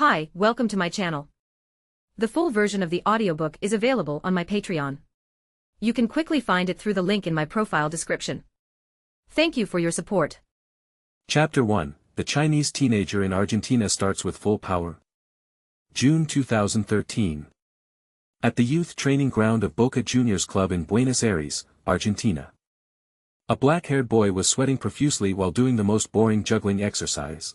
Hi, welcome to my channel. The full version of the audiobook is available on my Patreon. You can quickly find it through the link in my profile description. Thank you for your support. Chapter 1, The Chinese Teenager in Argentina Starts with Full Power. June 2013. At the youth training ground of Boca Juniors club in Buenos Aires, Argentina. A black-haired boy was sweating profusely while doing the most boring juggling exercise.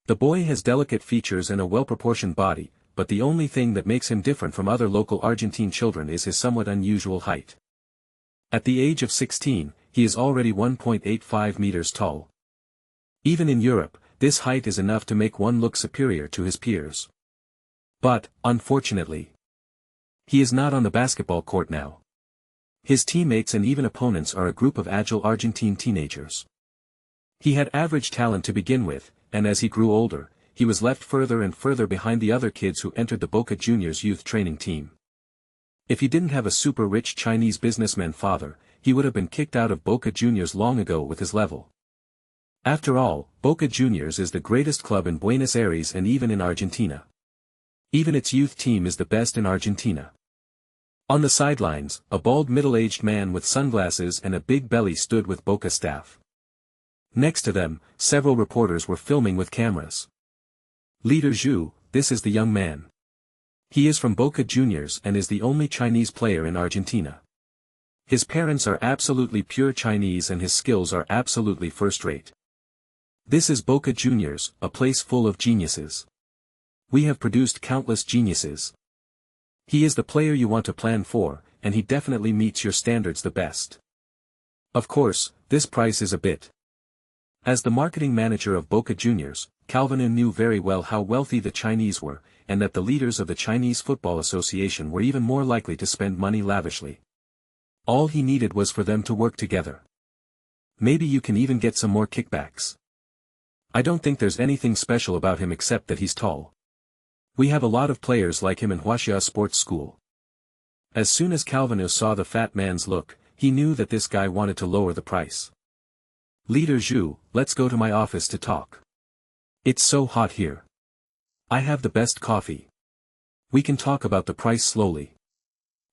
The boy has delicate features and a well-proportioned body, but the only thing that makes him different from other local Argentine children is his somewhat unusual height. At the age of 16, he is already 1.85 meters tall. Even in Europe, this height is enough to make one look superior to his peers. But, unfortunately, he is not on the basketball court now. His teammates and even opponents are a group of agile Argentine teenagers. He had average talent to begin with, and as he grew older, he was left further and further behind the other kids who entered the Boca Juniors youth training team. If he didn't have a super-rich Chinese businessman father, he would have been kicked out of Boca Juniors long ago with his level. After all, Boca Juniors is the greatest club in Buenos Aires and even in Argentina. Even its youth team is the best in Argentina. On the sidelines, a bald middle-aged man with sunglasses and a big belly stood with Boca staff. Next to them, several reporters were filming with cameras. Leader Zhu, this is the young man. He is from Boca Juniors and is the only Chinese player in Argentina. His parents are absolutely pure Chinese and his skills are absolutely first-rate. This is Boca Juniors, a place full of geniuses. We have produced countless geniuses. He is the player you want to plan for, and he definitely meets your standards the best. Of course, this price is a bit. As the marketing manager of Boca Juniors, Calvino knew very well how wealthy the Chinese were, and that the leaders of the Chinese Football Association were even more likely to spend money lavishly. All he needed was for them to work together. Maybe you can even get some more kickbacks. I don't think there's anything special about him except that he's tall. We have a lot of players like him in Borussia sports school. As soon as Calvino saw the fat man's look, he knew that this guy wanted to lower the price. Leader Zhu, let's go to my office to talk. It's so hot here. I have the best coffee. We can talk about the price slowly.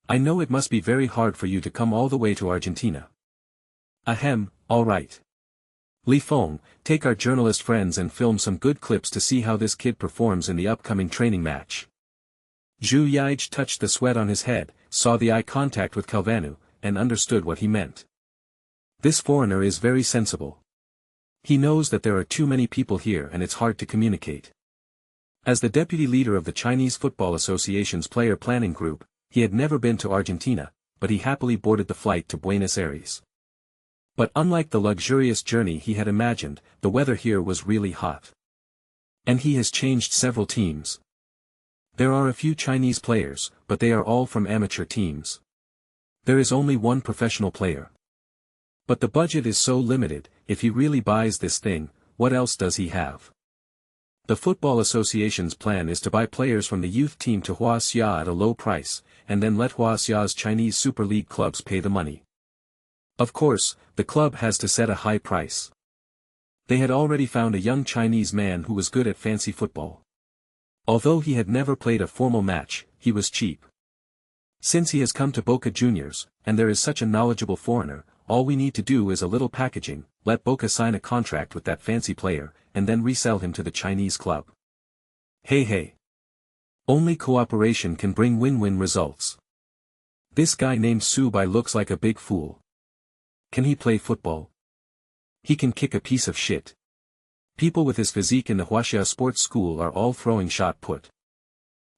I know it must be very hard for you to come all the way to Argentina. Ahem, all right. Li Feng, take our journalist friends and film some good clips to see how this kid performs in the upcoming training match. Zhu Yaij touched the sweat on his head, saw the eye contact with Calvino, and understood what he meant. This foreigner is very sensible. He knows that there are too many people here and it's hard to communicate. As the deputy leader of the Chinese Football Association's player planning group, he had never been to Argentina, but he happily boarded the flight to Buenos Aires. But unlike the luxurious journey he had imagined, the weather here was really hot. And he has changed several teams. There are a few Chinese players, but they are all from amateur teams. There is only one professional player. But the budget is so limited, if he really buys this thing, what else does he have? The Football Association's plan is to buy players from the youth team to Borussia at a low price, and then let Borussia's Chinese Super League clubs pay the money. Of course, the club has to set a high price. They had already found a young Chinese man who was good at fancy football. Although he had never played a formal match, he was cheap. Since he has come to Boca Juniors, and there is such a knowledgeable foreigner, all we need to do is a little packaging, let Boca sign a contract with that fancy player, and then resell him to the Chinese club. Hey. Only cooperation can bring win-win results. This guy named Su Bai looks like a big fool. Can he play football? He can kick a piece of shit. People with his physique in the Borussia sports school are all throwing shot put.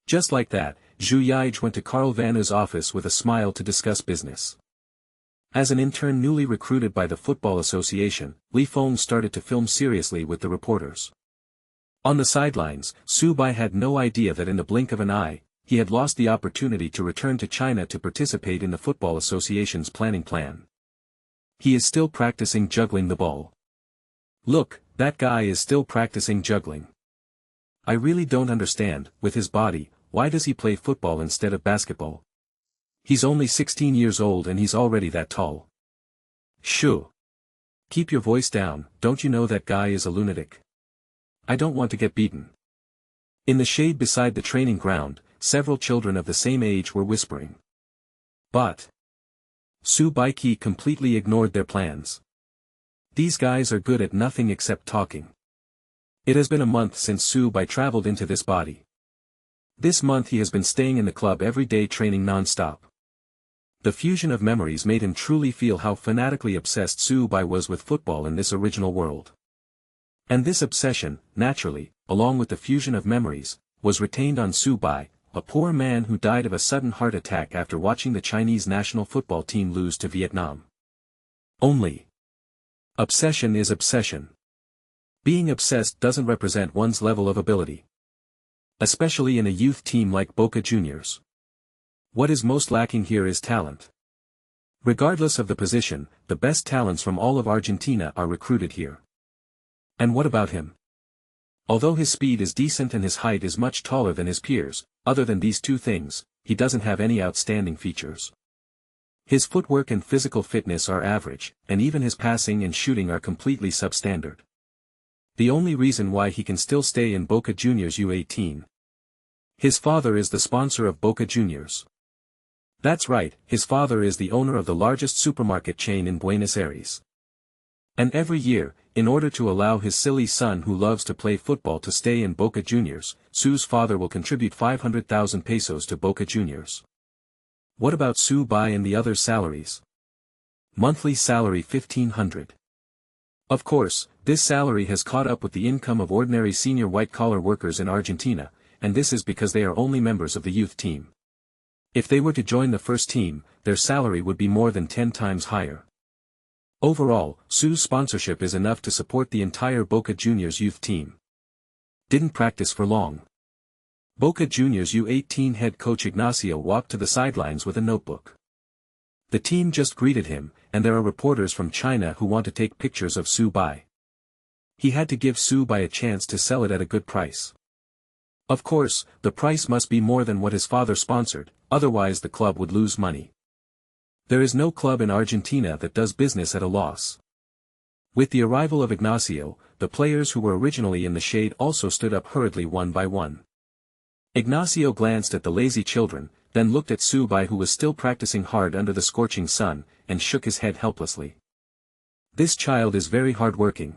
Just like that, Zhu Yaij went to Carl Vanna's office with a smile to discuss business. As an intern newly recruited by the Football Association, Li Feng started to film seriously with the reporters. On the sidelines, Su Bai had no idea that in the blink of an eye, he had lost the opportunity to return to China to participate in the Football Association's planning plan. He is still practicing juggling the ball. Look, that guy is still practicing juggling. I really don't understand, with his body, why does he play football instead of basketball? He's only 16 years old and he's already that tall. Shoo. Keep your voice down, don't you know that guy is a lunatic? I don't want to get beaten. In the shade beside the training ground, several children of the same age were whispering. But Su Bai completely ignored their plans. These guys are good at nothing except talking. It has been a month since Su Bai traveled into this body. This month he has been staying in the club every day training non-stop. The fusion of memories made him truly feel how fanatically obsessed Su Bai was with football in this original world. And this obsession, naturally, along with the fusion of memories, was retained on Su Bai, a poor man who died of a sudden heart attack after watching the Chinese national football team lose to Vietnam. Only obsession is obsession. Being obsessed doesn't represent one's level of ability. Especially in a youth team like Boca Juniors. What is most lacking here is talent. Regardless of the position, the best talents from all of Argentina are recruited here. And what about him? Although his speed is decent and his height is much taller than his peers, other than these two things, he doesn't have any outstanding features. His footwork and physical fitness are average, and even his passing and shooting are completely substandard. The only reason why he can still stay in Boca Juniors U18. His father is the sponsor of Boca Juniors. That's right, his father is the owner of the largest supermarket chain in Buenos Aires. And every year, in order to allow his silly son who loves to play football to stay in Boca Juniors, Su's father will contribute 500,000 pesos to Boca Juniors. What about Su Bai and the others' salaries? Monthly salary 1,500. Of course, this salary has caught up with the income of ordinary senior white-collar workers in Argentina, and this is because they are only members of the youth team. If they were to join the first team, their salary would be more than 10 times higher. Overall, Su's sponsorship is enough to support the entire Boca Juniors youth team. Didn't practice for long. Boca Juniors U18 head coach Ignacio walked to the sidelines with a notebook. The team just greeted him, and there are reporters from China who want to take pictures of Su Bai. He had to give Su Bai a chance to sell it at a good price. Of course, the price must be more than what his father sponsored, otherwise the club would lose money. There is no club in Argentina that does business at a loss. With the arrival of Ignacio, the players who were originally in the shade also stood up hurriedly one by one. Ignacio glanced at the lazy children, then looked at Su Bai who was still practicing hard under the scorching sun, and shook his head helplessly. This child is very hard-working.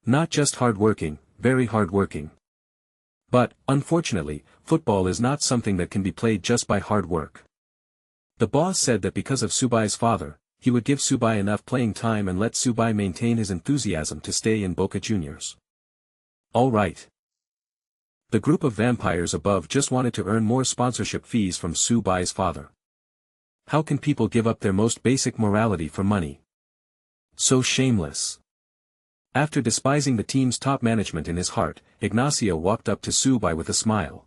Not just hard-working, very hard-working. But, unfortunately, football is not something that can be played just by hard work. The boss said that because of Su Bai's father, he would give Su Bai enough playing time and let Su Bai maintain his enthusiasm to stay in Boca Juniors. All right. The group of vampires above just wanted to earn more sponsorship fees from Su Bai's father. How can people give up their most basic morality for money? So shameless. After despising the team's top management in his heart, Ignacio walked up to Su Bai with a smile.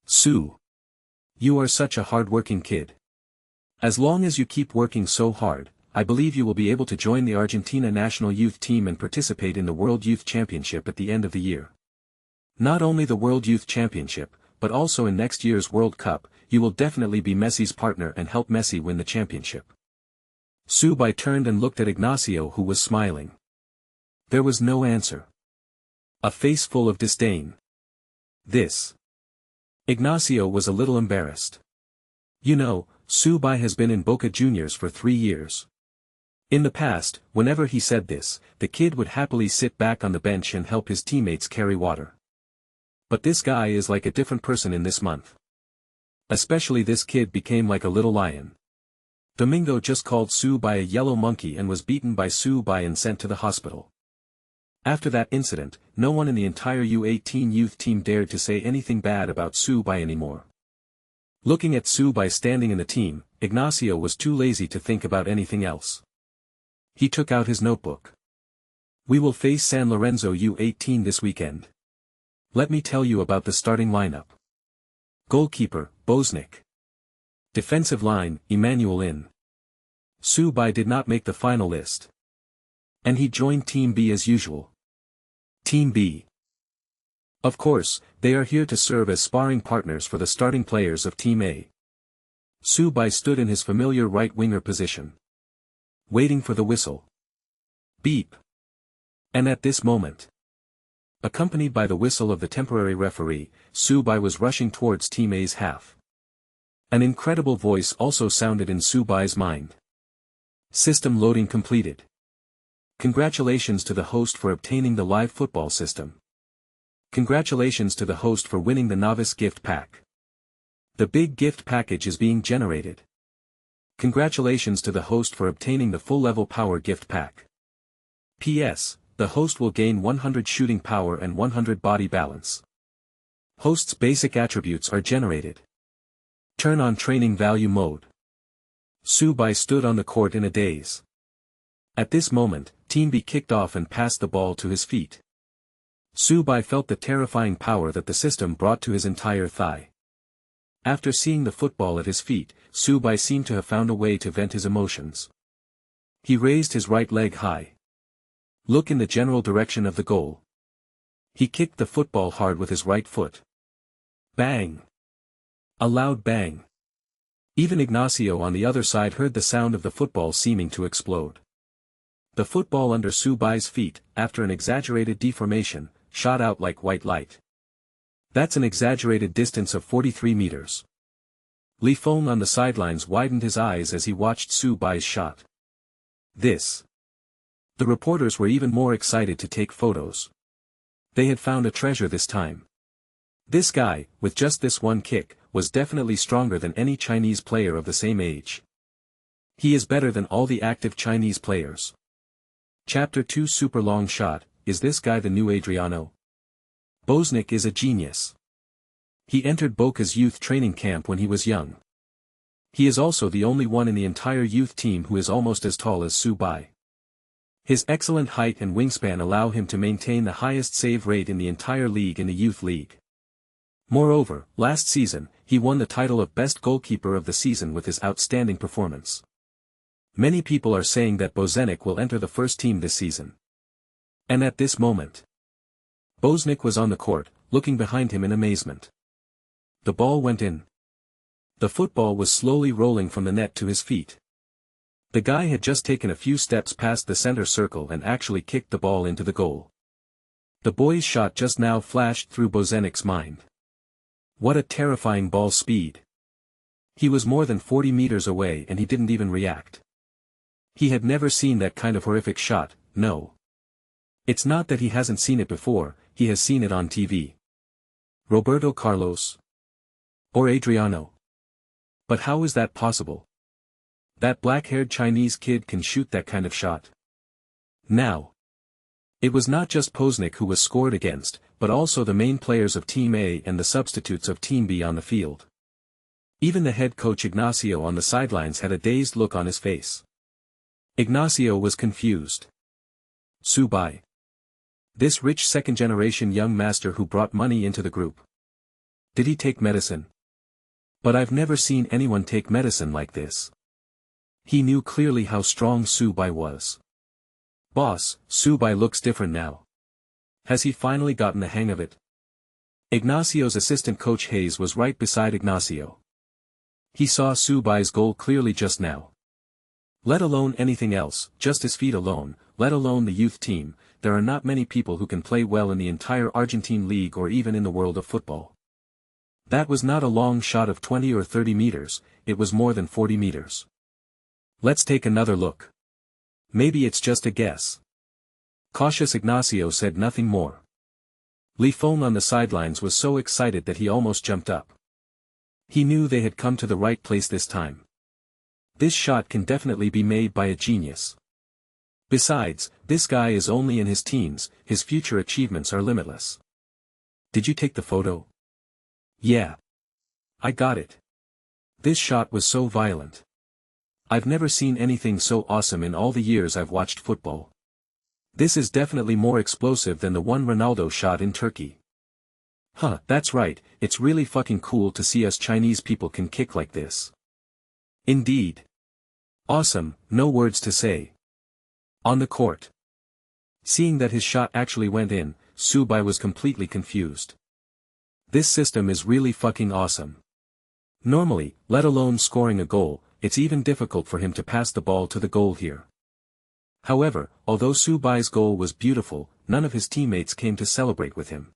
Su. You are such a hard-working kid. As long as you keep working so hard, I believe you will be able to join the Argentina national youth team and participate in the World Youth Championship at the end of the year. Not only the World Youth Championship, but also in next year's World Cup, you will definitely be Messi's partner and help Messi win the championship. Su Bai turned and looked at Ignacio who was smiling. There was no answer. A face full of disdain. This. Ignacio was a little embarrassed. You know, Su Bai has been in Boca Juniors for 3 years. In the past, whenever he said this, the kid would happily sit back on the bench and help his teammates carry water. But this guy is like a different person in this month. Especially this kid became like a little lion. Domingo just called Su Bai a yellow monkey and was beaten by Su Bai and sent to the hospital. After that incident, no one in the entire U18 youth team dared to say anything bad about Su Bai anymore. Looking at Su Bai standing in the team, Ignacio was too lazy to think about anything else. He took out his notebook. We will face San Lorenzo U18 this weekend. Let me tell you about the starting lineup. Goalkeeper, Bosnick. Defensive line, Emmanuel in. Su Bai did not make the final list. And he joined Team B as usual. Team B. Of course, they are here to serve as sparring partners for the starting players of Team A. Su Bai stood in his familiar right-winger position. Waiting for the whistle. Beep. And at this moment, Accompanied by the whistle of the temporary referee, Su Bai was rushing towards Team A's half. An incredible voice also sounded in Su Bai's mind. System loading completed. Congratulations to the host for obtaining the live football system. Congratulations to the host for winning the novice gift pack. The big gift package is being generated. Congratulations to the host for obtaining the full level power gift pack. P.S. The host will gain 100 shooting power and 100 body balance. Host's basic attributes are generated. Turn on training value mode. Su Bai stood on the court in a daze. At this moment, Team B kicked off and passed the ball to his feet. Su Bai felt the terrifying power that the system brought to his entire thigh. After seeing the football at his feet, Su Bai seemed to have found a way to vent his emotions. He raised his right leg high. Look in the general direction of the goal. He kicked the football hard with his right foot. Bang! A loud bang. Even Ignacio on the other side heard the sound of the football seeming to explode. The football under Su Bai's feet, after an exaggerated deformation, shot out like white light. That's an exaggerated distance of 43 meters. Li Feng on the sidelines widened his eyes as he watched Su Bai's shot. This. The reporters were even more excited to take photos. They had found a treasure this time. This guy, with just this one kick, was definitely stronger than any Chinese player of the same age. He is better than all the active Chinese players. Chapter 2 Super long shot. Is this guy the new Adriano? Boznick is a genius. He entered Boca's youth training camp when he was young. He is also the only one in the entire youth team who is almost as tall as Su Bai. His excellent height and wingspan allow him to maintain the highest save rate in the entire league in the youth league. Moreover, last season, he won the title of best goalkeeper of the season with his outstanding performance. Many people are saying that Boznick will enter the first team this season. And at this moment, Boznick was on the court, looking behind him in amazement. The ball went in. The football was slowly rolling from the net to his feet. The guy had just taken a few steps past the center circle and actually kicked the ball into the goal. The boy's shot just now flashed through Boznick's mind. What a terrifying ball speed. He was more than 40 meters away and he didn't even react. He had never seen that kind of horrific shot, no. It's not that he hasn't seen it before, he has seen it on TV. Roberto Carlos? Or Adriano? But how is that possible? That black-haired Chinese kid can shoot that kind of shot. Now. It was not just Boznick who was scored against, but also the main players of Team A and the substitutes of Team B on the field. Even the head coach Ignacio on the sidelines had a dazed look on his face. Ignacio was confused. Su Bai. This rich second-generation young master who brought money into the group. Did he take medicine? But I've never seen anyone take medicine like this. He knew clearly how strong Su Bai was. Boss, Su Bai looks different now. Has he finally gotten the hang of it? Ignacio's assistant coach Hayes was right beside Ignacio. He saw Su Bai's goal clearly just now. Let alone anything else, just his feet alone, let alone the youth team, there are not many people who can play well in the entire Argentine league or even in the world of football. That was not a long shot of 20 or 30 meters, it was more than 40 meters. Let's take another look. Maybe it's just a guess. Cautious Ignacio said nothing more. Li Feng on the sidelines was so excited that he almost jumped up. He knew they had come to the right place this time. This shot can definitely be made by a genius. Besides, this guy is only in his teens, his future achievements are limitless. Did you take the photo? Yeah. I got it. This shot was so violent. I've never seen anything so awesome in all the years I've watched football. This is definitely more explosive than the one Ronaldo shot in Turkey. Huh, that's right, it's really fucking cool to see us Chinese people can kick like this. Indeed. Awesome, no words to say. On the court. Seeing that his shot actually went in, Su Bai was completely confused. This system is really fucking awesome. Normally, let alone scoring a goal, it's even difficult for him to pass the ball to the goal here. However, although Su Bai's goal was beautiful, none of his teammates came to celebrate with him.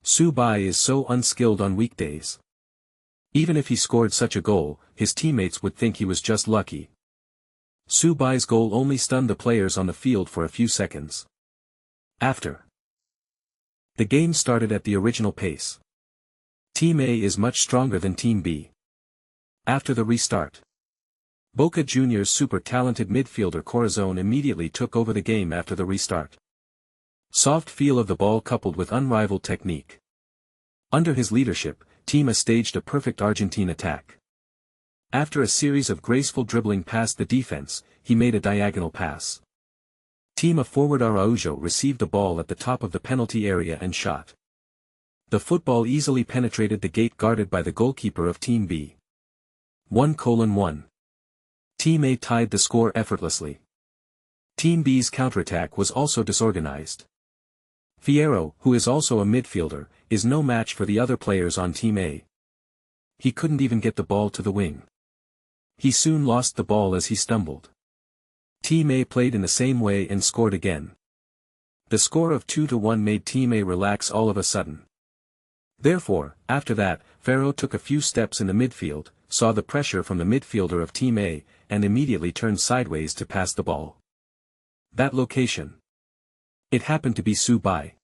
Su Bai is so unskilled on weekdays. Even if he scored such a goal, his teammates would think he was just lucky. Su Bai's goal only stunned the players on the field for a few seconds. After, the game started at the original pace. Team A is much stronger than Team B. After the restart, Boca Juniors' super-talented midfielder Corazon immediately took over the game after the restart. Soft feel of the ball coupled with unrivaled technique. Under his leadership, Team A staged a perfect Argentine attack. After a series of graceful dribbling past the defense, he made a diagonal pass. Team A forward Araujo received the ball at the top of the penalty area and shot. The football easily penetrated the gate guarded by the goalkeeper of Team B. 1:1. Team A tied the score effortlessly. Team B's counterattack was also disorganized. Fierro, who is also a midfielder, is no match for the other players on Team A. He couldn't even get the ball to the wing. He soon lost the ball as he stumbled. Team A played in the same way and scored again. The score of 2-1 made Team A relax all of a sudden. Therefore, after that, Fierro took a few steps in the midfield, saw the pressure from the midfielder of Team A, and immediately turned sideways to pass the ball. That location. It happened to be Su Bai.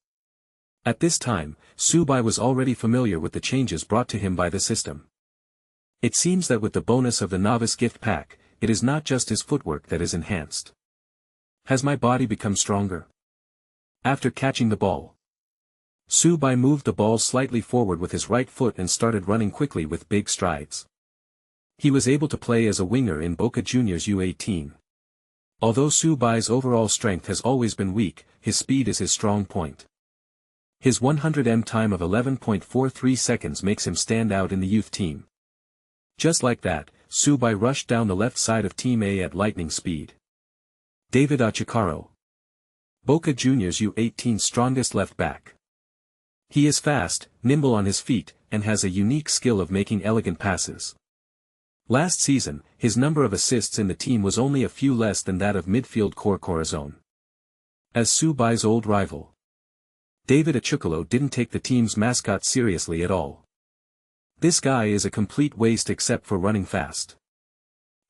At this time, Su Bai was already familiar with the changes brought to him by the system. It seems that with the bonus of the novice gift pack, it is not just his footwork that is enhanced. Has my body become stronger? After catching the ball, Su Bai moved the ball slightly forward with his right foot and started running quickly with big strides. He was able to play as a winger in Boca Juniors U18. Although Su Bai's overall strength has always been weak, his speed is his strong point. His 100m time of 11.43 seconds makes him stand out in the youth team. Just like that, Su Bai rushed down the left side of Team A at lightning speed. David Achicaro, Boca Juniors U18's strongest left back. He is fast, nimble on his feet, and has a unique skill of making elegant passes. Last season, his number of assists in the team was only a few less than that of midfield core Corazon. As Su Bai's old rival, David Achicaro didn't take the team's mascot seriously at all. This guy is a complete waste except for running fast.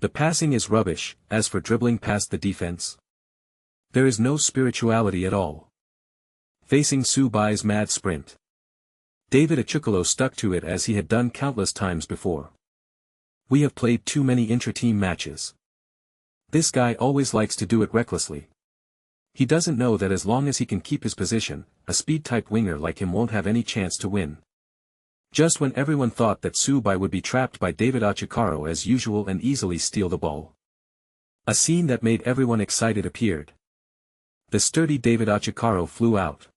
The passing is rubbish. As for dribbling past the defense, there is no spirituality at all. Facing Su Bai's mad sprint, David Achicaro stuck to it as he had done countless times before. We have played too many intra-team matches. This guy always likes to do it recklessly. He doesn't know that as long as he can keep his position, a speed-type winger like him won't have any chance to win. Just when everyone thought that Su Bai would be trapped by David Achicaro as usual and easily steal the ball, a scene that made everyone excited appeared. The sturdy David Achicaro flew out.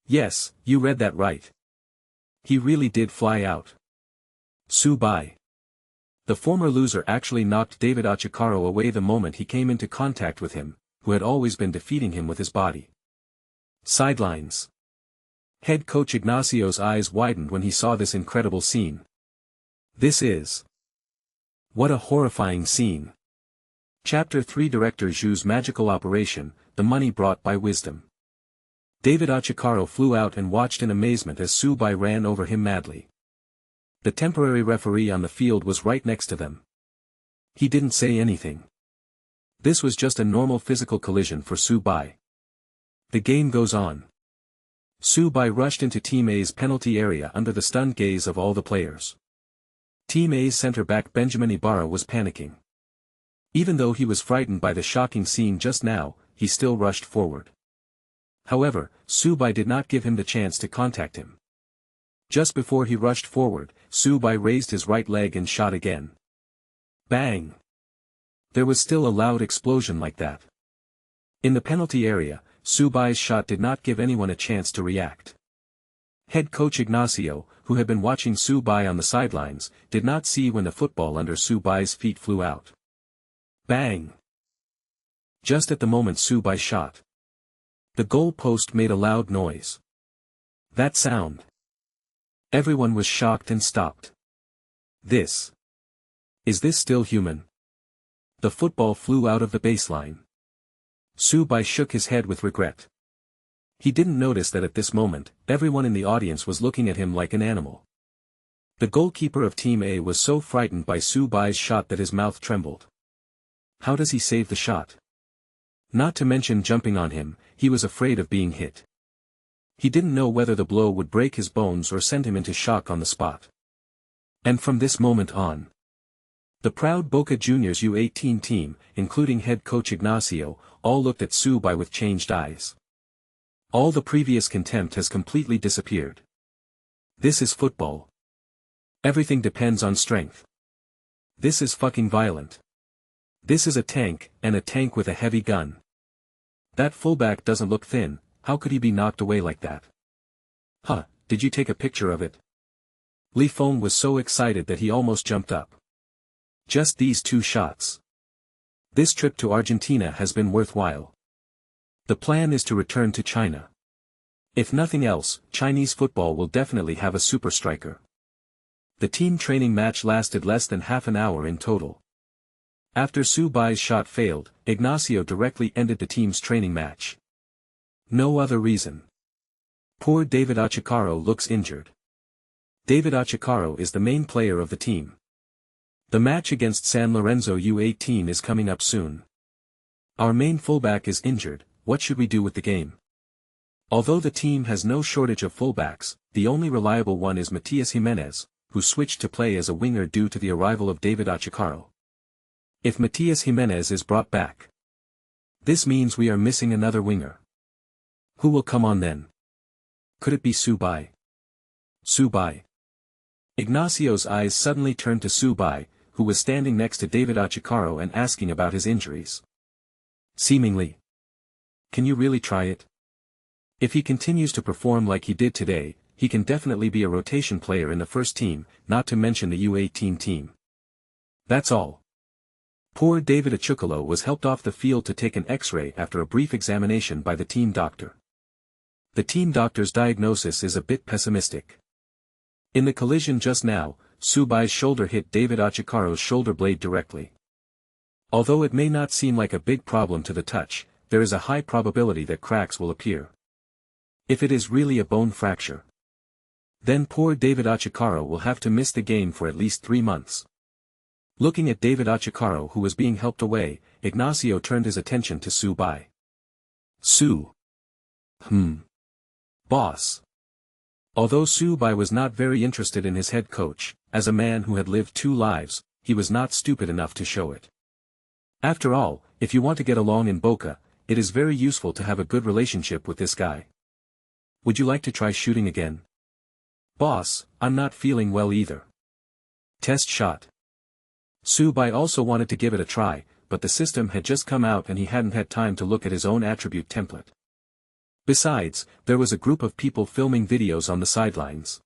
Yes, you read that right. He really did fly out. Su Bai, the former loser, actually knocked David Achicaro away the moment he came into contact with him, who had always been defeating him with his body. Sidelines. Head coach Ignacio's eyes widened when he saw this incredible scene. This is... what a horrifying scene. Chapter 3 Director Zhu's magical operation, the money brought by wisdom. David Achicaro flew out and watched in amazement as Su Bai ran over him madly. The temporary referee on the field was right next to them. He didn't say anything. This was just a normal physical collision for Su Bai. The game goes on. Su Bai rushed into Team A's penalty area under the stunned gaze of all the players. Team A's center-back Benjamin Ibarra was panicking. Even though he was frightened by the shocking scene just now, he still rushed forward. However, Su Bai did not give him the chance to contact him. Just before he rushed forward, Su Bai raised his right leg and shot again. Bang! There was still a loud explosion like that. In the penalty area, Su Bai's shot did not give anyone a chance to react. Head coach Ignacio, who had been watching Su Bai on the sidelines, did not see when the football under Su Bai's feet flew out. Bang! Just at the moment Su Bai shot, the goal post made a loud noise. That sound. Everyone was shocked and stopped. Is this still human? The football flew out of the baseline. Su Bai shook his head with regret. He didn't notice that at this moment, everyone in the audience was looking at him like an animal. The goalkeeper of Team A was so frightened by Su Bai's shot that his mouth trembled. How does he save the shot? Not to mention jumping on him, he was afraid of being hit. He didn't know whether the blow would break his bones or send him into shock on the spot. And from this moment on, the proud Boca Juniors U18 team, including head coach Ignacio, all looked at Su Bai with changed eyes. All the previous contempt has completely disappeared. This is football. Everything depends on strength. This is fucking violent. This is a tank, and a tank with a heavy gun. That fullback doesn't look thin, how could he be knocked away like that? Huh, did you take a picture of it? Li Feng was so excited that he almost jumped up. Just these 2 shots. This trip to Argentina has been worthwhile. The plan is to return to China. If nothing else, Chinese football will definitely have a super striker. The team training match lasted less than half an hour in total. After Su Bai's shot failed, Ignacio directly ended the team's training match. No other reason. Poor David Achicaro looks injured. David Achicaro is the main player of the team. The match against San Lorenzo U18 is coming up soon. Our main fullback is injured, what should we do with the game? Although the team has no shortage of fullbacks, the only reliable one is Matias Jimenez, who switched to play as a winger due to the arrival of David Achicaro. If Matias Jimenez is brought back, this means we are missing another winger. Who will come on then? Could it be Su Bai? Su Bai. Ignacio's eyes suddenly turned to Su Bai, who was standing next to David Achicaro and asking about his injuries. Seemingly. Can you really try it? If he continues to perform like he did today, he can definitely be a rotation player in the first team, not to mention the U18 team. That's all. Poor David Achicaro was helped off the field to take an X-ray after a brief examination by the team doctor. The team doctor's diagnosis is a bit pessimistic. In the collision just now, Su Bai's shoulder hit David Achicaro's shoulder blade directly. Although it may not seem like a big problem to the touch, there is a high probability that cracks will appear. If it is really a bone fracture, then poor David Achicaro will have to miss the game for at least 3 months. Looking at David Achicaro who was being helped away, Ignacio turned his attention to Su Bai. Su. Boss. Although Su Bai was not very interested in his head coach, as a man who had lived 2 lives, he was not stupid enough to show it. After all, if you want to get along in Boca, it is very useful to have a good relationship with this guy. Would you like to try shooting again? Boss, I'm not feeling well either. Test shot. Su Bai also wanted to give it a try, but the system had just come out and he hadn't had time to look at his own attribute template. Besides, there was a group of people filming videos on the sidelines.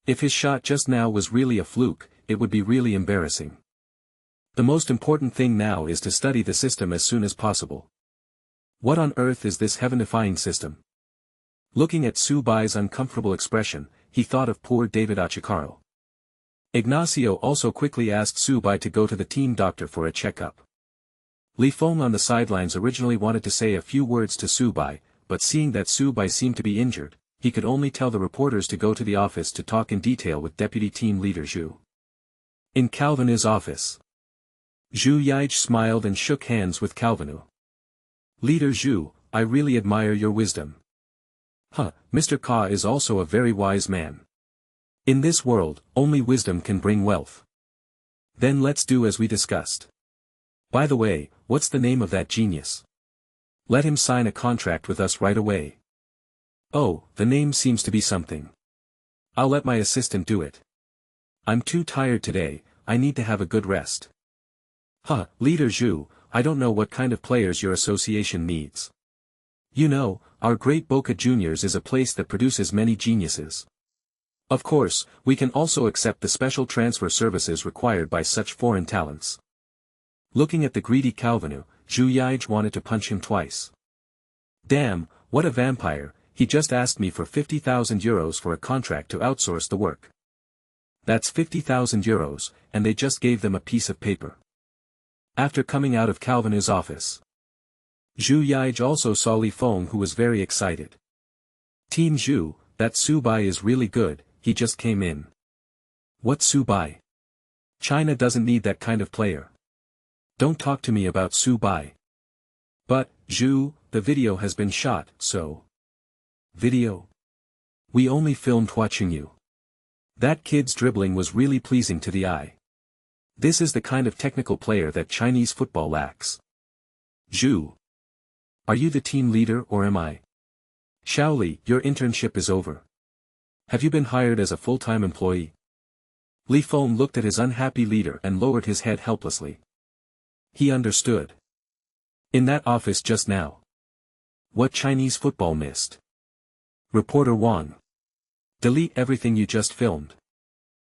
If his shot just now was really a fluke, it would be really embarrassing. The most important thing now is to study the system as soon as possible. What on earth is this heaven-defying system? Looking at Su Bai's uncomfortable expression, he thought of poor David Achicaro. Ignacio also quickly asked Su Bai to go to the team doctor for a checkup. Li Feng on the sidelines originally wanted to say a few words to Su Bai, but seeing that Su Bai seemed to be injured, he could only tell the reporters to go to the office to talk in detail with deputy team leader Zhu. In Calvinu's office, Zhu Yij smiled and shook hands with Calvinu. Leader Zhu, I really admire your wisdom. Mr. Ka is also a very wise man. In this world, only wisdom can bring wealth. Then let's do as we discussed. By the way, what's the name of that genius? Let him sign a contract with us right away. Oh, the name seems to be something. I'll let my assistant do it. I'm too tired today, I need to have a good rest. Leader Zhu, I don't know what kind of players your association needs. You know, our great Boca Juniors is a place that produces many geniuses. Of course, we can also accept the special transfer services required by such foreign talents. Looking at the greedy Calvinu, Zhu Yij wanted to punch him twice. Damn, what a vampire, he just asked me for 50,000 euros for a contract to outsource the work. That's 50,000 euros, and they just gave them a piece of paper. After coming out of Calvinu's office, Zhu Yij also saw Li Feng, who was very excited. Team Zhu, that Su Bai is really good, he just came in. What Su Bai? China doesn't need that kind of player. Don't talk to me about Su Bai. But, Zhu, the video has been shot, so. Video? We only filmed watching you. That kid's dribbling was really pleasing to the eye. This is the kind of technical player that Chinese football lacks. Zhu. Are you the team leader or am I? Shaoli, your internship is over. Have you been hired as a full-time employee? Li Feng looked at his unhappy leader and lowered his head helplessly. He understood. In that office just now. What Chinese football missed? Reporter Wang. Delete everything you just filmed.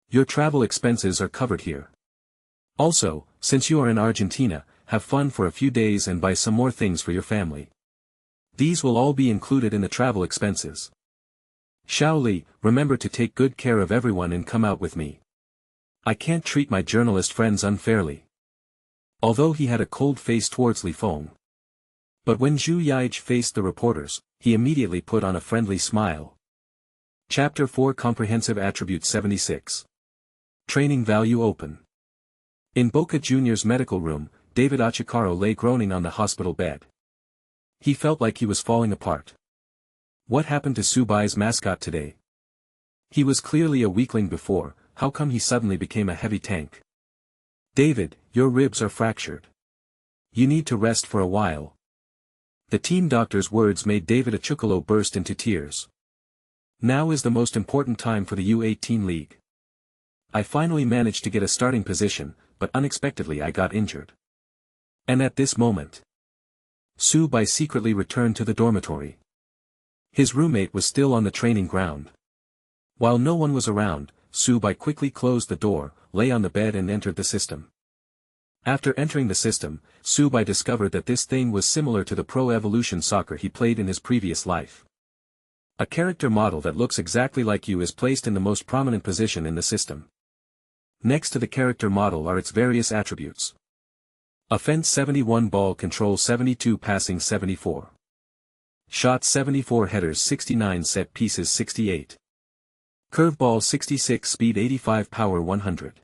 Your travel expenses are covered here. Also, since you are in Argentina, have fun for a few days and buy some more things for your family. These will all be included in the travel expenses. Shaoli, remember to take good care of everyone and come out with me. I can't treat my journalist friends unfairly. Although he had a cold face towards Li Feng. But when Zhu Yij faced the reporters, he immediately put on a friendly smile. Chapter 4 Comprehensive Attribute 76. Training Value Open. In Boca Juniors' medical room, David Achikaro lay groaning on the hospital bed. He felt like he was falling apart. What happened to Su Bai's mascot today? He was clearly a weakling before, how come he suddenly became a heavy tank? David, your ribs are fractured. You need to rest for a while. The team doctor's words made David Achikaro burst into tears. Now is the most important time for the U18 league. I finally managed to get a starting position, but unexpectedly I got injured. And at this moment, Su Bai secretly returned to the dormitory. His roommate was still on the training ground. While no one was around, Su Bai quickly closed the door, lay on the bed and entered the system. After entering the system, Su Bai discovered that this thing was similar to the Pro Evolution Soccer he played in his previous life. A character model that looks exactly like you is placed in the most prominent position in the system. Next to the character model are its various attributes. Offense 71, ball control 72, passing 74. Shots 74, headers 69, set pieces 68. Curveball 66, speed 85, power 100.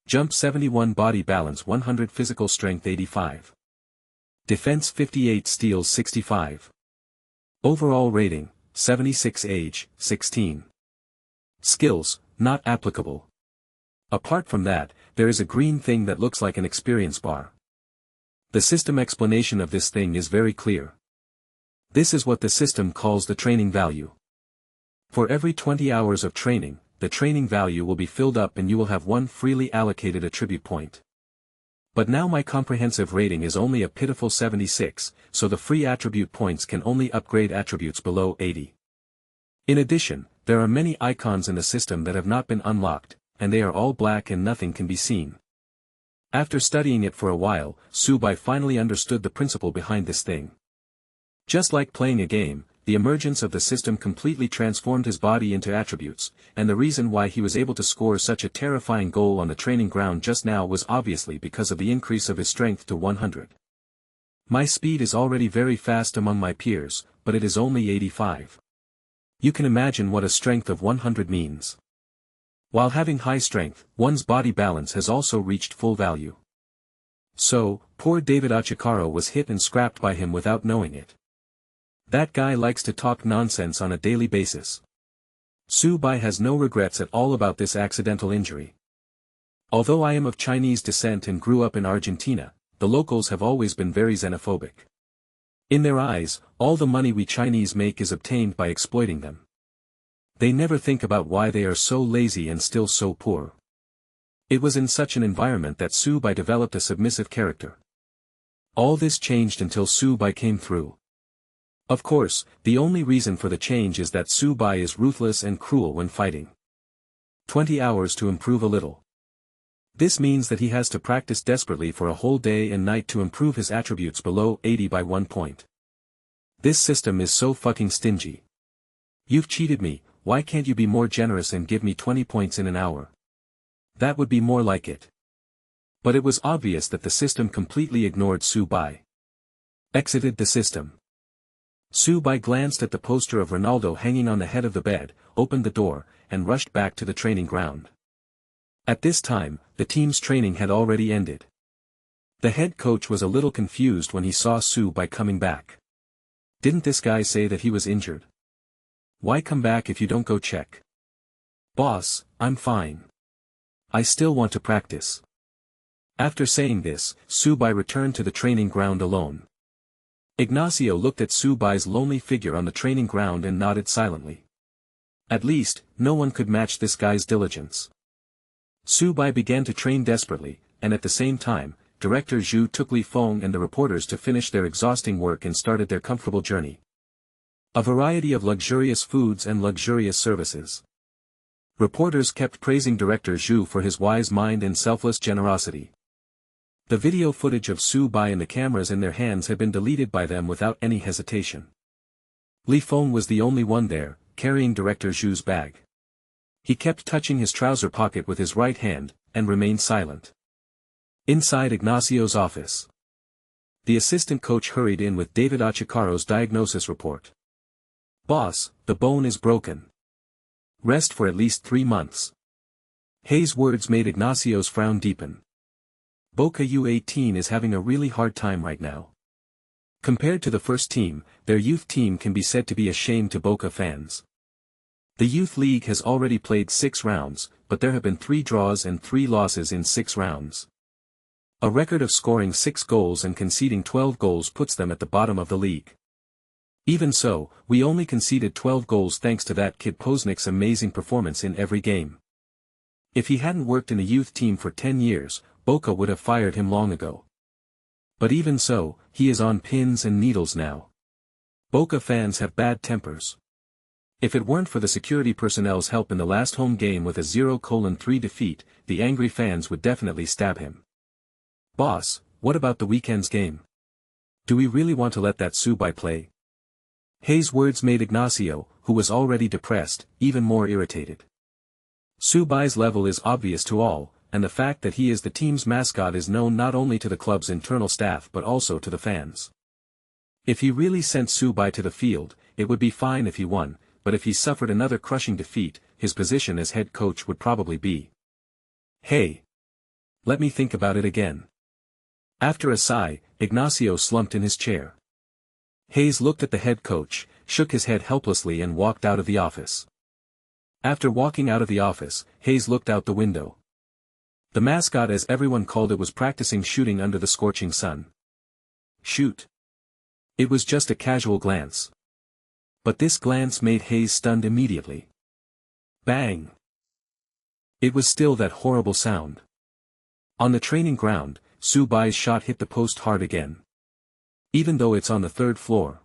Jump 71, body balance 100, physical strength 85. Defense 58, steals 65. Overall rating 76, age 16. Skills, not applicable. Apart from that, there is a green thing that looks like an experience bar. The system explanation of this thing is very clear. This is what the system calls the training value. For every 20 hours of training, the training value will be filled up and you will have one freely allocated attribute point. But now my comprehensive rating is only a pitiful 76, so the free attribute points can only upgrade attributes below 80. In addition, there are many icons in the system that have not been unlocked, and they are all black and nothing can be seen. After studying it for a while, Su Bai finally understood the principle behind this thing. Just like playing a game, the emergence of the system completely transformed his body into attributes, and the reason why he was able to score such a terrifying goal on the training ground just now was obviously because of the increase of his strength to 100. My speed is already very fast among my peers, but it is only 85. You can imagine what a strength of 100 means. While having high strength, one's body balance has also reached full value. So, poor David Achikaro was hit and scrapped by him without knowing it. That guy likes to talk nonsense on a daily basis. Su Bai has no regrets at all about this accidental injury. Although I am of Chinese descent and grew up in Argentina, the locals have always been very xenophobic. In their eyes, all the money we Chinese make is obtained by exploiting them. They never think about why they are so lazy and still so poor. It was in such an environment that Su Bai developed a submissive character. All this changed until Su Bai came through. Of course, the only reason for the change is that Su Bai is ruthless and cruel when fighting. 20 hours to improve a little. This means that he has to practice desperately for a whole day and night to improve his attributes below 80 by 1 point. This system is so fucking stingy. You've cheated me, why can't you be more generous and give me 20 points in an hour? That would be more like it. But it was obvious that the system completely ignored Su Bai. Exited the system. Su Bai glanced at the poster of Ronaldo hanging on the head of the bed, opened the door, and rushed back to the training ground. At this time, the team's training had already ended. The head coach was a little confused when he saw Su Bai coming back. Didn't this guy say that he was injured? Why come back if you don't go check? Boss, I'm fine. I still want to practice. After saying this, Su Bai returned to the training ground alone. Ignacio looked at Su Bai's lonely figure on the training ground and nodded silently. At least, no one could match this guy's diligence. Su Bai began to train desperately, and at the same time, Director Zhu took Li Feng and the reporters to finish their exhausting work and started their comfortable journey. A variety of luxurious foods and luxurious services. Reporters kept praising Director Zhu for his wise mind and selfless generosity. The video footage of Su Bai and the cameras in their hands had been deleted by them without any hesitation. Li Feng was the only one there, carrying Director Zhu's bag. He kept touching his trouser pocket with his right hand, and remained silent. Inside Ignacio's office, the assistant coach hurried in with David Achicaro's diagnosis report. Boss, the bone is broken. Rest for at least 3 months. Hayes' words made Ignacio's frown deepen. Boca U18 is having a really hard time right now. Compared to the first team, their youth team can be said to be a shame to Boca fans. The youth league has already played 6 rounds, but there have been 3 draws and 3 losses in 6 rounds. A record of scoring 6 goals and conceding 12 goals puts them at the bottom of the league. Even so, we only conceded 12 goals thanks to that kid Poznik's amazing performance in every game. If he hadn't worked in a youth team for 10 years, Boca would have fired him long ago. But even so, he is on pins and needles now. Boca fans have bad tempers. If it weren't for the security personnel's help in the last home game with a 0-3 defeat, the angry fans would definitely stab him. Boss, what about the weekend's game? Do we really want to let that Su Bai play? Hayes' words made Ignacio, who was already depressed, even more irritated. Su Bai's level is obvious to all, and the fact that he is the team's mascot is known not only to the club's internal staff but also to the fans. If he really sent Su Bai to the field, it would be fine if he won, but if he suffered another crushing defeat, his position as head coach would probably be. Hey! Let me think about it again. After a sigh, Ignacio slumped in his chair. Hayes looked at the head coach, shook his head helplessly and walked out of the office. After walking out of the office, Hayes looked out the window. The mascot, as everyone called it, was practicing shooting under the scorching sun. Shoot! It was just a casual glance. But this glance made Hayes stunned immediately. Bang! It was still that horrible sound. On the training ground, Su Bai's shot hit the post hard again. Even though it's on the 3rd floor.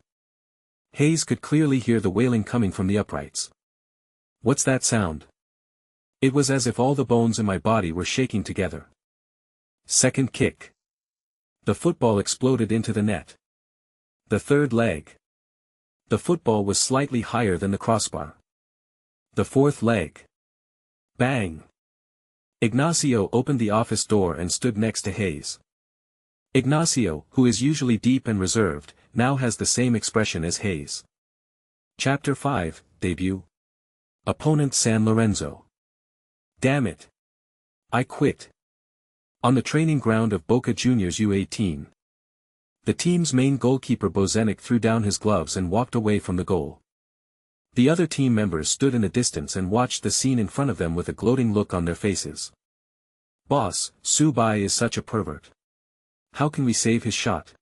Hayes could clearly hear the wailing coming from the uprights. What's that sound? It was as if all the bones in my body were shaking together. Second kick. The football exploded into the net. The 3rd leg. The football was slightly higher than the crossbar. The 4th leg. Bang! Ignacio opened the office door and stood next to Hayes. Ignacio, who is usually deep and reserved, now has the same expression as Hayes. Chapter 5, Debut. Opponent San Lorenzo. Damn it. I quit. On the training ground of Boca Juniors U18. The team's main goalkeeper Bozenik threw down his gloves and walked away from the goal. The other team members stood in the distance and watched the scene in front of them with a gloating look on their faces. Boss, Su Bai is such a pervert. How can we save his shot?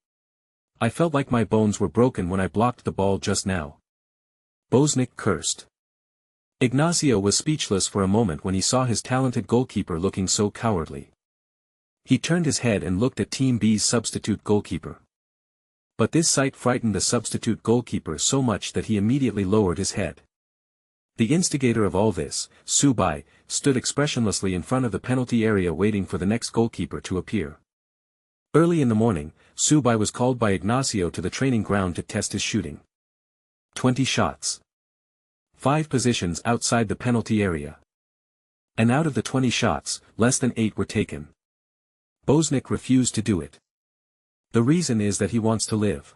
I felt like my bones were broken when I blocked the ball just now. Bozenik cursed. Ignacio was speechless for a moment when he saw his talented goalkeeper looking so cowardly. He turned his head and looked at Team B's substitute goalkeeper. But this sight frightened the substitute goalkeeper so much that he immediately lowered his head. The instigator of all this, Su Bai, stood expressionlessly in front of the penalty area waiting for the next goalkeeper to appear. Early in the morning, Su Bai was called by Ignacio to the training ground to test his shooting. 20 shots. 5 positions outside the penalty area. And out of the 20 shots, less than 8 were taken. Bozenik refused to do it. The reason is that he wants to live.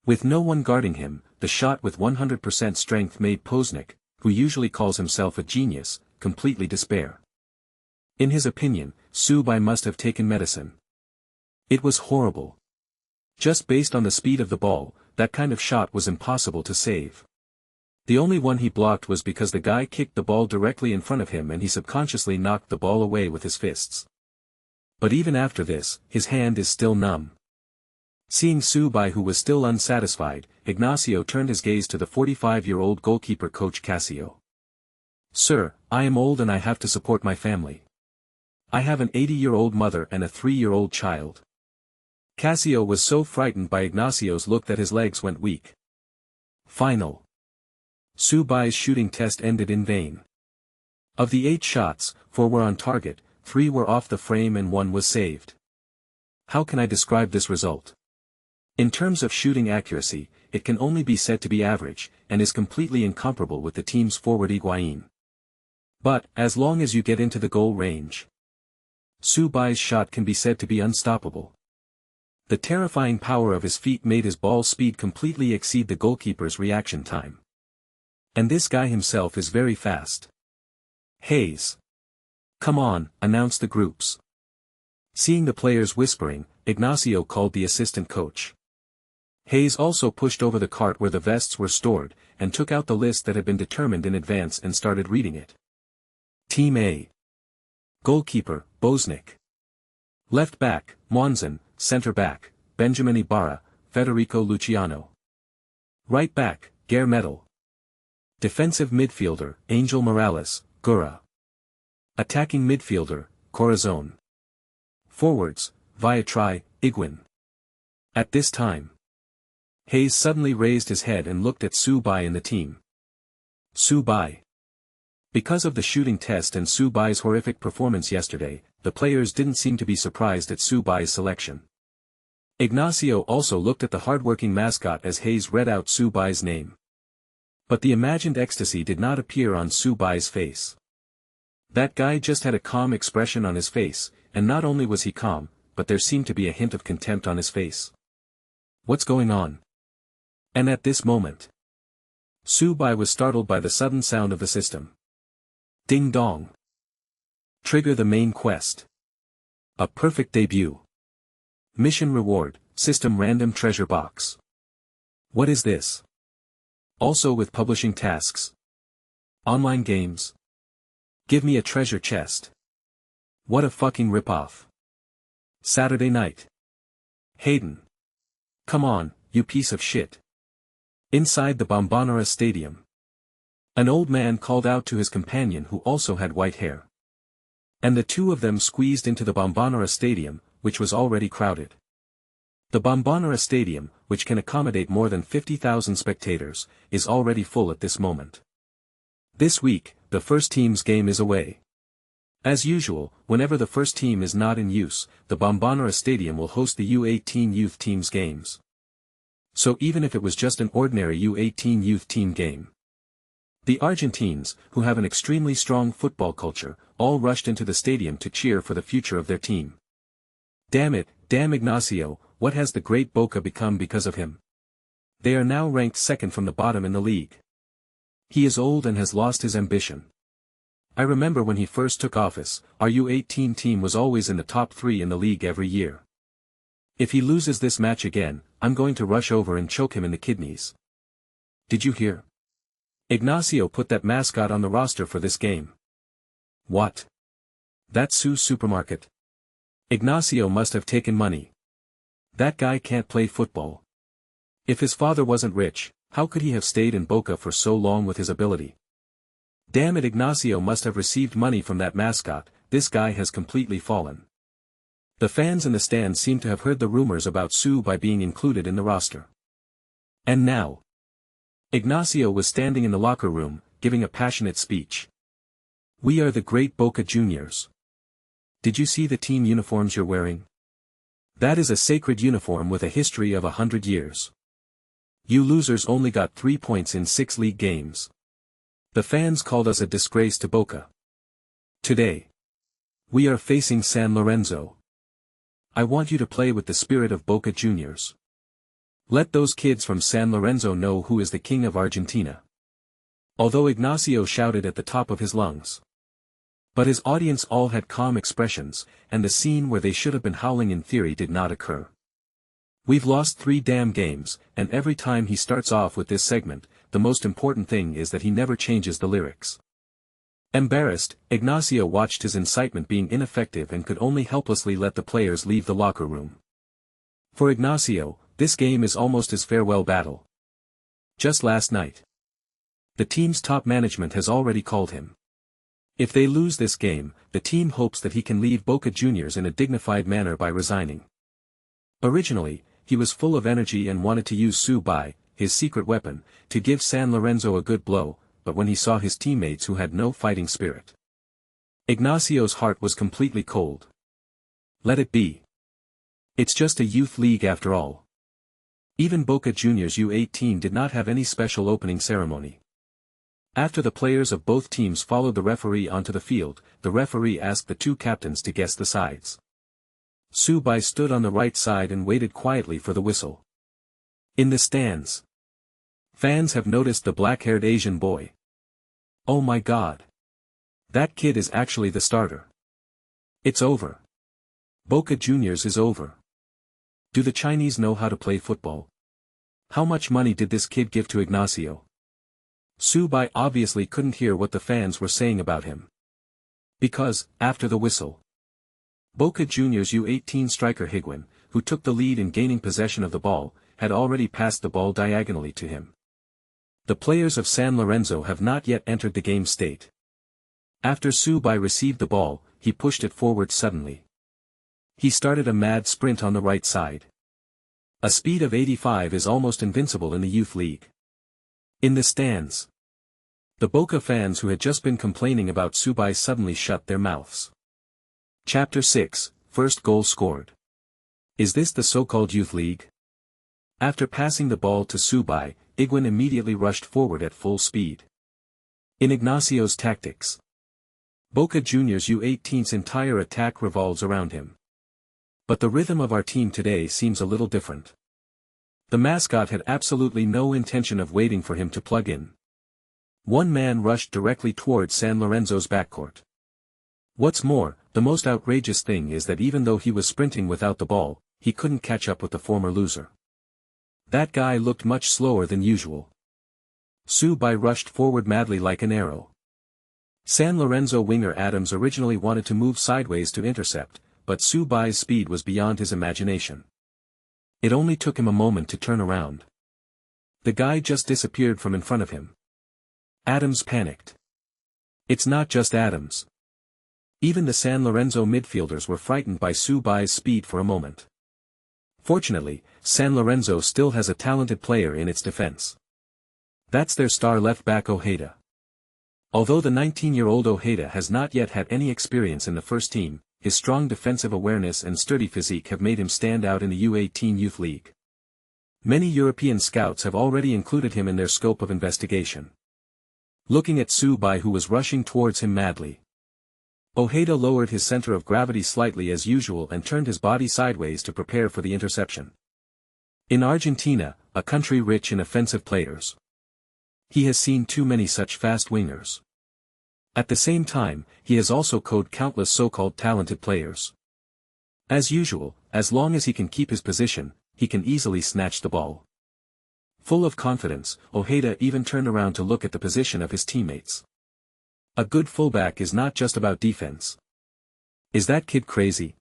With no one guarding him, the shot with 100% strength made Pozniak, who usually calls himself a genius, completely despair. In his opinion, Su Bai must have taken medicine. It was horrible. Just based on the speed of the ball, that kind of shot was impossible to save. The only one he blocked was because the guy kicked the ball directly in front of him and he subconsciously knocked the ball away with his fists. But even after this, his hand is still numb. Seeing Su Bai, who was still unsatisfied, Ignacio turned his gaze to the 45-year-old goalkeeper coach Casio. "Sir, I am old and I have to support my family. I have an 80-year-old mother and a 3-year-old child." Casio was so frightened by Ignacio's look that his legs went weak. Final. Su Bai's shooting test ended in vain. Of the 8 shots, 4 were on target, 3 were off the frame and 1 was saved. How can I describe this result? In terms of shooting accuracy, it can only be said to be average, and is completely incomparable with the team's forward Higuain. But, as long as you get into the goal range, Su Bai's shot can be said to be unstoppable. The terrifying power of his feet made his ball speed completely exceed the goalkeeper's reaction time. And this guy himself is very fast. "Hayes. Come on," announced the groups. Seeing the players whispering, Ignacio called the assistant coach. Hayes also pushed over the cart where the vests were stored, and took out the list that had been determined in advance and started reading it. Team A. Goalkeeper, Pozniak. Left back, Monzon, center back, Benjamin Ibarra, Federico Luciano. Right back, Gareth Bale. Defensive midfielder, Angel Morales, Gura. Attacking midfielder, Corazon. Forwards, Viatri, Higuain. At this time, Hayes suddenly raised his head and looked at Su Bai in the team. Su Bai. Because of the shooting test and Su Bai's horrific performance yesterday, the players didn't seem to be surprised at Su Bai's selection. Ignacio also looked at the hardworking mascot as Hayes read out Su Bai's name. But the imagined ecstasy did not appear on Su Bai's face. That guy just had a calm expression on his face, and not only was he calm, but there seemed to be a hint of contempt on his face. What's going on? And at this moment, Su Bai was startled by the sudden sound of the system. Ding dong. Trigger the main quest. A perfect debut. Mission reward, system random treasure box. What is this? Also with publishing tasks. Online games. Give me a treasure chest. What a fucking ripoff. Saturday night. Hayden. Come on, you piece of shit. Inside the Bombonera Stadium. An old man called out to his companion who also had white hair. And the two of them squeezed into the Bombonera Stadium, which was already crowded. The Bombonera Stadium, which can accommodate more than 50,000 spectators, is already full at this moment. This week, the first team's game is away. As usual, whenever the first team is not in use, the Bombonera Stadium will host the U18 youth team's games. So even if it was just an ordinary U18 youth team game, the Argentines, who have an extremely strong football culture, all rushed into the stadium to cheer for the future of their team. Damn it, damn Ignacio, what has the great Boca become because of him? They are now ranked second from the bottom in the league. He is old and has lost his ambition. I remember when he first took office, our U18 team was always in the top 3 in the league every year. If he loses this match again, I'm going to rush over and choke him in the kidneys. Did you hear? Ignacio put that mascot on the roster for this game. What? That's Su's supermarket. Ignacio must have taken money. That guy can't play football. If his father wasn't rich, how could he have stayed in Boca for so long with his ability? Damn it, Ignacio must have received money from that mascot. This guy has completely fallen. The fans in the stands seem to have heard the rumors about Su Bai being included in the roster. And now, Ignacio was standing in the locker room, giving a passionate speech. We are the great Boca Juniors. Did you see the team uniforms you're wearing? That is a sacred uniform with a history of 100 years. You losers only got 3 points in 6 league games. The fans called us a disgrace to Boca. Today, we are facing San Lorenzo. I want you to play with the spirit of Boca Juniors. Let those kids from San Lorenzo know who is the king of Argentina. Although Ignacio shouted at the top of his lungs. But his audience all had calm expressions, and the scene where they should have been howling in theory did not occur. We've lost 3 damn games, and every time he starts off with this segment, the most important thing is that he never changes the lyrics. Embarrassed, Ignacio watched his incitement being ineffective and could only helplessly let the players leave the locker room. For Ignacio, this game is almost his farewell battle. Just last night. The team's top management has already called him. If they lose this game, the team hopes that he can leave Boca Juniors in a dignified manner by resigning. Originally, he was full of energy and wanted to use Su Bai, his secret weapon, to give San Lorenzo a good blow, but when he saw his teammates who had no fighting spirit, Ignacio's heart was completely cold. Let it be. It's just a youth league after all. Even Boca Juniors U18 did not have any special opening ceremony. After the players of both teams followed the referee onto the field, the referee asked the 2 captains to guess the sides. Su Bai stood on the right side and waited quietly for the whistle. In the stands, fans have noticed the black-haired Asian boy. Oh my God! That kid is actually the starter. It's over. Boca Juniors is over. Do the Chinese know how to play football? How much money did this kid give to Ignacio? Su Bai obviously couldn't hear what the fans were saying about him. Because, after the whistle, Boca Juniors U18 striker Higuain, who took the lead in gaining possession of the ball, had already passed the ball diagonally to him. The players of San Lorenzo have not yet entered the game state. After Su Bai received the ball, he pushed it forward suddenly. He started a mad sprint on the right side. A speed of 85 is almost invincible in the youth league. In the stands, the Boca fans who had just been complaining about Su Bai suddenly shut their mouths. Chapter 6, First Goal Scored. Is this the so-called youth league? After passing the ball to Su Bai, Higuain immediately rushed forward at full speed. In Ignacio's tactics, Boca Juniors U18's entire attack revolves around him. But the rhythm of our team today seems a little different. The mascot had absolutely no intention of waiting for him to plug in. One man rushed directly towards San Lorenzo's backcourt. What's more, the most outrageous thing is that even though he was sprinting without the ball, he couldn't catch up with the former loser. That guy looked much slower than usual. Su Bai rushed forward madly like an arrow. San Lorenzo winger Adams originally wanted to move sideways to intercept, but Su Bai's speed was beyond his imagination. It only took him a moment to turn around. The guy just disappeared from in front of him. Adams panicked. It's not just Adams. Even the San Lorenzo midfielders were frightened by Su Bai's speed for a moment. Fortunately, San Lorenzo still has a talented player in its defense. That's their star left-back Ojeda. Although the 19-year-old Ojeda has not yet had any experience in the first team, his strong defensive awareness and sturdy physique have made him stand out in the U18 Youth League. Many European scouts have already included him in their scope of investigation. Looking at Su Bai, who was rushing towards him madly, Ojeda lowered his center of gravity slightly as usual and turned his body sideways to prepare for the interception. In Argentina, a country rich in offensive players, he has seen too many such fast wingers. At the same time, he has also coached countless so-called talented players. As usual, as long as he can keep his position, he can easily snatch the ball. Full of confidence, Ojeda even turned around to look at the position of his teammates. A good fullback is not just about defense. Is that kid crazy?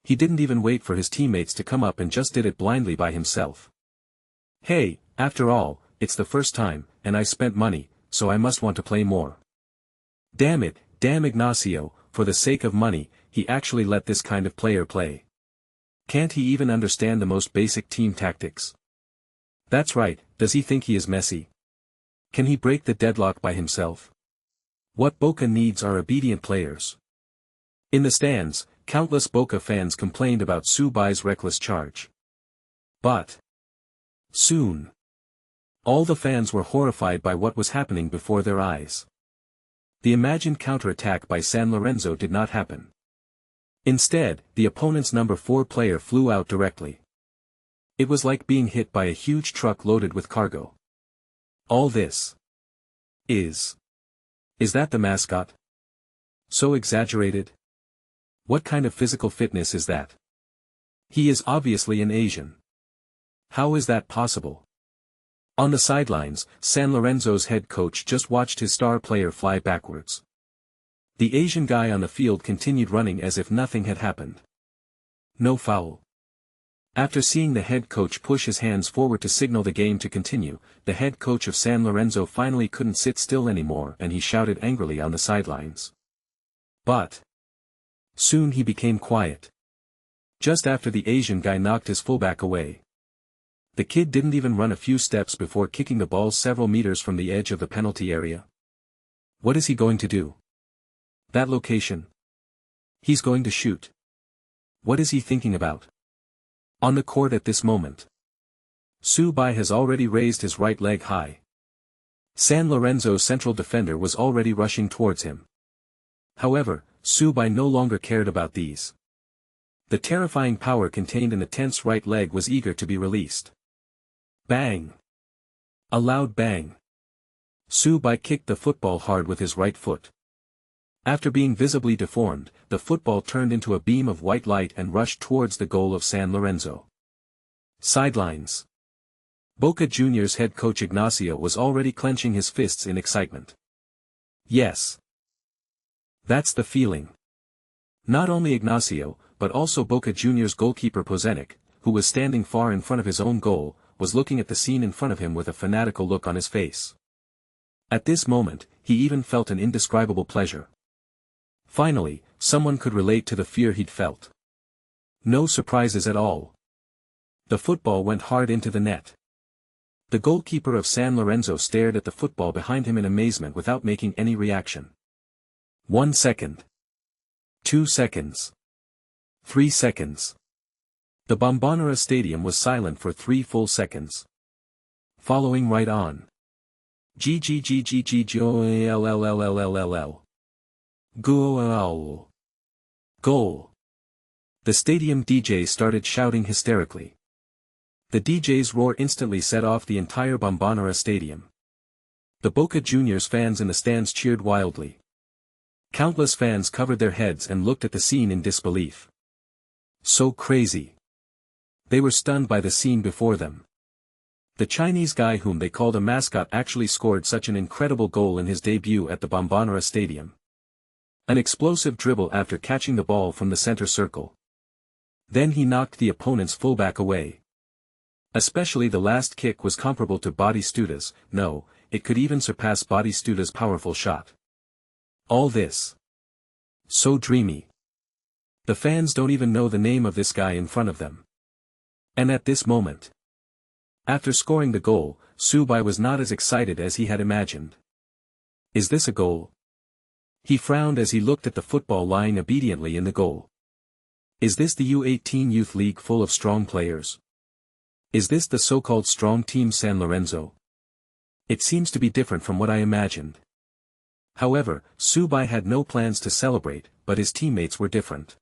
He didn't even wait for his teammates to come up and just did it blindly by himself. Hey, after all, it's the first time, and I spent money, so I must want to play more. Damn it, damn Ignacio, for the sake of money, he actually let this kind of player play. Can't he even understand the most basic team tactics? That's right, does he think he is Messi? Can he break the deadlock by himself? What Boca needs are obedient players. In the stands, countless Boca fans complained about Su Bai's reckless charge. But soon, all the fans were horrified by what was happening before their eyes. The imagined counterattack by San Lorenzo did not happen. Instead, the opponent's number 4 player flew out directly. It was like being hit by a huge truck loaded with cargo. All this is that the mascot? So exaggerated? What kind of physical fitness is that? He is obviously an Asian. How is that possible? On the sidelines, San Lorenzo's head coach just watched his star player fly backwards. The Asian guy on the field continued running as if nothing had happened. No foul. After seeing the head coach push his hands forward to signal the game to continue, the head coach of San Lorenzo finally couldn't sit still anymore and he shouted angrily on the sidelines. But soon he became quiet. Just after the Asian guy knocked his fullback away. The kid didn't even run a few steps before kicking the ball several meters from the edge of the penalty area. What is he going to do? That location. He's going to shoot. What is he thinking about? On the court at this moment. Su Bai has already raised his right leg high. San Lorenzo's central defender was already rushing towards him. However, Su Bai no longer cared about these. The terrifying power contained in the tense right leg was eager to be released. Bang! A loud bang. Su Bai kicked the football hard with his right foot. After being visibly deformed, the football turned into a beam of white light and rushed towards the goal of San Lorenzo. Sidelines. Boca Juniors head coach Ignacio was already clenching his fists in excitement. Yes. That's the feeling. Not only Ignacio, but also Boca Juniors goalkeeper Pozenic, who was standing far in front of his own goal, was looking at the scene in front of him with a fanatical look on his face. At this moment, he even felt an indescribable pleasure. Finally, someone could relate to the fear he'd felt. No surprises at all. The football went hard into the net. The goalkeeper of San Lorenzo stared at the football behind him in amazement without making any reaction. 1 second. 2 seconds. 3 seconds. The Bombonera Stadium was silent for 3 full seconds. Following right on. Goal. Goal. The stadium DJ started shouting hysterically. The DJ's roar instantly set off the entire Bombonera Stadium. The Boca Juniors fans in the stands cheered wildly. Countless fans covered their heads and looked at the scene in disbelief. So crazy. They were stunned by the scene before them. The Chinese guy whom they called a mascot actually scored such an incredible goal in his debut at the Bombonera Stadium. An explosive dribble after catching the ball from the center circle. Then he knocked the opponent's fullback away. Especially the last kick was comparable to Batistuta's, no, it could even surpass Batistuta's powerful shot. All this. So dreamy. The fans don't even know the name of this guy in front of them. And at this moment. After scoring the goal, Su Bai was not as excited as he had imagined. Is this a goal? He frowned as he looked at the football lying obediently in the goal. Is this the U18 Youth League full of strong players? Is this the so-called strong team San Lorenzo? It seems to be different from what I imagined. However, Su Bai had no plans to celebrate, but his teammates were different.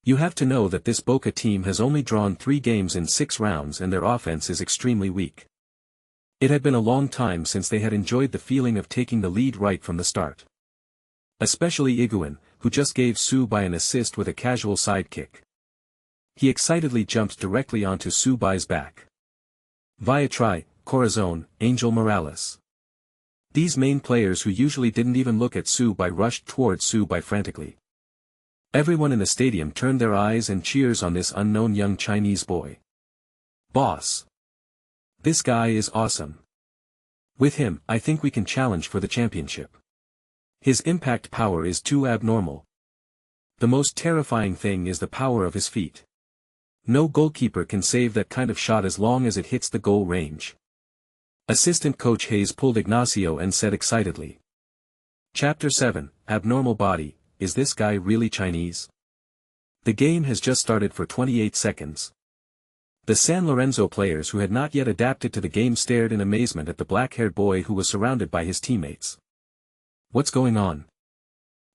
You have to know that this Boca team has only drawn 3 games in 6 rounds and their offense is extremely weak. It had been a long time since they had enjoyed the feeling of taking the lead right from the start. Especially Jürgen, who just gave Su Bai an assist with a casual side kick. He excitedly jumped directly onto Su Bai's back. Via try, Corazon, Angel Morales. These main players who usually didn't even look at Su Bai rushed towards Su Bai frantically. Everyone in the stadium turned their eyes and cheers on this unknown young Chinese boy. Boss. This guy is awesome. With him, I think we can challenge for the championship. His impact power is too abnormal. The most terrifying thing is the power of his feet. No goalkeeper can save that kind of shot as long as it hits the goal range. Assistant coach Hayes pulled Ignacio and said excitedly. Chapter 7, Abnormal Body, is this guy really Chinese? The game has just started for 28 seconds. The San Lorenzo players who had not yet adapted to the game stared in amazement at the black-haired boy who was surrounded by his teammates. What's going on?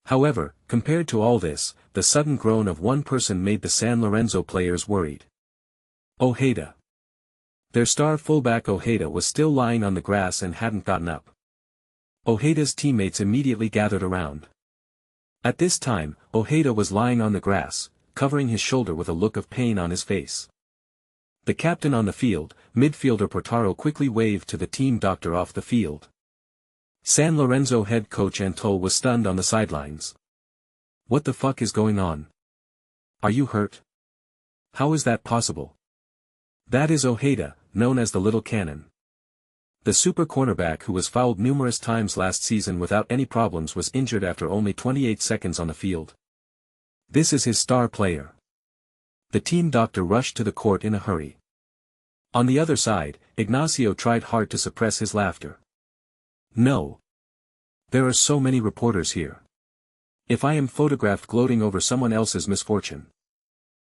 However, compared to all this, the sudden groan of one person made the San Lorenzo players worried. Ojeda. Their star fullback Ojeda was still lying on the grass and hadn't gotten up. Ojeda's teammates immediately gathered around. At this time, Ojeda was lying on the grass, covering his shoulder with a look of pain on his face. The captain on the field, midfielder Portaro, quickly waved to the team doctor off the field. San Lorenzo head coach Antol was stunned on the sidelines. What the fuck is going on? Are you hurt? How is that possible? That is Ojeda, known as the Little Cannon. The super cornerback who was fouled numerous times last season without any problems was injured after only 28 seconds on the field. This is his star player. The team doctor rushed to the court in a hurry. On the other side, Ignacio tried hard to suppress his laughter. No. There are so many reporters here. If I am photographed gloating over someone else's misfortune.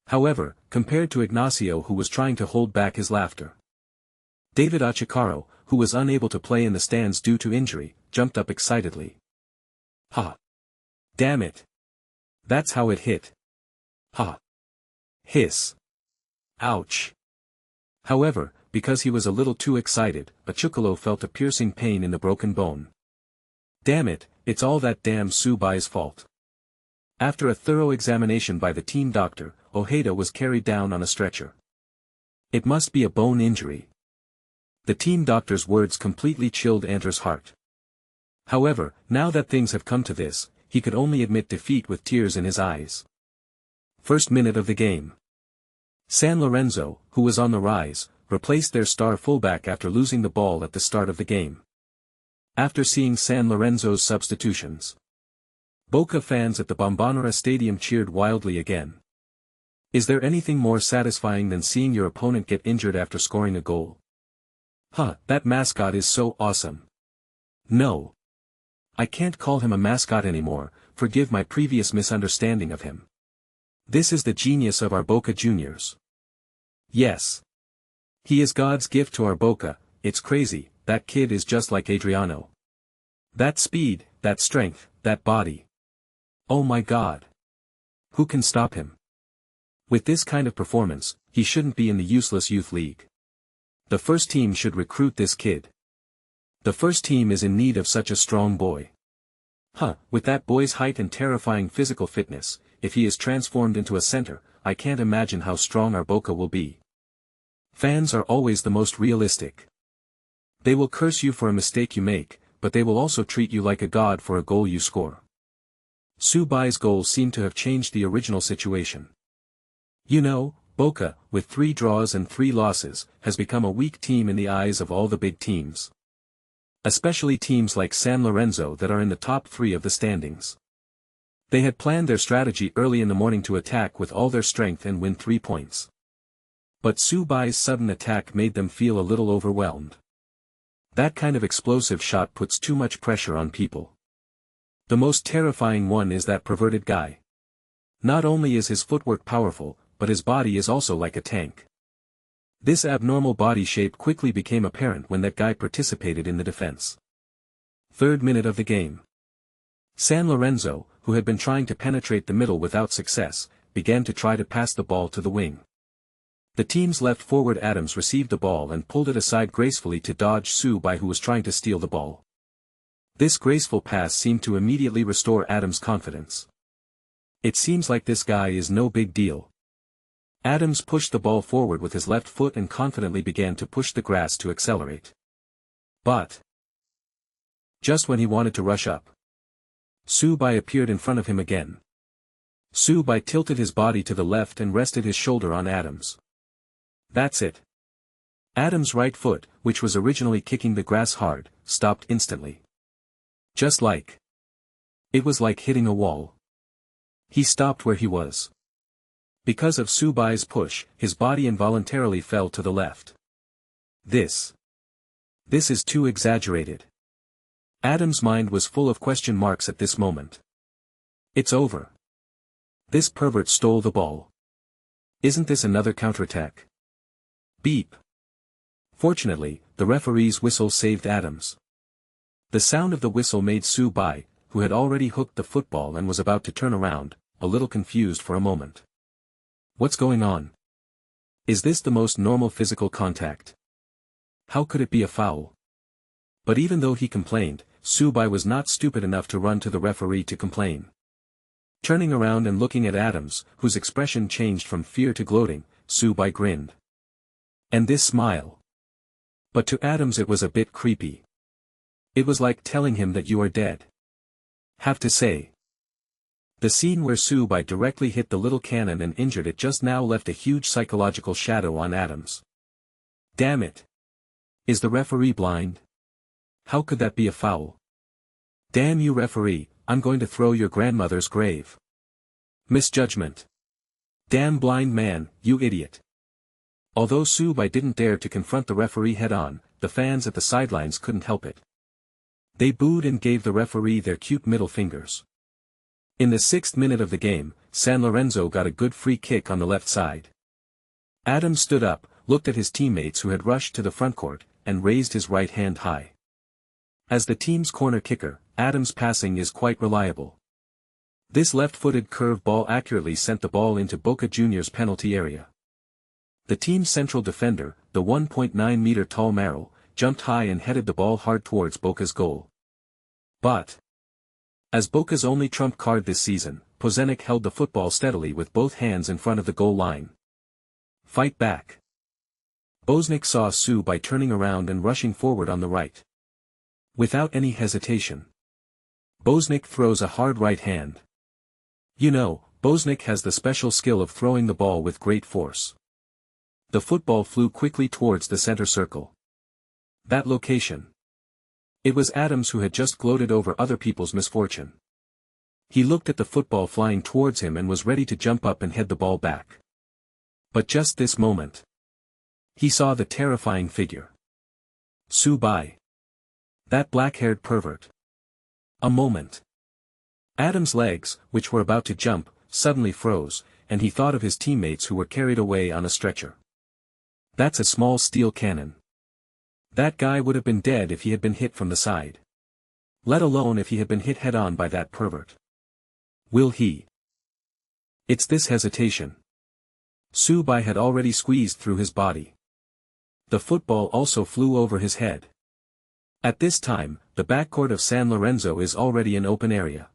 However, compared to Ignacio, who was trying to hold back his laughter, David Achikaro, who was unable to play in the stands due to injury, jumped up excitedly. Ha! Damn it! That's how it hit. Ha! Hiss! Ouch! However, because he was a little too excited, Achikaro felt a piercing pain in the broken bone. Damn it, it's all that damn Su Bai's fault. After a thorough examination by the team doctor, Ojeda was carried down on a stretcher. It must be a bone injury. The team doctor's words completely chilled Anter's heart. However, now that things have come to this, he could only admit defeat with tears in his eyes. First minute of the game. San Lorenzo, who was on the rise, replaced their star fullback after losing the ball at the start of the game. After seeing San Lorenzo's substitutions, Boca fans at the Bombonera Stadium cheered wildly again. Is there anything more satisfying than seeing your opponent get injured after scoring a goal? Huh, that mascot is so awesome. No. I can't call him a mascot anymore, forgive my previous misunderstanding of him. This is the genius of our Boca Juniors. Yes. He is God's gift to our Boca. It's crazy, that kid is just like Adriano. That speed, that strength, that body. Oh my God. Who can stop him? With this kind of performance, he shouldn't be in the useless youth league. The first team should recruit this kid. The first team is in need of such a strong boy. Huh, with that boy's height and terrifying physical fitness, if he is transformed into a center, I can't imagine how strong our Boca will be. Fans are always the most realistic. They will curse you for a mistake you make, but they will also treat you like a god for a goal you score. Su Bai's goal seemed to have changed the original situation. You know, Boca, with 3 draws and 3 losses, has become a weak team in the eyes of all the big teams. Especially teams like San Lorenzo that are in the top 3 of the standings. They had planned their strategy early in the morning to attack with all their strength and win 3 points. But Su Bai's sudden attack made them feel a little overwhelmed. That kind of explosive shot puts too much pressure on people. The most terrifying one is that perverted guy. Not only is his footwork powerful, but his body is also like a tank. This abnormal body shape quickly became apparent when that guy participated in the defense. Third minute of the game. San Lorenzo, who had been trying to penetrate the middle without success, began to try to pass the ball to the wing. The team's left forward Adams received the ball and pulled it aside gracefully to dodge Su Bai, who was trying to steal the ball. This graceful pass seemed to immediately restore Adams' confidence. It seems like this guy is no big deal. Adams pushed the ball forward with his left foot and confidently began to push the grass to accelerate. But just when he wanted to rush up, Su Bai appeared in front of him again. Su Bai tilted his body to the left and rested his shoulder on Adams. That's it. Adams' right foot, which was originally kicking the grass hard, stopped instantly. Just like. It was like hitting a wall. He stopped where he was. Because of Su Bai's push, his body involuntarily fell to the left. This is too exaggerated. Adams' mind was full of question marks at this moment. It's over. This pervert stole the ball. Isn't this another counterattack? Beep. Fortunately, the referee's whistle saved Adams. The sound of the whistle made Su Bai, who had already hooked the football and was about to turn around, a little confused for a moment. What's going on? Is this the most normal physical contact? How could it be a foul? But even though he complained, Su Bai was not stupid enough to run to the referee to complain. Turning around and looking at Adams, whose expression changed from fear to gloating, Su Bai grinned. And this smile. But to Adams it was a bit creepy. It was like telling him that you are dead. Have to say. The scene where Su Bai directly hit the little cannon and injured it just now left a huge psychological shadow on Adams. Damn it. Is the referee blind? How could that be a foul? Damn you referee, I'm going to throw your grandmother's grave. Misjudgment. Damn blind man, you idiot. Although Su Bai didn't dare to confront the referee head-on, the fans at the sidelines couldn't help it. They booed and gave the referee their cute middle fingers. In the 6th minute of the game, San Lorenzo got a good free kick on the left side. Adams stood up, looked at his teammates who had rushed to the front court, and raised his right hand high. As the team's corner kicker, Adams' passing is quite reliable. This left-footed curve ball accurately sent the ball into Boca Juniors' penalty area. The team's central defender, the 1.9-meter tall Merrill, jumped high and headed the ball hard towards Boca's goal. But, as Boca's only trump card this season, Pozenic held the football steadily with both hands in front of the goal line. Fight back. Pozenic saw Su Bai turning around and rushing forward on the right. Without any hesitation, Pozenic throws a hard right hand. You know, Pozenic has the special skill of throwing the ball with great force. The football flew quickly towards the center circle. That location. It was Adams who had just gloated over other people's misfortune. He looked at the football flying towards him and was ready to jump up and head the ball back. But just this moment, he saw the terrifying figure. Su Bai. That black-haired pervert. A moment. Adams' legs, which were about to jump, suddenly froze, and he thought of his teammates who were carried away on a stretcher. That's a small steel cannon. That guy would have been dead if he had been hit from the side. Let alone if he had been hit head-on by that pervert. Will he? It's this hesitation. Su Bai had already squeezed through his body. The football also flew over his head. At this time, the backcourt of San Lorenzo is already an open area.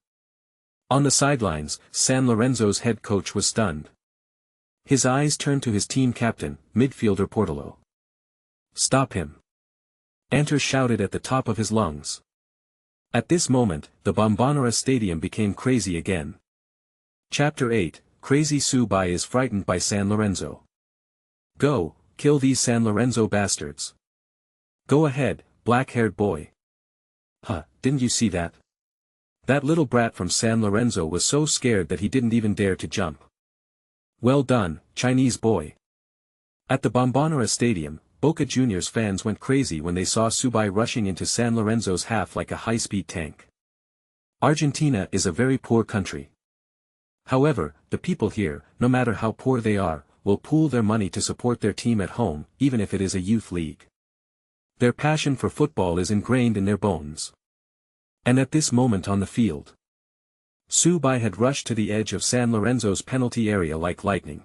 On the sidelines, San Lorenzo's head coach was stunned. His eyes turned to his team captain, midfielder Portillo. Stop him. Enter shouted at the top of his lungs. At this moment, the Bombonera Stadium became crazy again. Chapter 8, Crazy Su Bai is frightened by San Lorenzo. Go, kill these San Lorenzo bastards. Go ahead, black-haired boy. Huh, didn't you see that? That little brat from San Lorenzo was so scared that he didn't even dare to jump. Well done, Chinese boy. At the Bombonera Stadium, Boca Juniors fans went crazy when they saw Su Bai rushing into San Lorenzo's half like a high-speed tank. Argentina is a very poor country. However, the people here, no matter how poor they are, will pool their money to support their team at home, even if it is a youth league. Their passion for football is ingrained in their bones. And at this moment on the field, Su Bai had rushed to the edge of San Lorenzo's penalty area like lightning.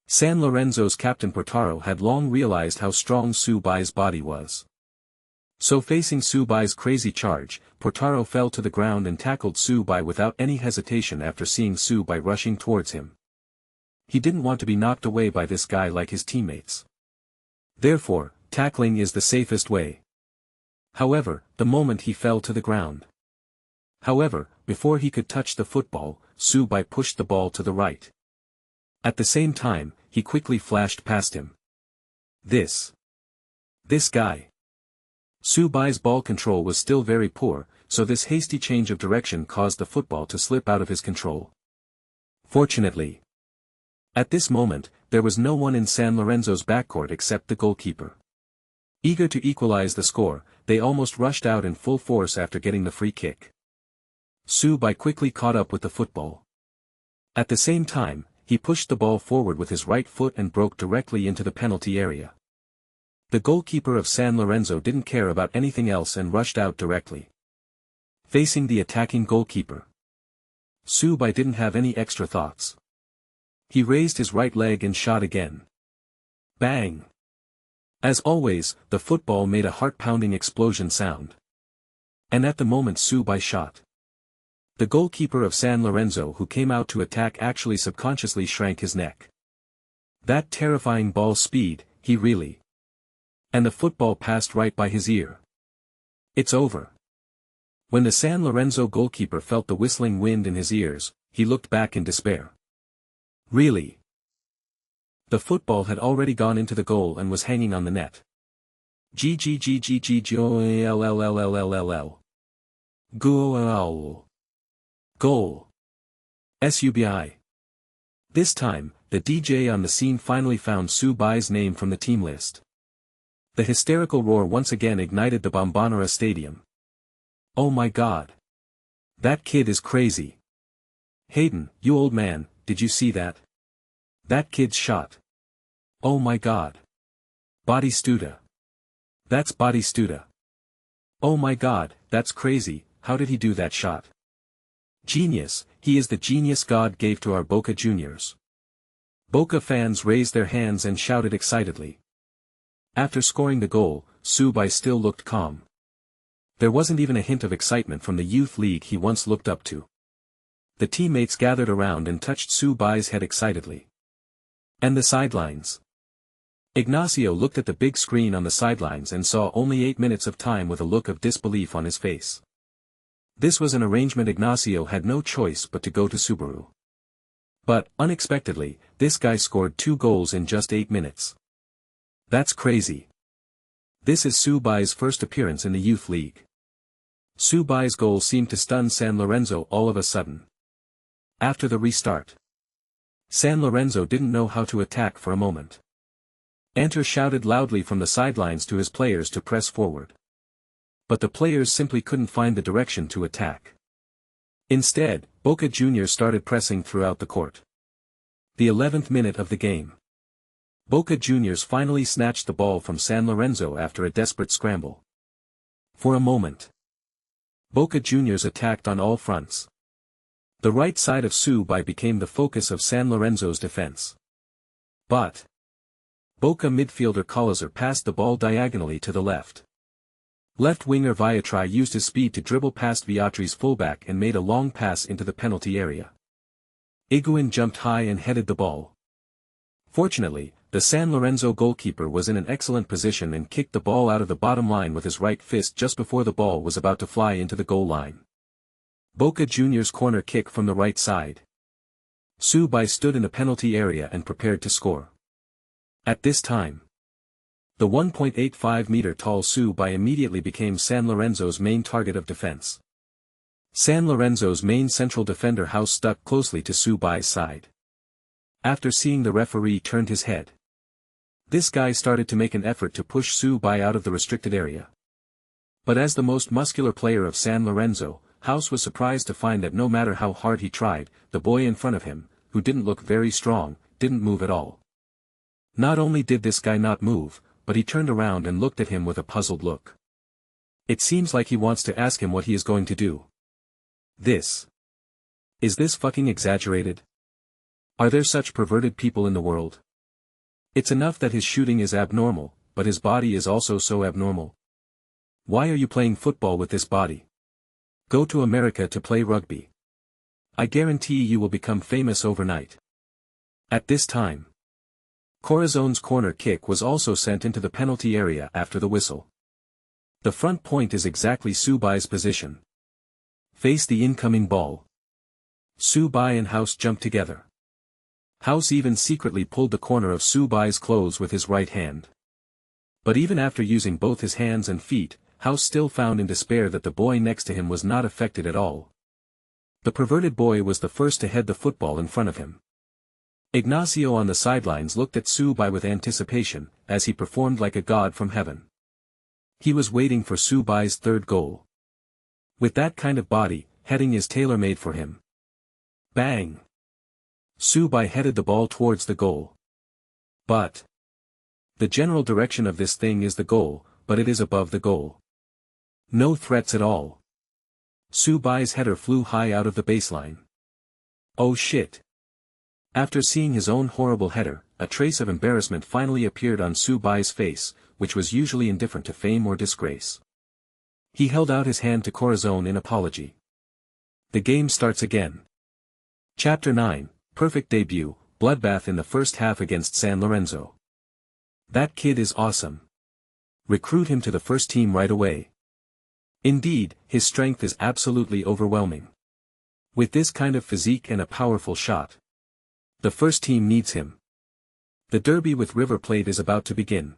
San Lorenzo's captain Portaro had long realized how strong Su Bai's body was. So facing Su Bai's crazy charge, Portaro fell to the ground and tackled Su Bai without any hesitation after seeing Su Bai rushing towards him. He didn't want to be knocked away by this guy like his teammates. Therefore, tackling is the safest way. However, the moment he fell to the ground. However, before he could touch the football, Su Bai pushed the ball to the right. At the same time, he quickly flashed past him. This guy. Su Bai's ball control was still very poor, so this hasty change of direction caused the football to slip out of his control. Fortunately, at this moment, there was no one in San Lorenzo's backcourt except the goalkeeper. Eager to equalize the score, they almost rushed out in full force after getting the free kick. Su Bai quickly caught up with the football. At the same time, he pushed the ball forward with his right foot and broke directly into the penalty area. The goalkeeper of San Lorenzo didn't care about anything else and rushed out directly. Facing the attacking goalkeeper, Su Bai didn't have any extra thoughts. He raised his right leg and shot again. Bang! As always, the football made a heart-pounding explosion sound. And at the moment Su Bai shot, the goalkeeper of San Lorenzo who came out to attack actually subconsciously shrank his neck. That terrifying ball speed, he really. And the football passed right by his ear. It's over. When the San Lorenzo goalkeeper felt the whistling wind in his ears, he looked back in despair. Really? The football had already gone into the goal and was hanging on the net. Goal. Goal. Su Bai. This time, the DJ on the scene finally found Su Bai's name from the team list. The hysterical roar once again ignited the Bombonera Stadium. Oh my God. That kid is crazy. Hayden, you old man, did you see that? That kid's shot. Oh my God. Batistuta. That's Batistuta. Oh my God, that's crazy, how did he do that shot? Genius, he is the genius God gave to our Boca Juniors. Boca fans raised their hands and shouted excitedly. After scoring the goal, Su Bai still looked calm. There wasn't even a hint of excitement from the youth league he once looked up to. The teammates gathered around and touched Su Bai's head excitedly. And the sidelines. Ignacio looked at the big screen on the sidelines and saw only 8 minutes of time with a look of disbelief on his face. This was an arrangement Ignacio had no choice but to go to Subaru. But, unexpectedly, this guy scored 2 goals in just 8 minutes. That's crazy. This is Su Bai's first appearance in the youth league. Su Bai's goal seemed to stun San Lorenzo all of a sudden. After the restart, San Lorenzo didn't know how to attack for a moment. Enter shouted loudly from the sidelines to his players to press forward. But the players simply couldn't find the direction to attack. Instead, Boca Juniors started pressing throughout the court. The 11th minute of the game. Boca Juniors finally snatched the ball from San Lorenzo after a desperate scramble. For a moment, Boca Juniors attacked on all fronts. The right side of Su Bai became the focus of San Lorenzo's defense. But Boca midfielder Colazar passed the ball diagonally to the left. Left winger Viatri used his speed to dribble past Viatri's fullback and made a long pass into the penalty area. Higuain jumped high and headed the ball. Fortunately, the San Lorenzo goalkeeper was in an excellent position and kicked the ball out of the bottom line with his right fist just before the ball was about to fly into the goal line. Boca Juniors corner kick from the right side. Su Bai stood in the penalty area and prepared to score. At this time, the 1.85-meter-tall Su Bai immediately became San Lorenzo's main target of defense. San Lorenzo's main central defender House stuck closely to Su Bai's side. After seeing the referee turned his head, this guy started to make an effort to push Su Bai out of the restricted area. But as the most muscular player of San Lorenzo, House was surprised to find that no matter how hard he tried, the boy in front of him, who didn't look very strong, didn't move at all. Not only did this guy not move, but he turned around and looked at him with a puzzled look. It seems like he wants to ask him what he is going to do. Is this fucking exaggerated? Are there such perverted people in the world? It's enough that his shooting is abnormal, but his body is also so abnormal. Why are you playing football with this body? Go to America to play rugby. I guarantee you will become famous overnight. At this time, Corazon's corner kick was also sent into the penalty area after the whistle. The front point is exactly Su Bai's position. Face the incoming ball. Su Bai and House jumped together. House even secretly pulled the corner of Su Bai's clothes with his right hand. But even after using both his hands and feet, House still found in despair that the boy next to him was not affected at all. The perverted boy was the first to head the football in front of him. Ignacio on the sidelines looked at Su Bai with anticipation, as he performed like a god from heaven. He was waiting for Su Bai's third goal. With that kind of body, heading is tailor-made for him. Bang! Su Bai headed the ball towards the goal. But the general direction of this thing is the goal, but it is above the goal. No threats at all. Su Bai's header flew high out of the baseline. Oh shit. After seeing his own horrible header, a trace of embarrassment finally appeared on Su Bai's face, which was usually indifferent to fame or disgrace. He held out his hand to Corazon in apology. The game starts again. Chapter 9, Perfect Debut, Bloodbath in the first half against San Lorenzo. That kid is awesome. Recruit him to the first team right away. Indeed, his strength is absolutely overwhelming. With this kind of physique and a powerful shot, the first team needs him. The derby with River Plate is about to begin.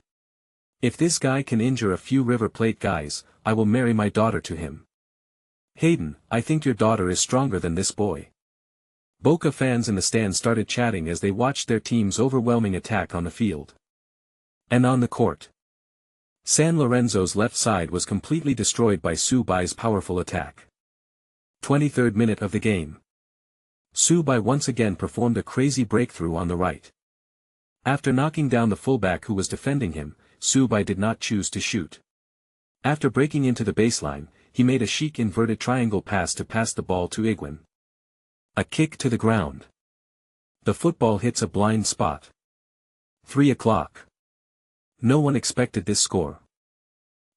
If this guy can injure a few River Plate guys, I will marry my daughter to him. Hayden, I think your daughter is stronger than this boy. Boca fans in the stands started chatting as they watched their team's overwhelming attack on the field. And on the court. San Lorenzo's left side was completely destroyed by Su Bai's powerful attack. 23rd minute of the game. Su Bai once again performed a crazy breakthrough on the right. After knocking down the fullback who was defending him, Su Bai did not choose to shoot. After breaking into the baseline, he made a chic inverted triangle pass to pass the ball to Higuain. A kick to the ground. The football hits a blind spot. 3 o'clock. No one expected this score.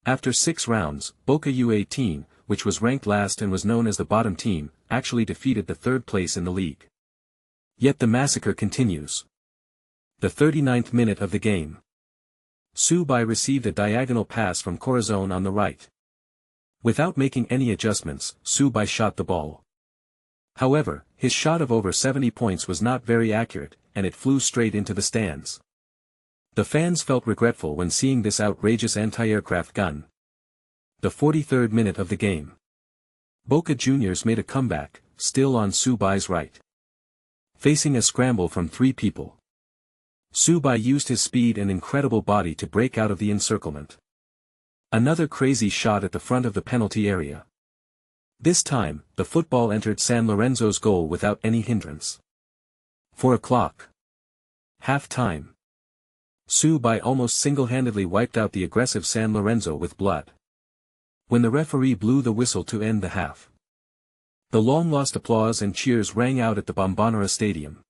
After 6 rounds, Boca U18, which was ranked last and was known as the bottom team, actually defeated the third place in the league. Yet the massacre continues. The 39th minute of the game. Su Bai received a diagonal pass from Corazon on the right. Without making any adjustments, Su Bai shot the ball. However, his shot of over 70 points was not very accurate, and it flew straight into the stands. The fans felt regretful when seeing this outrageous anti-aircraft gun. The 43rd minute of the game. Boca Juniors made a comeback, still on Su Bai's right. Facing a scramble from 3 people. Su Bai used his speed and incredible body to break out of the encirclement. Another crazy shot at the front of the penalty area. This time, the football entered San Lorenzo's goal without any hindrance. 4 o'clock. Half time. Su Bai almost single-handedly wiped out the aggressive San Lorenzo with blood. When the referee blew the whistle to end the half, the long-lost applause and cheers rang out at the Bombonera Stadium.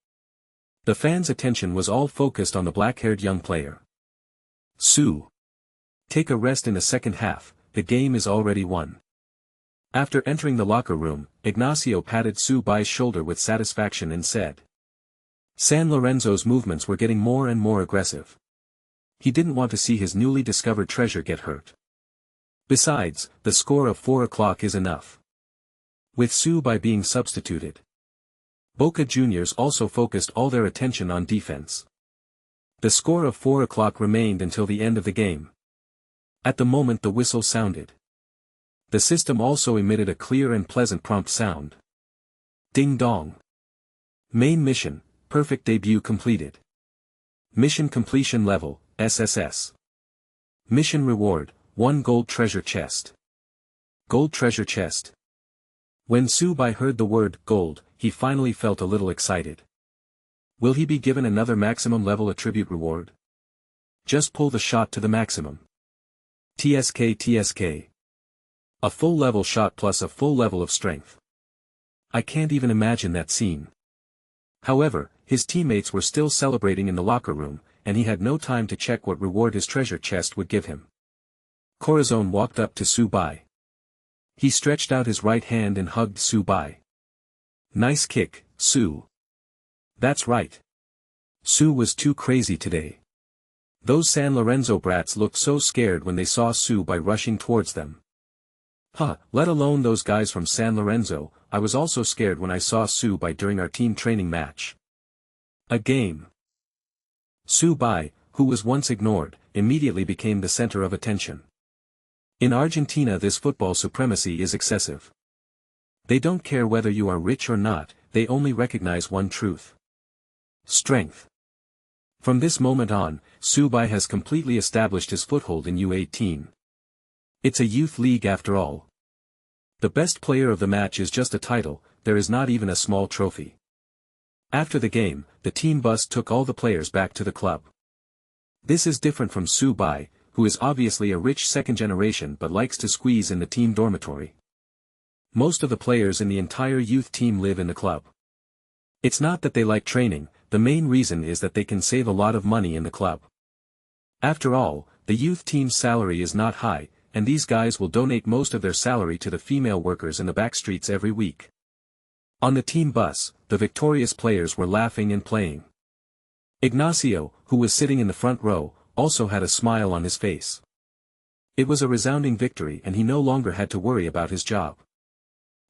The fans' attention was all focused on the black-haired young player. Su. Take a rest in the second half, the game is already won. After entering the locker room, Ignacio patted Su Bai's shoulder with satisfaction and said. San Lorenzo's movements were getting more and more aggressive. He didn't want to see his newly discovered treasure get hurt. Besides, the score of 4 o'clock is enough. With Su Bai being substituted, Boca Juniors also focused all their attention on defense. The score of 4 o'clock remained until the end of the game. At the moment the whistle sounded, the system also emitted a clear and pleasant prompt sound. Ding dong. Main mission, perfect debut completed. Mission completion level, SSS. Mission reward, 1 gold treasure chest. Gold treasure chest. When Su Bai heard the word gold, he finally felt a little excited. Will he be given another maximum level attribute reward? Just pull the shot to the maximum. TSK. A full level shot plus a full level of strength. I can't even imagine that scene. However, his teammates were still celebrating in the locker room, and he had no time to check what reward his treasure chest would give him. Corazon walked up to Su Bai. He stretched out his right hand and hugged Su Bai. Nice kick, Su. That's right. Su was too crazy today. Those San Lorenzo brats looked so scared when they saw Su Bai rushing towards them. Let alone those guys from San Lorenzo, I was also scared when I saw Su Bai during our team training match. A game. Su Bai, who was once ignored, immediately became the center of attention. In Argentina this football supremacy is excessive. They don't care whether you are rich or not, they only recognize one truth. Strength. From this moment on, Su Bai has completely established his foothold in U18. It's a youth league after all. The best player of the match is just a title, there is not even a small trophy. After the game, the team bus took all the players back to the club. This is different from Su Bai, who is obviously a rich second generation but likes to squeeze in the team dormitory. Most of the players in the entire youth team live in the club. It's not that they like training, the main reason is that they can save a lot of money in the club. After all, the youth team's salary is not high, and these guys will donate most of their salary to the female workers in the back streets every week. On the team bus, the victorious players were laughing and playing. Ignacio, who was sitting in the front row, also had a smile on his face. It was a resounding victory and he no longer had to worry about his job.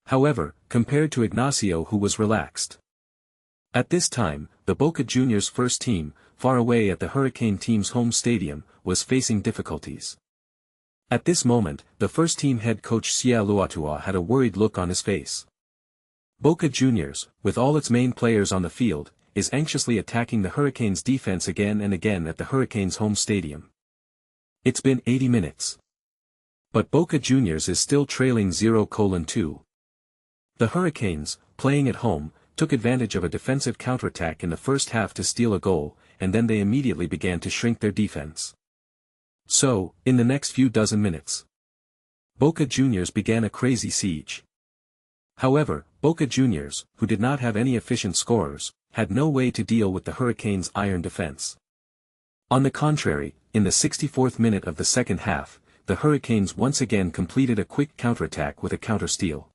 However, compared to Ignacio, who was relaxed. At this time, the Boca Juniors' first team, far away at the Hurricane team's home stadium, was facing difficulties. At this moment, the first team head coach Sia Luatua had a worried look on his face. Boca Juniors, with all its main players on the field, is anxiously attacking the Hurricanes' defense again and again at the Hurricanes' home stadium. It's been 80 minutes. But Boca Juniors is still trailing 0-2. The Hurricanes, playing at home, took advantage of a defensive counterattack in the first half to steal a goal, and then they immediately began to shrink their defense. So, in the next few dozen minutes, Boca Juniors began a crazy siege. However, Boca Juniors, who did not have any efficient scorers, had no way to deal with the Hurricanes' iron defense. On the contrary, in the 64th minute of the second half, the Hurricanes once again completed a quick counterattack with a counter-steal.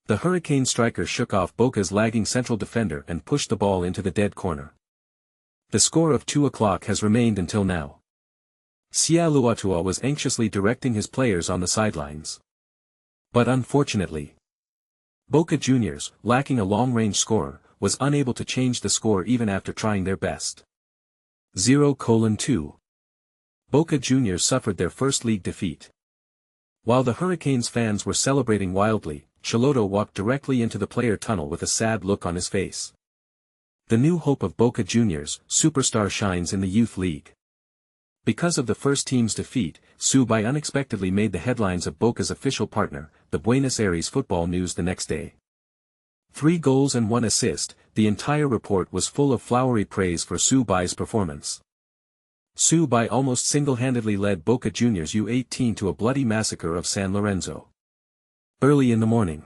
The Hurricane striker shook off Boca's lagging central defender and pushed the ball into the dead corner. The score of 2-0 has remained until now. Sia Luatua was anxiously directing his players on the sidelines. But unfortunately, Boca Juniors, lacking a long-range scorer, was unable to change the score even after trying their best. 0-2. Boca Juniors suffered their first league defeat. While the Hurricanes fans were celebrating wildly, Choloto walked directly into the player tunnel with a sad look on his face. The new hope of Boca Juniors, superstar, shines in the youth league. Because of the first team's defeat, Su Bai unexpectedly made the headlines of Boca's official partner, the Buenos Aires Football News, the next day. 3 goals and 1 assist, the entire report was full of flowery praise for Su Bai's performance. Su Bai almost single-handedly led Boca Juniors U18 to a bloody massacre of San Lorenzo. Early in the morning,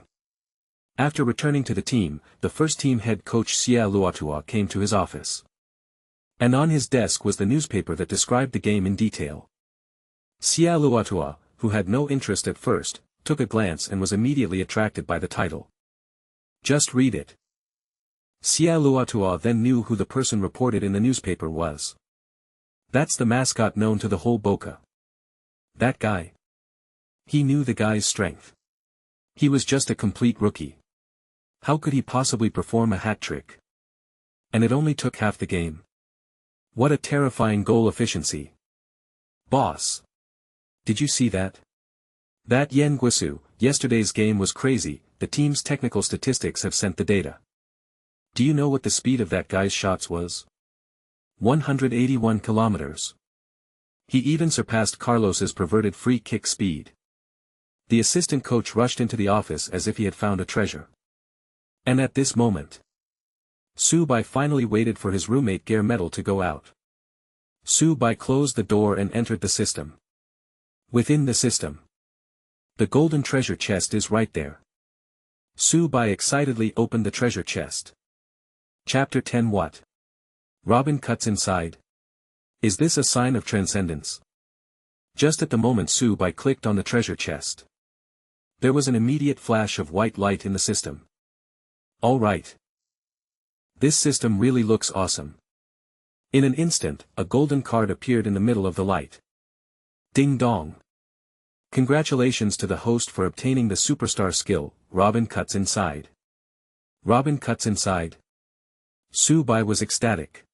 after returning to the team, the first team head coach Sia Luatua came to his office. And on his desk was the newspaper that described the game in detail. Sia Luatua, who had no interest at first, took a glance and was immediately attracted by the title. Just read it. Sia Luatua then knew who the person reported in the newspaper was. That's the mascot known to the whole Boca. That guy. He knew the guy's strength. He was just a complete rookie. How could he possibly perform a hat trick? And it only took half the game. What a terrifying goal efficiency. Boss. Did you see that? That Yen Guisu, yesterday's game was crazy, the team's technical statistics have sent the data. Do you know what the speed of that guy's shots was? 181 kilometers. He even surpassed Carlos's perverted free kick speed. The assistant coach rushed into the office as if he had found a treasure. And at this moment, Su Bai finally waited for his roommate Gareth to go out. Su Bai closed the door and entered the system. Within the system, the golden treasure chest is right there. Su Bai excitedly opened the treasure chest. Chapter 10. What? Robin cuts inside. Is this a sign of transcendence? Just at the moment Su Bai clicked on the treasure chest, there was an immediate flash of white light in the system. All right. This system really looks awesome. In an instant, a golden card appeared in the middle of the light. Ding dong. Congratulations to the host for obtaining the superstar skill, Robin cuts inside. Robin cuts inside. Su Bai was ecstatic.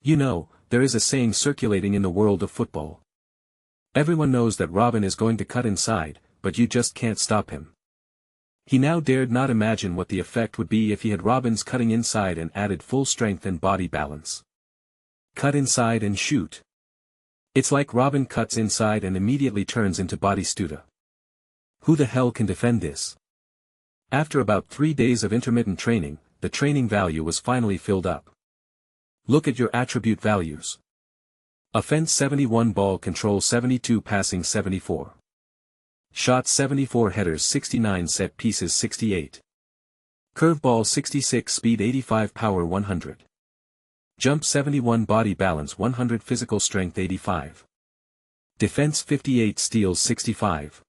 You know, there is a saying circulating in the world of football. Everyone knows that Robin is going to cut inside, but you just can't stop him. He now dared not imagine what the effect would be if he had Robin's cutting inside and added full strength and body balance. Cut inside and shoot. It's like Robin cuts inside and immediately turns into Batistuta. Who the hell can defend this? After about 3 days of intermittent training, the training value was finally filled up. Look at your attribute values. Offense 71, ball control 72, passing 74. Shot 74, headers 69, set pieces 68. Curveball 66, speed 85, power 100. Jump 71, body balance 100, physical strength 85. Defense 58, steals 65.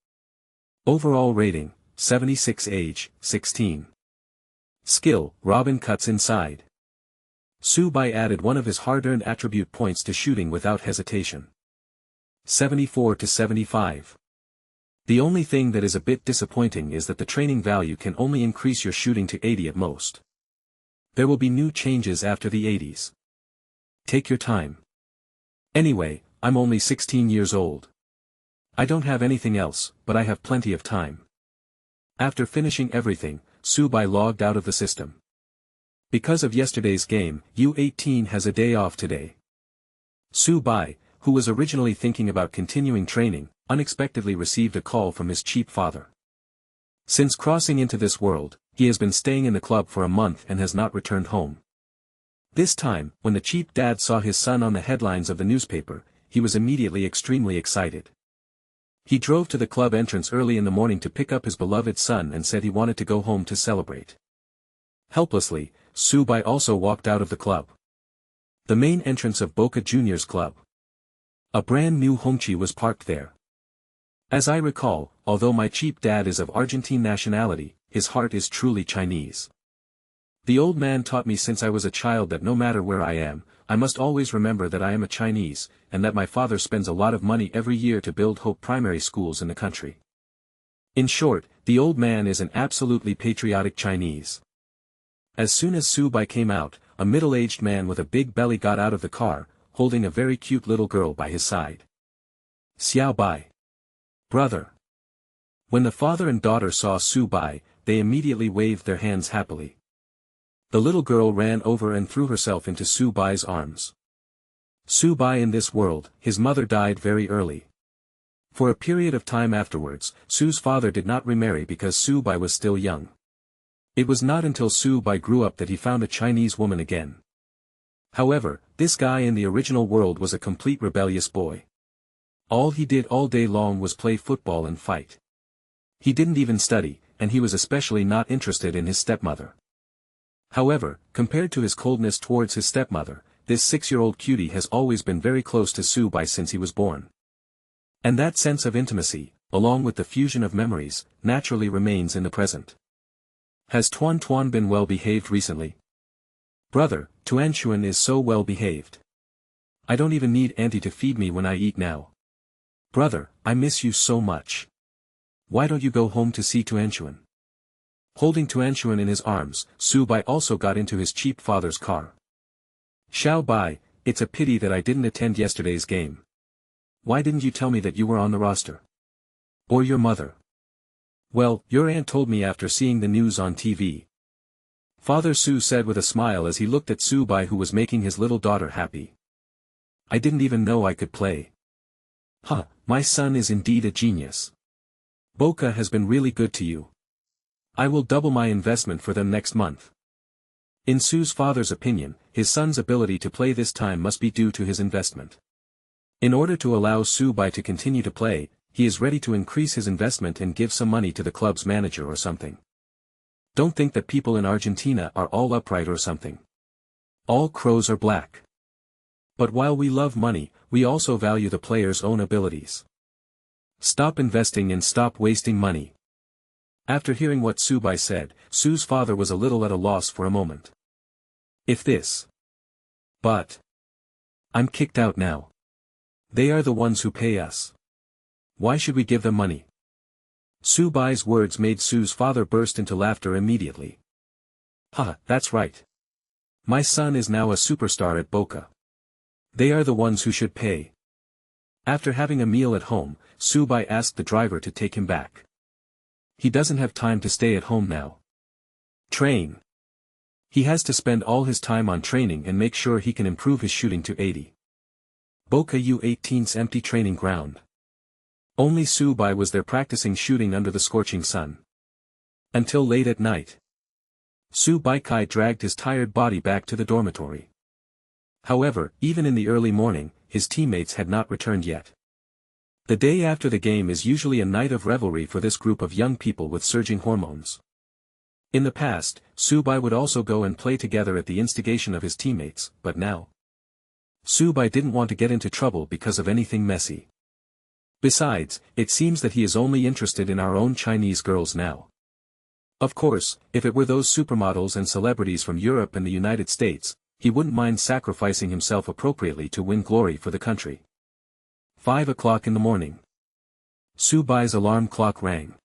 Overall rating, 76, age, 16. Skill, Robin cuts inside. Su Bai added one of his hard-earned attribute points to shooting without hesitation. 74 to 75. The only thing that is a bit disappointing is that the training value can only increase your shooting to 80 at most. There will be new changes after the 80s. Take your time. Anyway, I'm only 16 years old. I don't have anything else, but I have plenty of time. After finishing everything, Su Bai logged out of the system. Because of yesterday's game, U18 has a day off today. Su Bai, who was originally thinking about continuing training, unexpectedly received a call from his cheap father. Since crossing into this world, he has been staying in the club for a month and has not returned home. This time, when the cheap dad saw his son on the headlines of the newspaper, he was immediately extremely excited. He drove to the club entrance early in the morning to pick up his beloved son and said he wanted to go home to celebrate. Helplessly, Su Bai also walked out of the club. The main entrance of Boca Juniors club. A brand new Hongqi was parked there. As I recall, although my cheap dad is of Argentine nationality, his heart is truly Chinese. The old man taught me since I was a child that no matter where I am, I must always remember that I am a Chinese, and that my father spends a lot of money every year to build Hope primary schools in the country. In short, the old man is an absolutely patriotic Chinese. As soon as Su Bai came out, a middle-aged man with a big belly got out of the car, holding a very cute little girl by his side. Xiao Bai. Brother. When the father and daughter saw Su Bai, they immediately waved their hands happily. The little girl ran over and threw herself into Su Bai's arms. Su Bai in this world, his mother died very early. For a period of time afterwards, Su's father did not remarry because Su Bai was still young. It was not until Su Bai grew up that he found a Chinese woman again. However, this guy in the original world was a complete rebellious boy. All he did all day long was play football and fight. He didn't even study, and he was especially not interested in his stepmother. However, compared to his coldness towards his stepmother, this 6-year-old cutie has always been very close to Su Bai since he was born. And that sense of intimacy, along with the fusion of memories, naturally remains in the present. Has Tuan Tuan been well behaved recently? Brother, Tuan Chuan is so well behaved. I don't even need auntie to feed me when I eat now. Brother, I miss you so much. Why don't you go home to see Tuan Chuan? Holding Tuan Chuan in his arms, Su Bai also got into his cheap father's car. Xiao Bai, it's a pity that I didn't attend yesterday's game. Why didn't you tell me that you were on the roster? Or your mother? Well, your aunt told me after seeing the news on TV. Father Su said with a smile as he looked at Su Bai, who was making his little daughter happy. I didn't even know I could play. Huh, my son is indeed a genius. Boca has been really good to you. I will double my investment for them next month. In Su's father's opinion, his son's ability to play this time must be due to his investment. In order to allow Su Bai to continue to play, he is ready to increase his investment and give some money to the club's manager or something. Don't think that people in Argentina are all upright or something. All crows are black. But while we love money, we also value the player's own abilities. Stop investing and stop wasting money. After hearing what Su Bai said, Su's father was a little at a loss for a moment. If this. But. I'm kicked out now. They are the ones who pay us. Why should we give them money? Su Bai's words made Su's father burst into laughter immediately. Ha, that's right. My son is now a superstar at Boca. They are the ones who should pay. After having a meal at home, Su Bai asked the driver to take him back. He doesn't have time to stay at home now. Train. He has to spend all his time on training and make sure he can improve his shooting to 80. Boca U18's empty training ground. Only Su Bai was there practicing shooting under the scorching sun. Until late at night. Su Bai Kai dragged his tired body back to the dormitory. However, even in the early morning, his teammates had not returned yet. The day after the game is usually a night of revelry for this group of young people with surging hormones. In the past, Su Bai would also go and play together at the instigation of his teammates, but now, Su Bai didn't want to get into trouble because of anything messy. Besides, it seems that he is only interested in our own Chinese girls now. Of course, if it were those supermodels and celebrities from Europe and the United States, he wouldn't mind sacrificing himself appropriately to win glory for the country. 5 o'clock in the morning. Su Bai's alarm clock rang.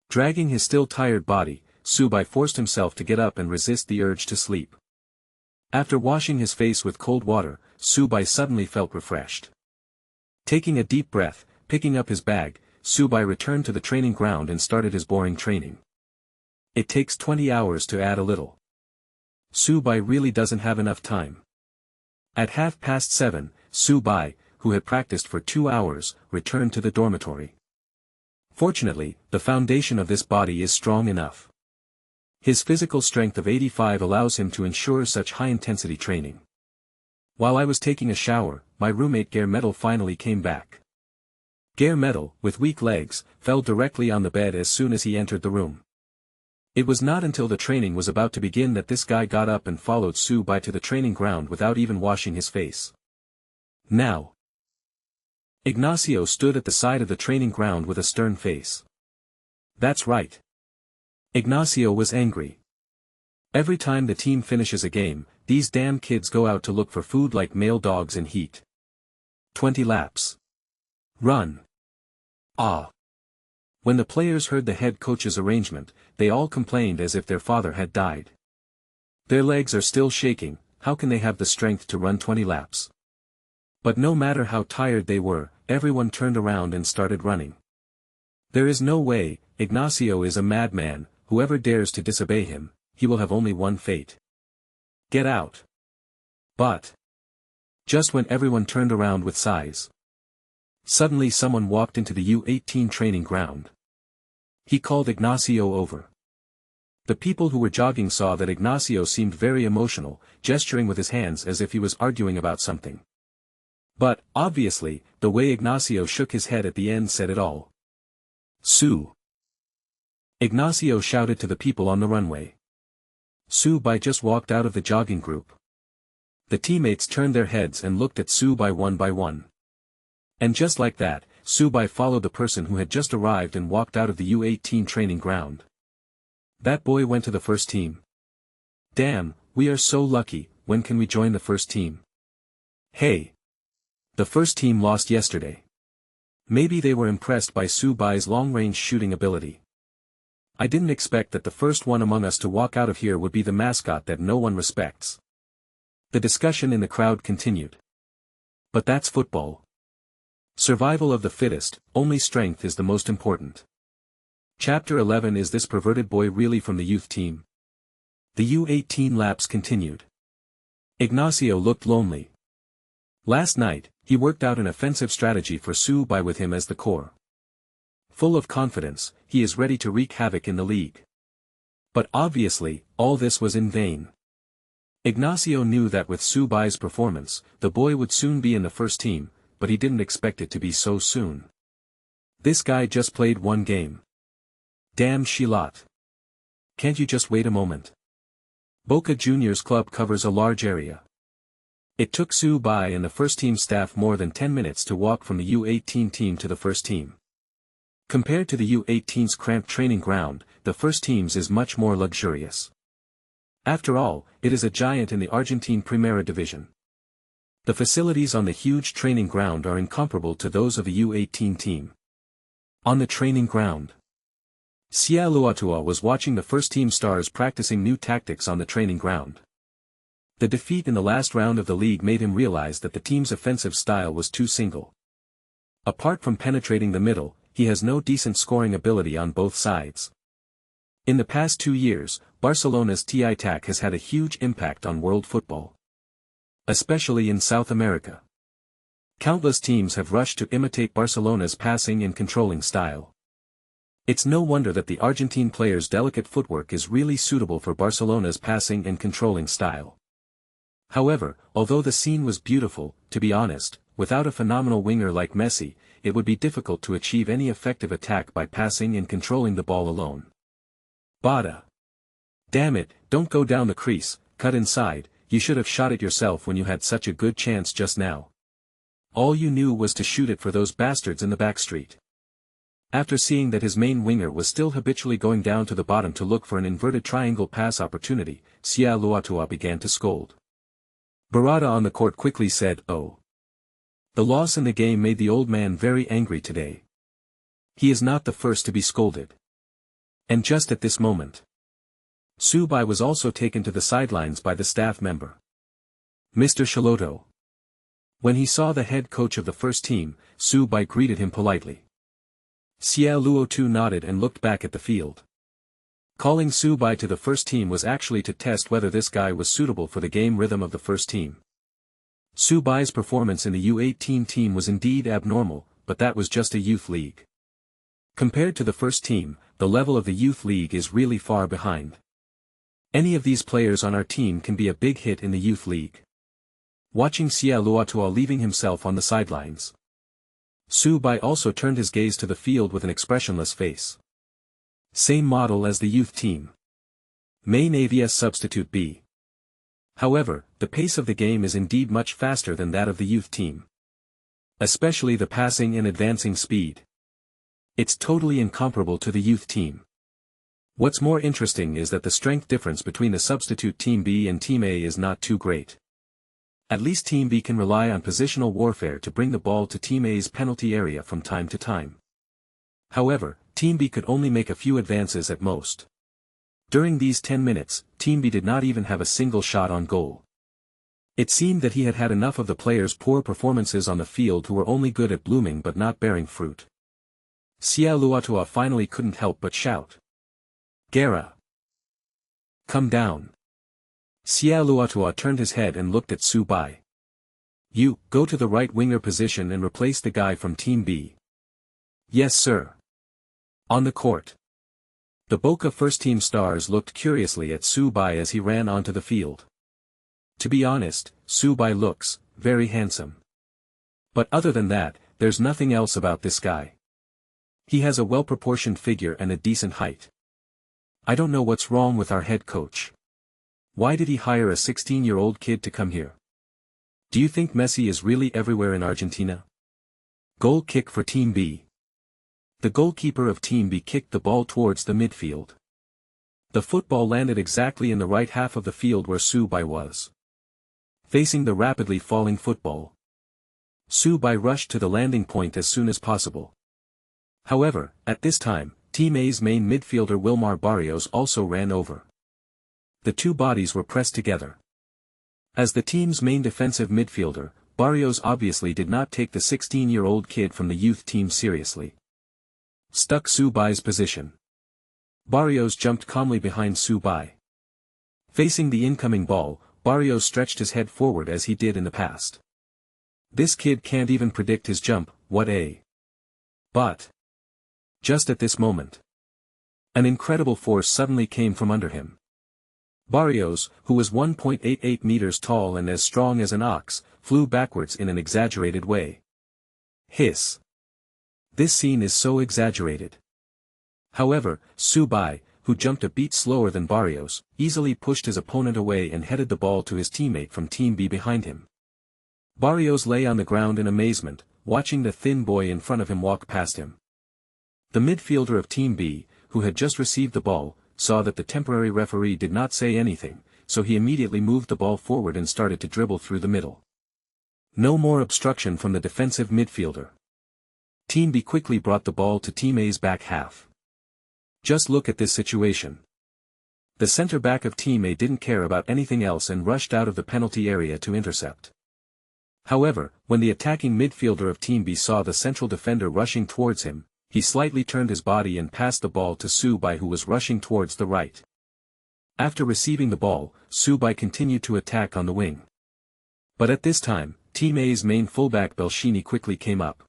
Dragging his still tired body, Su Bai forced himself to get up and resist the urge to sleep. After washing his face with cold water, Su Bai suddenly felt refreshed. Taking a deep breath, picking up his bag, Su Bai returned to the training ground and started his boring training. It takes 20 hours to add a little. Su Bai really doesn't have enough time. At 7:30, Su Bai, who had practiced for 2 hours, returned to the dormitory. Fortunately, the foundation of this body is strong enough. His physical strength of 85 allows him to ensure such high-intensity training. While I was taking a shower, my roommate Gareth finally came back. Gareth, with weak legs, fell directly on the bed as soon as he entered the room. It was not until the training was about to begin that this guy got up and followed Su Bai to the training ground without even washing his face. Now, Ignacio stood at the side of the training ground with a stern face. That's right. Ignacio was angry. Every time the team finishes a game, these damn kids go out to look for food like male dogs in heat. 20 laps. Run. Ah. When the players heard the head coach's arrangement, they all complained as if their father had died. Their legs are still shaking, how can they have the strength to run 20 laps? But no matter how tired they were, everyone turned around and started running. There is no way, Ignacio is a madman, whoever dares to disobey him, he will have only one fate. Get out. But just when everyone turned around with sighs, suddenly someone walked into the U18 training ground. He called Ignacio over. The people who were jogging saw that Ignacio seemed very emotional, gesturing with his hands as if he was arguing about something. But, obviously, the way Ignacio shook his head at the end said it all. Su. Ignacio shouted to the people on the runway. Su Bai just walked out of the jogging group. The teammates turned their heads and looked at Su Bai one by one. And just like that, Su Bai followed the person who had just arrived and walked out of the U18 training ground. That boy went to the first team. Damn, we are so lucky, when can we join the first team? Hey. The first team lost yesterday. Maybe they were impressed by Su Bai's long-range shooting ability. I didn't expect that the first one among us to walk out of here would be the mascot that no one respects. The discussion in the crowd continued. But that's football. Survival of the fittest, only strength is the most important. Chapter 11. Is this perverted boy really from the youth team? The U18 laps continued. Ignacio looked lonely. Last night, he worked out an offensive strategy for Su Bai with him as the core. Full of confidence, he is ready to wreak havoc in the league. But obviously, all this was in vain. Ignacio knew that with Su Bai's performance, the boy would soon be in the first team, but he didn't expect it to be so soon. This guy just played one game. Damn Shilot. Can't you just wait a moment? Boca Juniors club covers a large area. It took Su Bai and the first team staff more than 10 minutes to walk from the U18 team to the first team. Compared to the U18's cramped training ground, the first team's is much more luxurious. After all, it is a giant in the Argentine Primera Division. The facilities on the huge training ground are incomparable to those of a U18 team. On the training ground, Sia Luatua was watching the first team stars practicing new tactics on the training ground. The defeat in the last round of the league made him realize that the team's offensive style was too single. Apart from penetrating the middle, he has no decent scoring ability on both sides. In the past 2 years, Barcelona's tiki-taka has had a huge impact on world football. Especially in South America. Countless teams have rushed to imitate Barcelona's passing and controlling style. It's no wonder that the Argentine players' delicate footwork is really suitable for Barcelona's passing and controlling style. However, although the scene was beautiful, to be honest, without a phenomenal winger like Messi, it would be difficult to achieve any effective attack by passing and controlling the ball alone. Bada! Damn it, don't go down the crease, cut inside, you should have shot it yourself when you had such a good chance just now. All you knew was to shoot it for those bastards in the backstreet. After seeing that his main winger was still habitually going down to the bottom to look for an inverted triangle pass opportunity, Sia Luatua began to scold. Barada on the court quickly said, "Oh. The loss in the game made the old man very angry today. He is not the first to be scolded." And just at this moment, Su Bai was also taken to the sidelines by the staff member. Mr. Shaloto. When he saw the head coach of the first team, Su Bai greeted him politely. Sia Luotu nodded and looked back at the field. Calling Su Bai to the first team was actually to test whether this guy was suitable for the game rhythm of the first team. Su Bai's performance in the U18 team was indeed abnormal, but that was just a youth league. Compared to the first team, the level of the youth league is really far behind. Any of these players on our team can be a big hit in the youth league. Watching Sia Luatua leaving himself on the sidelines, Su Bai also turned his gaze to the field with an expressionless face. Same model as the youth team. Main AVS substitute B. However, the pace of the game is indeed much faster than that of the youth team. Especially the passing and advancing speed. It's totally incomparable to the youth team. What's more interesting is that the strength difference between the substitute Team B and Team A is not too great. At least Team B can rely on positional warfare to bring the ball to Team A's penalty area from time to time. However, Team B could only make a few advances at most. During these 10 minutes, Team B did not even have a single shot on goal. It seemed that he had had enough of the players' poor performances on the field who were only good at blooming but not bearing fruit. Sia Luatua finally couldn't help but shout. "Gara! Come down!" Sia Luatua turned his head and looked at Su Bai. "You, go to the right winger position and replace the guy from Team B." "Yes sir." On the court, the Boca first-team stars looked curiously at Su Bai as he ran onto the field. To be honest, Su Bai looks very handsome. But other than that, there's nothing else about this guy. He has a well-proportioned figure and a decent height. I don't know what's wrong with our head coach. Why did he hire a 16-year-old kid to come here? Do you think Messi is really everywhere in Argentina? Goal kick for Team B. The goalkeeper of Team B kicked the ball towards the midfield. The football landed exactly in the right half of the field where Su Bai was. Facing the rapidly falling football, Su Bai rushed to the landing point as soon as possible. However, at this time, Team A's main midfielder Wilmar Barrios also ran over. The two bodies were pressed together. As the team's main defensive midfielder, Barrios obviously did not take the 16-year-old kid from the youth team seriously. Stuck Su Bai's position. Barrios jumped calmly behind Su Bai. Facing the incoming ball, Barrios stretched his head forward as he did in the past. This kid can't even predict his jump, what a... But just at this moment, an incredible force suddenly came from under him. Barrios, who was 1.88 meters tall and as strong as an ox, flew backwards in an exaggerated way. Hiss. This scene is so exaggerated. However, Su Bai, who jumped a beat slower than Barrios, easily pushed his opponent away and headed the ball to his teammate from Team B behind him. Barrios lay on the ground in amazement, watching the thin boy in front of him walk past him. The midfielder of Team B, who had just received the ball, saw that the temporary referee did not say anything, so he immediately moved the ball forward and started to dribble through the middle. No more obstruction from the defensive midfielder. Team B quickly brought the ball to Team A's back half. Just look at this situation. The center back of Team A didn't care about anything else and rushed out of the penalty area to intercept. However, when the attacking midfielder of Team B saw the central defender rushing towards him, he slightly turned his body and passed the ball to Su Bai, who was rushing towards the right. After receiving the ball, Su Bai continued to attack on the wing. But at this time, Team A's main fullback Belshini quickly came up.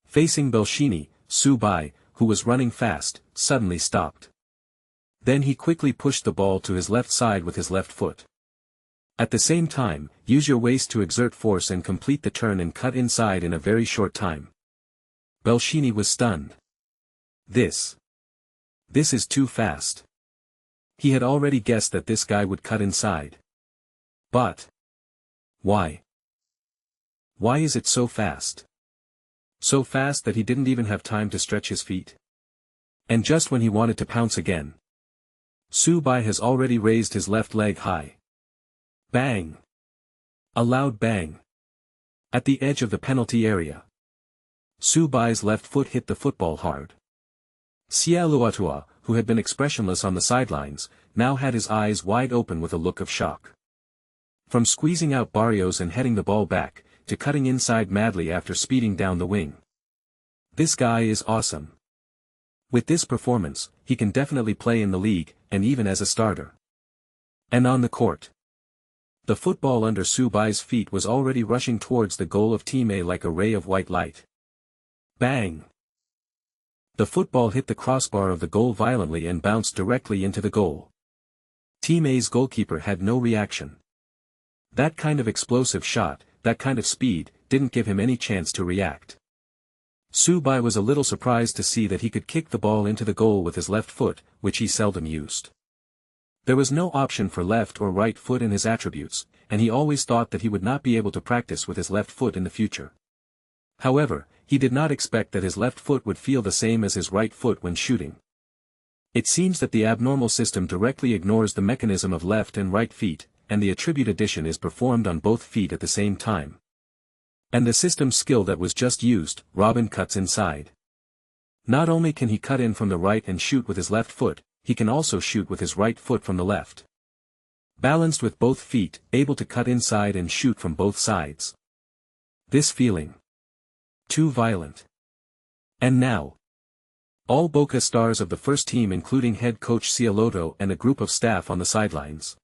Facing Belshini, Su Bai, who was running fast, suddenly stopped. Then he quickly pushed the ball to his left side with his left foot. At the same time, use your waist to exert force and complete the turn and cut inside in a very short time. Belshini was stunned. This is too fast. He had already guessed that this guy would cut inside. But why? Why is it so fast? So fast that he didn't even have time to stretch his feet. And just when he wanted to pounce again, Su Bai has already raised his left leg high. Bang! A loud bang. At the edge of the penalty area. Su Bai's left foot hit the football hard. Sia Luatua, who had been expressionless on the sidelines, now had his eyes wide open with a look of shock. From squeezing out Barrios and heading the ball back, to cutting inside madly after speeding down the wing. This guy is awesome. With this performance, he can definitely play in the league, and even as a starter. And on the court. The football under Su Bai's feet was already rushing towards the goal of Team A like a ray of white light. Bang! The football hit the crossbar of the goal violently and bounced directly into the goal. Team A's goalkeeper had no reaction. That kind of explosive shot, that kind of speed, didn't give him any chance to react. Su Bai was a little surprised to see that he could kick the ball into the goal with his left foot, which he seldom used. There was no option for left or right foot in his attributes, and he always thought that he would not be able to practice with his left foot in the future. However, he did not expect that his left foot would feel the same as his right foot when shooting. It seems that the abnormal system directly ignores the mechanism of left and right feet, and the attribute addition is performed on both feet at the same time. And the system skill that was just used, Robin cuts inside. Not only can he cut in from the right and shoot with his left foot, he can also shoot with his right foot from the left. Balanced with both feet, able to cut inside and shoot from both sides. This feeling. Too violent. And now. All Boca stars of the first team including head coach Cialoto and a group of staff on the sidelines.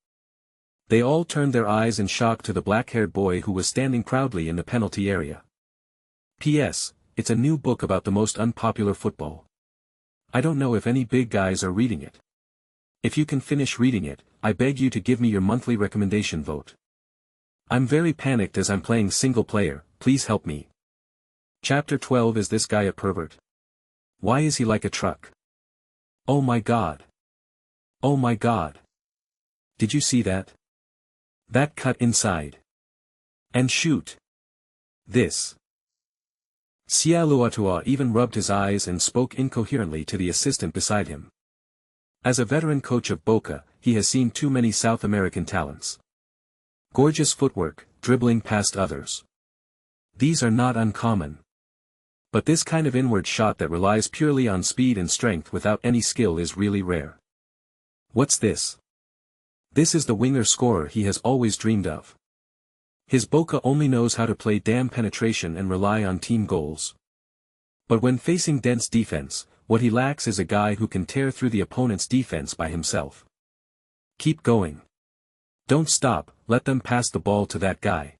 They all turned their eyes in shock to the black-haired boy who was standing proudly in the penalty area. P.S. It's a new book about the most unpopular football. I don't know if any big guys are reading it. If you can finish reading it, I beg you to give me your monthly recommendation vote. I'm very panicked as I'm playing single player, please help me. Chapter 12. Is this guy a pervert? Why is he like a truck? Oh my god. Oh my god. Did you see that? That cut inside. And shoot. This. Sia Luatua even rubbed his eyes and spoke incoherently to the assistant beside him. As a veteran coach of Boca, he has seen too many South American talents. Gorgeous footwork, dribbling past others. These are not uncommon. But this kind of inward shot that relies purely on speed and strength without any skill is really rare. What's this? This is the winger scorer he has always dreamed of. His Boca only knows how to play damn penetration and rely on team goals. But when facing dense defense, what he lacks is a guy who can tear through the opponent's defense by himself. Keep going. Don't stop, let them pass the ball to that guy.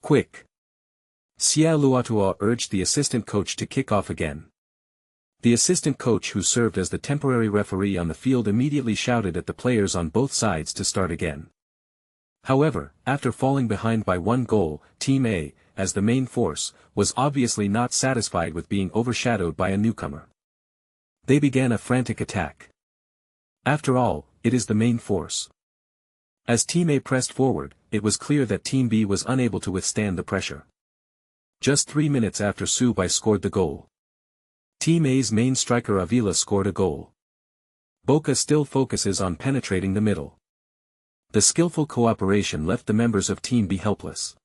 Quick. Sia Luatua urged the assistant coach to kick off again. The assistant coach who served as the temporary referee on the field immediately shouted at the players on both sides to start again. However, after falling behind by one goal, Team A, as the main force, was obviously not satisfied with being overshadowed by a newcomer. They began a frantic attack. After all, it is the main force. As Team A pressed forward, it was clear that Team B was unable to withstand the pressure. Just 3 minutes after Su Bai scored the goal. Team A's main striker Avila scored a goal. Boca still focuses on penetrating the middle. The skillful cooperation left the members of Team B helpless.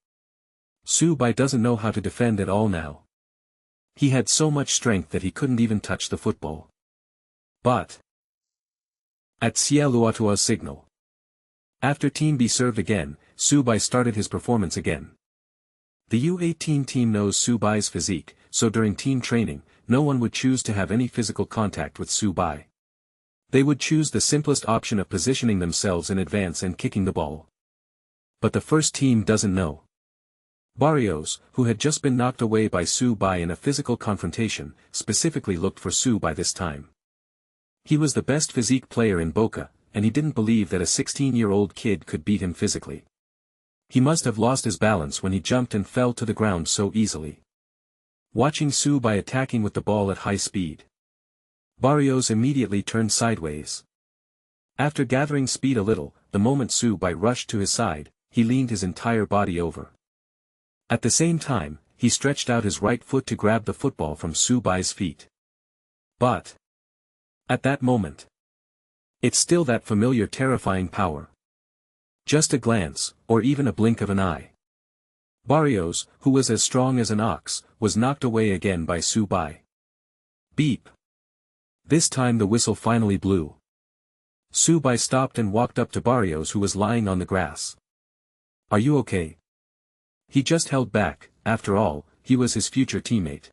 Su Bai doesn't know how to defend at all now. He had so much strength that he couldn't even touch the football. But at Sia Luatua's signal. After Team B served again, Su Bai started his performance again. The U18 team knows Su Bai's physique, so during team training, no one would choose to have any physical contact with Su Bai. They would choose the simplest option of positioning themselves in advance and kicking the ball. But the first team doesn't know. Barrios, who had just been knocked away by Su Bai in a physical confrontation, specifically looked for Su Bai this time. He was the best physique player in Boca, and he didn't believe that a 16-year-old kid could beat him physically. He must have lost his balance when he jumped and fell to the ground so easily. watching Su Bai attacking with the ball at high speed. Barrios immediately turned sideways. After gathering speed a little, the moment Su Bai rushed to his side, he leaned his entire body over. At the same time, he stretched out his right foot to grab the football from Su Bai's feet. But at that moment, it's still that familiar terrifying power. Just a glance, or even a blink of an eye. Barrios, who was as strong as an ox, was knocked away again by Su Bai. Beep. This time the whistle finally blew. Su Bai stopped and walked up to Barrios, who was lying on the grass. "Are you okay?" He just held back. After all, he was his future teammate.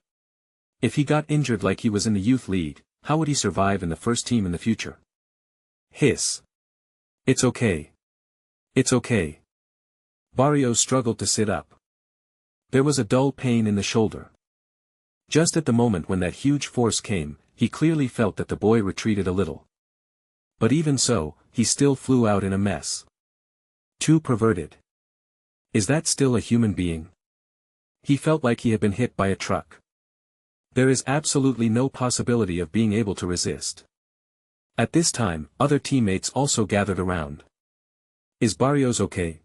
If he got injured like he was in the youth league, how would he survive in the first team in the future? Hiss. "It's okay. It's okay." Barrios struggled to sit up. There was a dull pain in the shoulder. Just at the moment when that huge force came, he clearly felt that the boy retreated a little. But even so, he still flew out in a mess. Too perverted. Is that still a human being? He felt like he had been hit by a truck. There is absolutely no possibility of being able to resist. At this time, other teammates also gathered around. Is Barrios okay?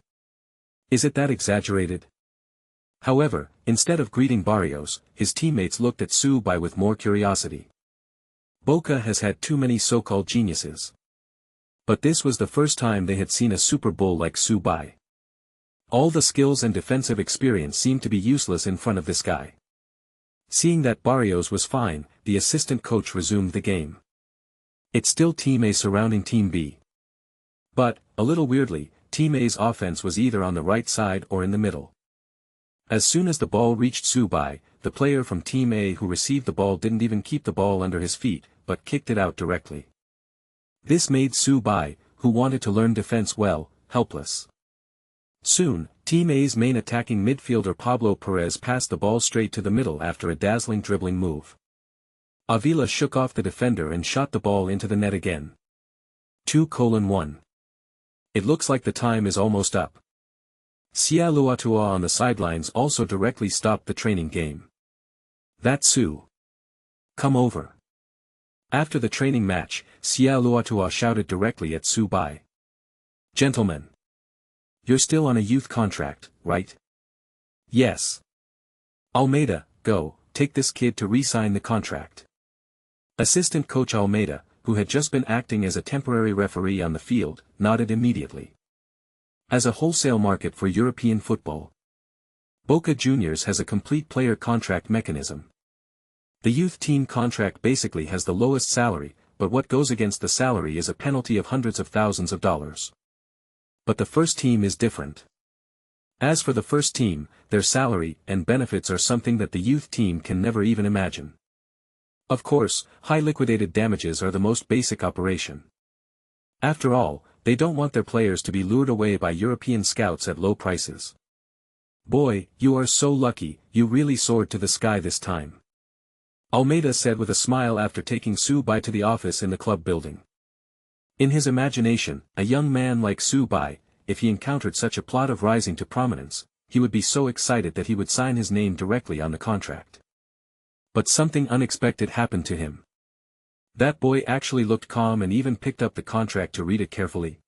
Is it that exaggerated? However, instead of greeting Barrios, his teammates looked at Su Bai with more curiosity. Boca has had too many so-called geniuses. But this was the first time they had seen a Super Bull like Su Bai. All the skills and defensive experience seemed to be useless in front of this guy. Seeing that Barrios was fine, the assistant coach resumed the game. It's still Team A surrounding Team B. But, a little weirdly, Team A's offense was either on the right side or in the middle. As soon as the ball reached Su Bai, the player from Team A who received the ball didn't even keep the ball under his feet, but kicked it out directly. This made Su Bai, who wanted to learn defense well, helpless. Soon, Team A's main attacking midfielder Pablo Perez passed the ball straight to the middle after a dazzling dribbling move. Avila shook off the defender and shot the ball into the net again. 2:1. It looks like the time is almost up. Sia Luatua on the sidelines also directly stopped the training game. "That's Su. Come over." After the training match, Sia Luatua shouted directly at Su Bai. "Gentlemen. You're still on a youth contract, right?" "Yes." "Almeida, go, take this kid to re-sign the contract." Assistant coach Almeida, who had just been acting as a temporary referee on the field, nodded immediately. As a wholesale market for European football, Boca Juniors has a complete player contract mechanism. The youth team contract basically has the lowest salary, but what goes against the salary is a penalty of hundreds of thousands of dollars. But the first team is different. As for the first team, their salary and benefits are something that the youth team can never even imagine. Of course, high liquidated damages are the most basic operation. After all, they don't want their players to be lured away by European scouts at low prices. "Boy, you are so lucky, you really soared to the sky this time," Almeida said with a smile after taking Su Bai to the office in the club building. In his imagination, a young man like Su Bai, if he encountered such a plot of rising to prominence, he would be so excited that he would sign his name directly on the contract. But something unexpected happened to him. That boy actually looked calm and even picked up the contract to read it carefully.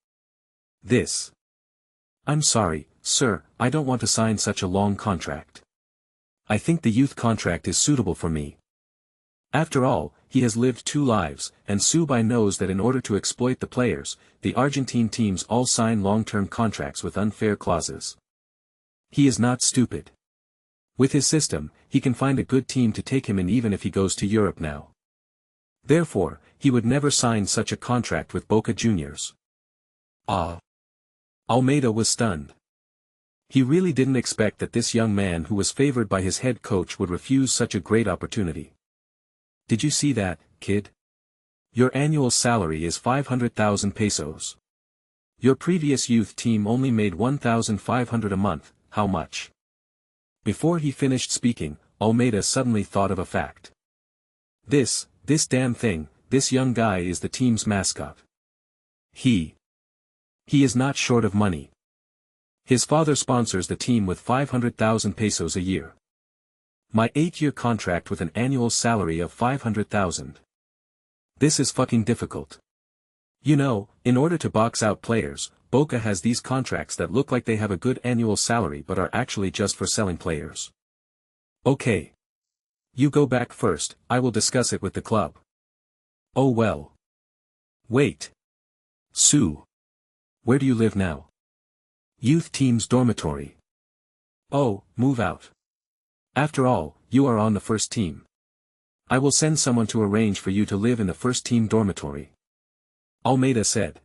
"I'm sorry, sir, I don't want to sign such a long contract. I think the youth contract is suitable for me." After all, he has lived two lives, and Su Bai knows that in order to exploit the players, the Argentine teams all sign long-term contracts with unfair clauses. He is not stupid. With his system, he can find a good team to take him in even if he goes to Europe now. Therefore, he would never sign such a contract with Boca Juniors. Almeida was stunned. He really didn't expect that this young man who was favored by his head coach would refuse such a great opportunity. "Did you see that, kid? Your annual salary is 500,000 pesos. Your previous youth team only made 1,500 a month, how much?" Before he finished speaking, Almeida suddenly thought of a fact. This damn thing, this young guy is the team's mascot. He is not short of money. His father sponsors the team with 500,000 pesos a year. My 8-year contract with an annual salary of 500,000. This is fucking difficult. You know, in order to box out players, Boca has these contracts that look like they have a good annual salary but are actually just for selling players. Okay. You go back first, I will discuss it with the club. Oh well. Wait. Su. Where do you live now? Youth team's dormitory. Oh, move out. After all, you are on the first team. I will send someone to arrange for you to live in the first team dormitory. Almeida said.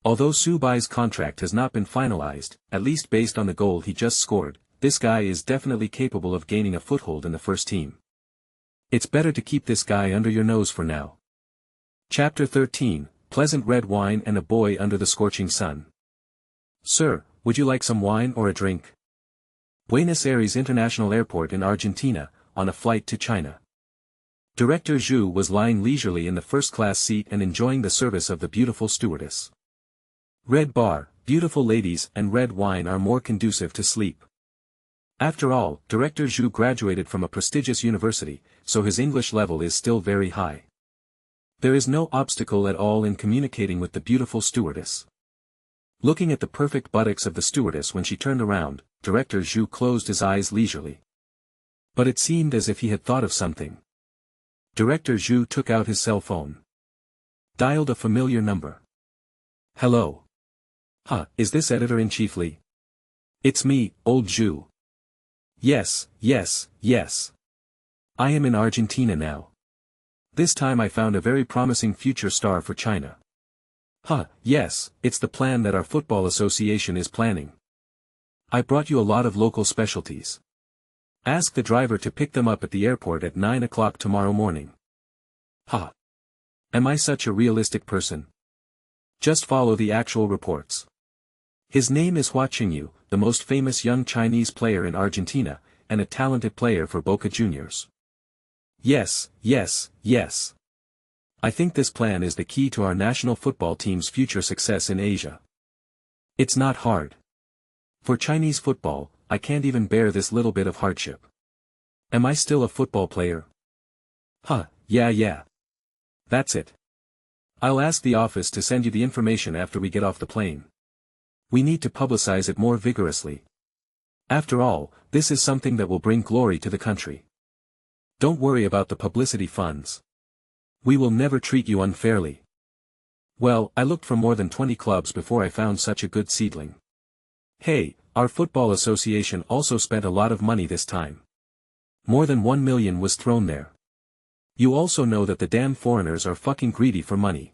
Although Su Bai's contract has not been finalized, at least based on the goal he just scored, this guy is definitely capable of gaining a foothold in the first team. It's better to keep this guy under your nose for now. Chapter 13, Pleasant Red Wine and a Boy Under the Scorching Sun. Sir, would you like some wine or a drink? Buenos Aires International Airport in Argentina, on a flight to China. Director Zhu was lying leisurely in the first-class seat and enjoying the service of the beautiful stewardess. Red bar, beautiful ladies and red wine are more conducive to sleep. After all, Director Zhu graduated from a prestigious university, so his English level is still very high. There is no obstacle at all in communicating with the beautiful stewardess. Looking at the perfect buttocks of the stewardess when she turned around, Director Zhu closed his eyes leisurely. But it seemed as if he had thought of something. Director Zhu took out his cell phone. Dialed a familiar number. Hello. Is this Editor-in-Chief Li? It's me, old Zhu. Yes. I am in Argentina now. This time I found a very promising future star for China. Yes, it's the plan that our football association is planning. I brought you a lot of local specialties. Ask the driver to pick them up at the airport at 9 o'clock tomorrow morning. Am I such a realistic person? Just follow the actual reports. His name is Hua Qingyu, the most famous young Chinese player in Argentina, and a talented player for Boca Juniors. Yes. I think this plan is the key to our national football team's future success in Asia. It's not hard. For Chinese football, I can't even bear this little bit of hardship. Am I still a football player? Yeah. That's it. I'll ask the office to send you the information after we get off the plane. We need to publicize it more vigorously. After all, this is something that will bring glory to the country. Don't worry about the publicity funds. We will never treat you unfairly. Well, I looked for more than 20 clubs before I found such a good seedling. Hey, our football association also spent a lot of money this time. More than 1 million was thrown there. You also know that the damn foreigners are fucking greedy for money.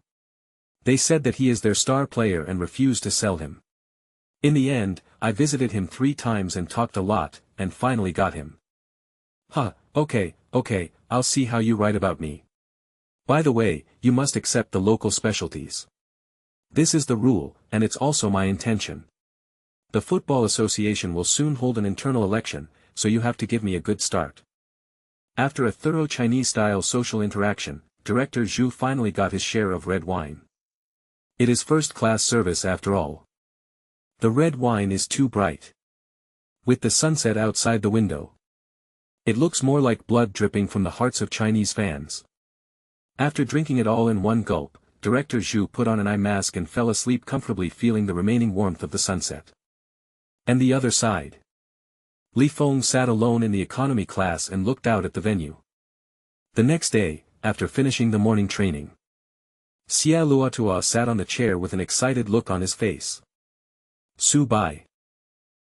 They said that he is their star player and refused to sell him. In the end, I visited him 3 times and talked a lot, and finally got him. Okay, I'll see how you write about me. By the way, you must accept the local specialties. This is the rule, and it's also my intention. The Football Association will soon hold an internal election, so you have to give me a good start. After a thorough Chinese-style social interaction, Director Zhu finally got his share of red wine. It is first-class service after all. The red wine is too bright. With the sunset outside the window, it looks more like blood dripping from the hearts of Chinese fans. After drinking it all in one gulp, Director Zhu put on an eye mask and fell asleep comfortably, feeling the remaining warmth of the sunset. And the other side. Li Feng sat alone in the economy class and looked out at the venue. The next day, after finishing the morning training, Xia Luotua sat on the chair with an excited look on his face. Su Bai.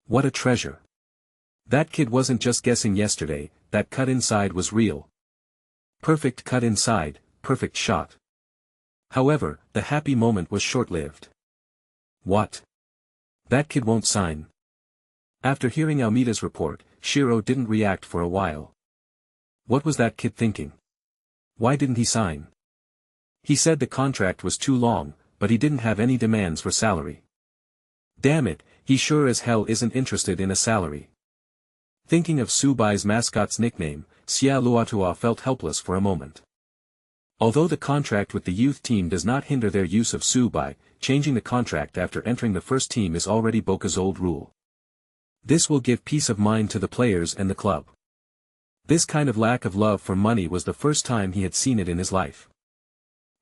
What a treasure. That kid wasn't just guessing yesterday, that cut inside was real. Perfect cut inside, perfect shot. However, the happy moment was short-lived. What? That kid won't sign. After hearing Almeida's report, Shiro didn't react for a while. What was that kid thinking? Why didn't he sign? He said the contract was too long, but he didn't have any demands for salary. Damn it, he sure as hell isn't interested in a salary. Thinking of Su Bai's mascot's nickname, Xia Luotua felt helpless for a moment. Although the contract with the youth team does not hinder their use of Su Bai, changing the contract after entering the first team is already Boca's old rule. This will give peace of mind to the players and the club. This kind of lack of love for money was the first time he had seen it in his life.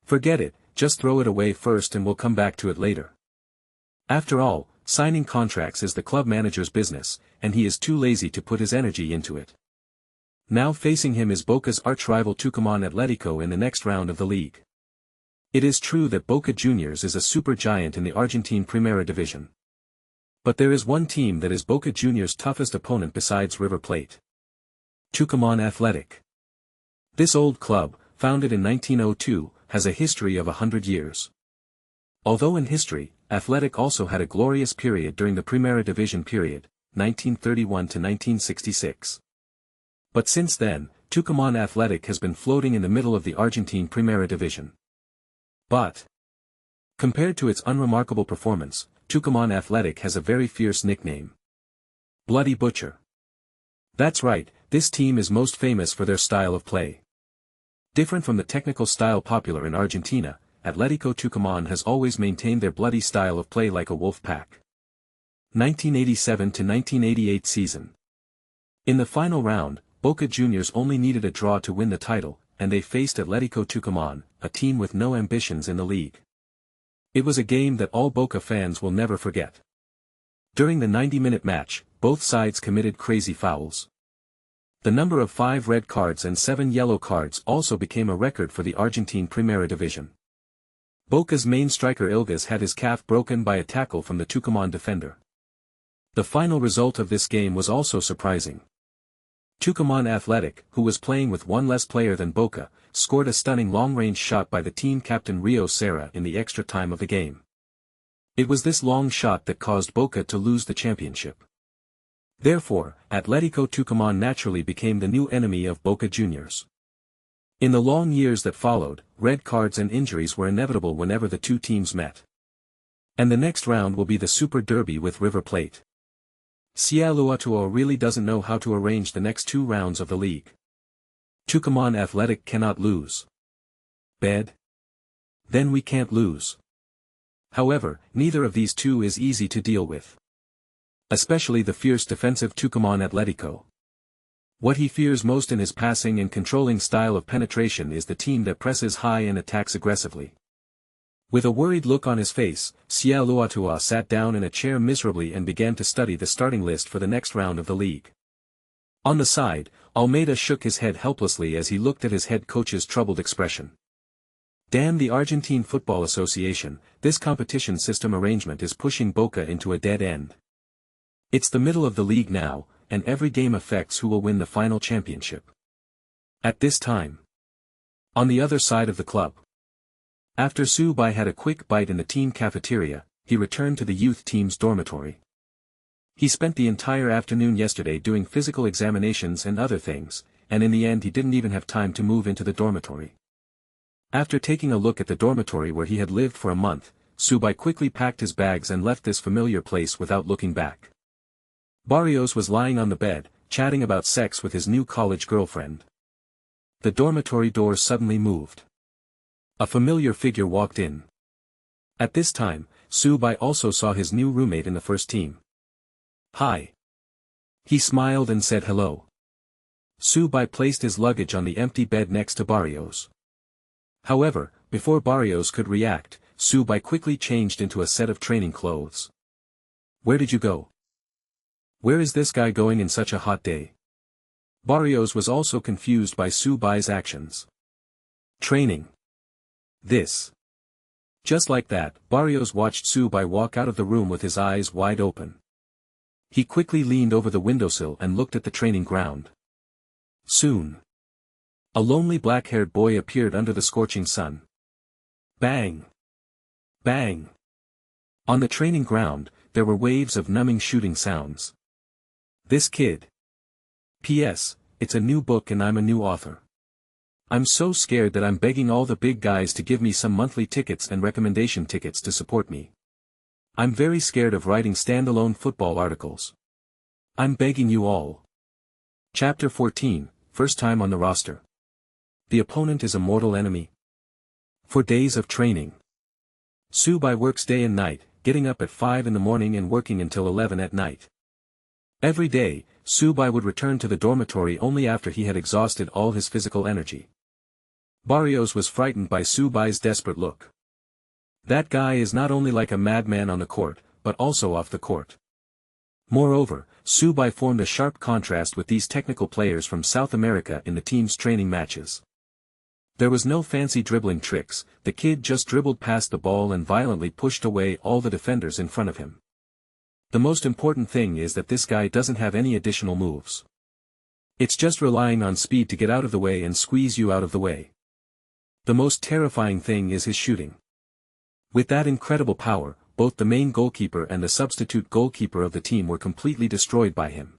Forget it, just throw it away first and we'll come back to it later. After all, signing contracts is the club manager's business, and he is too lazy to put his energy into it. Now facing him is Boca's arch-rival Tucumán Atlético in the next round of the league. It is true that Boca Juniors is a super giant in the Argentine Primera Division. But there is one team that is Boca Juniors' toughest opponent besides River Plate. Tucumán Athletic. This old club, founded in 1902, has a history of 100 years. Although in history, Athletic also had a glorious period during the Primera Division period, 1931 to 1966. But since then, Tucumán Athletic has been floating in the middle of the Argentine Primera Division. But, compared to its unremarkable performance, Tucumán Athletic has a very fierce nickname. Bloody Butcher. That's right, this team is most famous for their style of play. Different from the technical style popular in Argentina, Atlético Tucumán has always maintained their bloody style of play like a wolf pack. 1987 to 1988 season. In the final round, Boca Juniors only needed a draw to win the title, and they faced Atlético Tucumán, a team with no ambitions in the league. It was a game that all Boca fans will never forget. During the 90-minute match, both sides committed crazy fouls. The number of 5 red cards and 7 yellow cards also became a record for the Argentine Primera Division. Boca's main striker Ilgas had his calf broken by a tackle from the Tucumán defender. The final result of this game was also surprising. Tucumán Athletic, who was playing with one less player than Boca, scored a stunning long-range shot by the team captain Rio Serra in the extra time of the game. It was this long shot that caused Boca to lose the championship. Therefore, Atlético Tucumán naturally became the new enemy of Boca Juniors. In the long years that followed, red cards and injuries were inevitable whenever the two teams met. And the next round will be the Super Derby with River Plate. Cialuatuo really doesn't know how to arrange the next 2 rounds of the league. Tucumán Athletic cannot lose. Bed? Then we can't lose. However, neither of these two is easy to deal with. Especially the fierce defensive Tucumán Atlético. What he fears most in his passing and controlling style of penetration is the team that presses high and attacks aggressively. With a worried look on his face, Cialuatuo sat down in a chair miserably and began to study the starting list for the next round of the league. On the side, Almeida shook his head helplessly as he looked at his head coach's troubled expression. Damn the Argentine Football Association, this competition system arrangement is pushing Boca into a dead end. It's the middle of the league now, and every game affects who will win the final championship. At this time. On the other side of the club. After Su Bai had a quick bite in the team cafeteria, he returned to the youth team's dormitory. He spent the entire afternoon yesterday doing physical examinations and other things, and in the end he didn't even have time to move into the dormitory. After taking a look at the dormitory where he had lived for a month, Su Bai quickly packed his bags and left this familiar place without looking back. Barrios was lying on the bed, chatting about sex with his new college girlfriend. The dormitory door suddenly moved. A familiar figure walked in. At this time, Su Bai also saw his new roommate in the first team. Hi. He smiled and said hello. Su Bai placed his luggage on the empty bed next to Barrios. However, before Barrios could react, Su Bai quickly changed into a set of training clothes. Where did you go? Where is this guy going in such a hot day? Barrios was also confused by Su Bai's actions. Training. This. Just like that, Barrios watched Su Bai walk out of the room with his eyes wide open. He quickly leaned over the windowsill and looked at the training ground. Soon. A lonely black-haired boy appeared under the scorching sun. Bang! Bang! On the training ground, there were waves of numbing shooting sounds. This kid. P.S. It's a new book and I'm a new author. I'm so scared that I'm begging all the big guys to give me some monthly tickets and recommendation tickets to support me. I'm very scared of writing standalone football articles. I'm begging you all. Chapter 14, First time on the roster. The opponent is a mortal enemy. For days of training. Su Bai works day and night, getting up at 5 in the morning and working until 11 at night. Every day, Su Bai would return to the dormitory only after he had exhausted all his physical energy. Barrios was frightened by Su Bai's desperate look. That guy is not only like a madman on the court, but also off the court. Moreover, Su Bai formed a sharp contrast with these technical players from South America in the team's training matches. There was no fancy dribbling tricks, the kid just dribbled past the ball and violently pushed away all the defenders in front of him. The most important thing is that this guy doesn't have any additional moves. It's just relying on speed to get out of the way and squeeze you out of the way. The most terrifying thing is his shooting. With that incredible power, both the main goalkeeper and the substitute goalkeeper of the team were completely destroyed by him.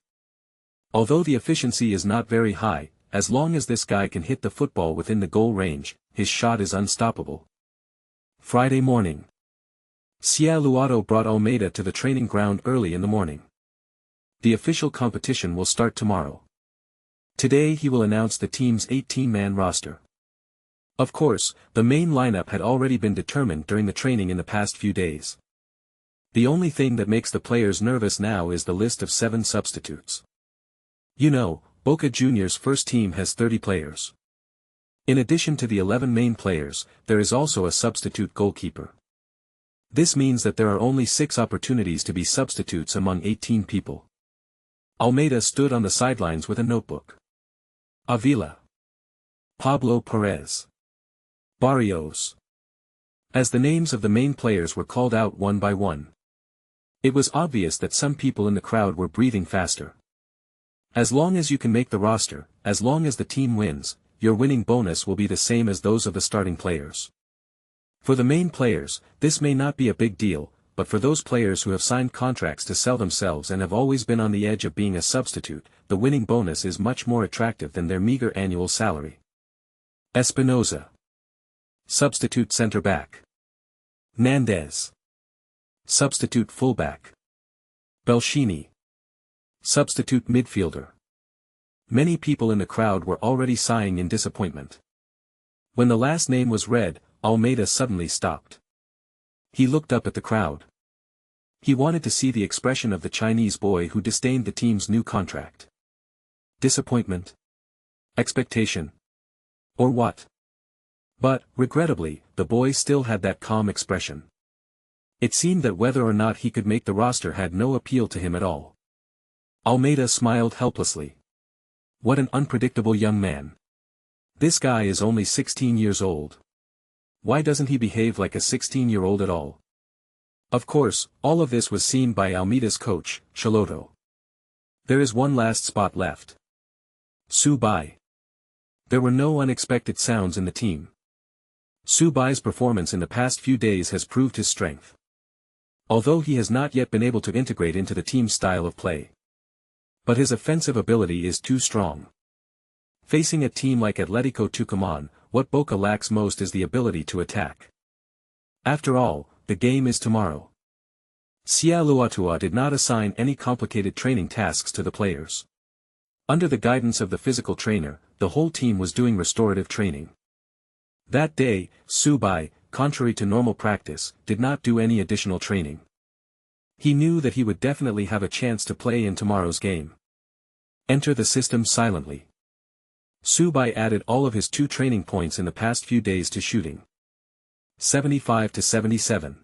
Although the efficiency is not very high, as long as this guy can hit the football within the goal range, his shot is unstoppable. Friday morning. Cia Luato brought Almeida to the training ground early in the morning. The official competition will start tomorrow. Today he will announce the team's 18-man roster. Of course, the main lineup had already been determined during the training in the past few days. The only thing that makes the players nervous now is the list of 7 substitutes. You know, Boca Juniors' first team has 30 players. In addition to the 11 main players, there is also a substitute goalkeeper. This means that there are only 6 opportunities to be substitutes among 18 people. Almeida stood on the sidelines with a notebook. Avila. Pablo Perez. Barrios. As the names of the main players were called out one by one, it was obvious that some people in the crowd were breathing faster. As long as you can make the roster, as long as the team wins, your winning bonus will be the same as those of the starting players. For the main players, this may not be a big deal, but for those players who have signed contracts to sell themselves and have always been on the edge of being a substitute, the winning bonus is much more attractive than their meager annual salary. Espinoza. Substitute center-back. Nandez. Substitute fullback. Belshini. Substitute midfielder. Many people in the crowd were already sighing in disappointment. When the last name was read, Almeida suddenly stopped. He looked up at the crowd. He wanted to see the expression of the Chinese boy who disdained the team's new contract. Disappointment? Expectation? Or what? But, regrettably, the boy still had that calm expression. It seemed that whether or not he could make the roster had no appeal to him at all. Almeida smiled helplessly. What an unpredictable young man. This guy is only 16 years old. Why doesn't he behave like a 16-year-old at all? Of course, all of this was seen by Almeida's coach, Chiloto. There is one last spot left. Su Bai. There were no unexpected sounds in the team. Su Bai's performance in the past few days has proved his strength. Although he has not yet been able to integrate into the team's style of play. But his offensive ability is too strong. Facing a team like Atletico Tucumán, what Boca lacks most is the ability to attack. After all, the game is tomorrow. Cia Luatua did not assign any complicated training tasks to the players. Under the guidance of the physical trainer, the whole team was doing restorative training. That day, Su Bai, contrary to normal practice, did not do any additional training. He knew that he would definitely have a chance to play in tomorrow's game. Enter the system silently. Su Bai added all of his 2 training points in the past few days to shooting. 75 to 77.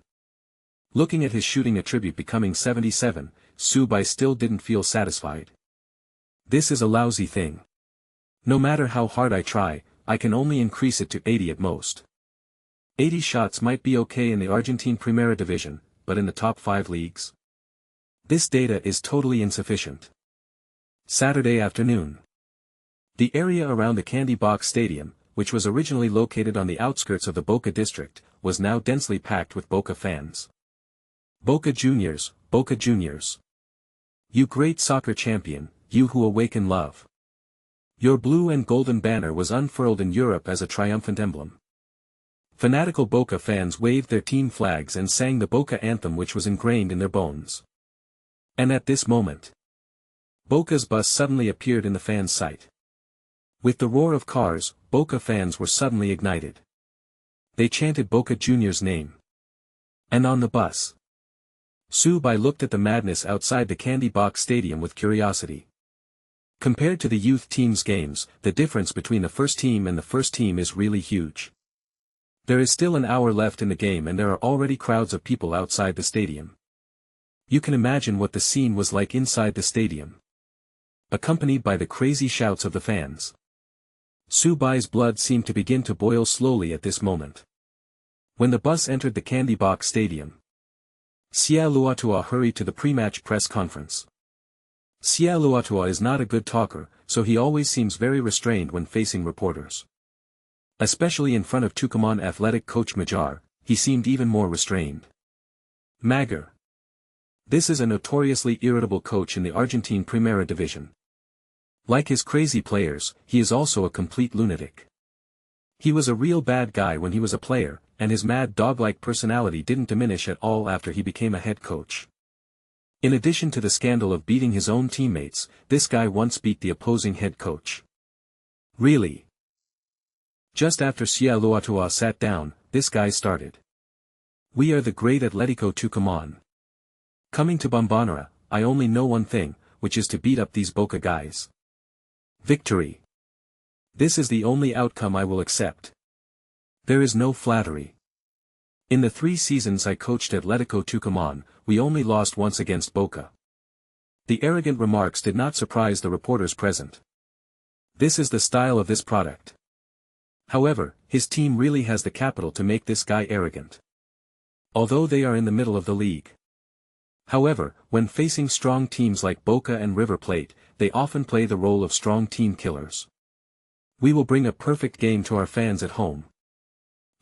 Looking at his shooting attribute becoming 77, Su Bai still didn't feel satisfied. This is a lousy thing. No matter how hard I try, I can only increase it to 80 at most. 80 shots might be okay in the Argentine Primera Division, but in the top 5 leagues? This data is totally insufficient. Saturday afternoon. The area around the Candy Box Stadium, which was originally located on the outskirts of the Boca district, was now densely packed with Boca fans. Boca Juniors, Boca Juniors. You great soccer champion, you who awaken love. Your blue and golden banner was unfurled in Europe as a triumphant emblem. Fanatical Boca fans waved their team flags and sang the Boca anthem which was ingrained in their bones. And at this moment, Boca's bus suddenly appeared in the fans' sight. With the roar of cars, Boca fans were suddenly ignited. They chanted Boca Juniors' name. And on the bus, Su Bai looked at the madness outside the Candy Box Stadium with curiosity. Compared to the youth team's games, the difference between the first team and the first team is really huge. There is still an hour left in the game and there are already crowds of people outside the stadium. You can imagine what the scene was like inside the stadium. Accompanied by the crazy shouts of the fans. Su Bai's blood seemed to begin to boil slowly at this moment. When the bus entered the Candy Box Stadium, Sia Luatua hurried to the pre-match press conference. Sia Luatua is not a good talker, so he always seems very restrained when facing reporters. Especially in front of Tucumán athletic coach Majar, he seemed even more restrained. Magar. This is a notoriously irritable coach in the Argentine Primera Division. Like his crazy players, he is also a complete lunatic. He was a real bad guy when he was a player, and his mad dog-like personality didn't diminish at all after he became a head coach. In addition to the scandal of beating his own teammates, this guy once beat the opposing head coach. Really? Just after Sia Luatua sat down, this guy started. We are the great Atletico Tucumán. Coming to Bombonera, I only know one thing, which is to beat up these Boca guys. Victory. This is the only outcome I will accept. There is no flattery. In the 3 seasons I coached Atletico Tucumán, we only lost once against Boca. The arrogant remarks did not surprise the reporters present. This is the style of this product. However, his team really has the capital to make this guy arrogant. Although they are in the middle of the league. However, when facing strong teams like Boca and River Plate, they often play the role of strong team killers. We will bring a perfect game to our fans at home.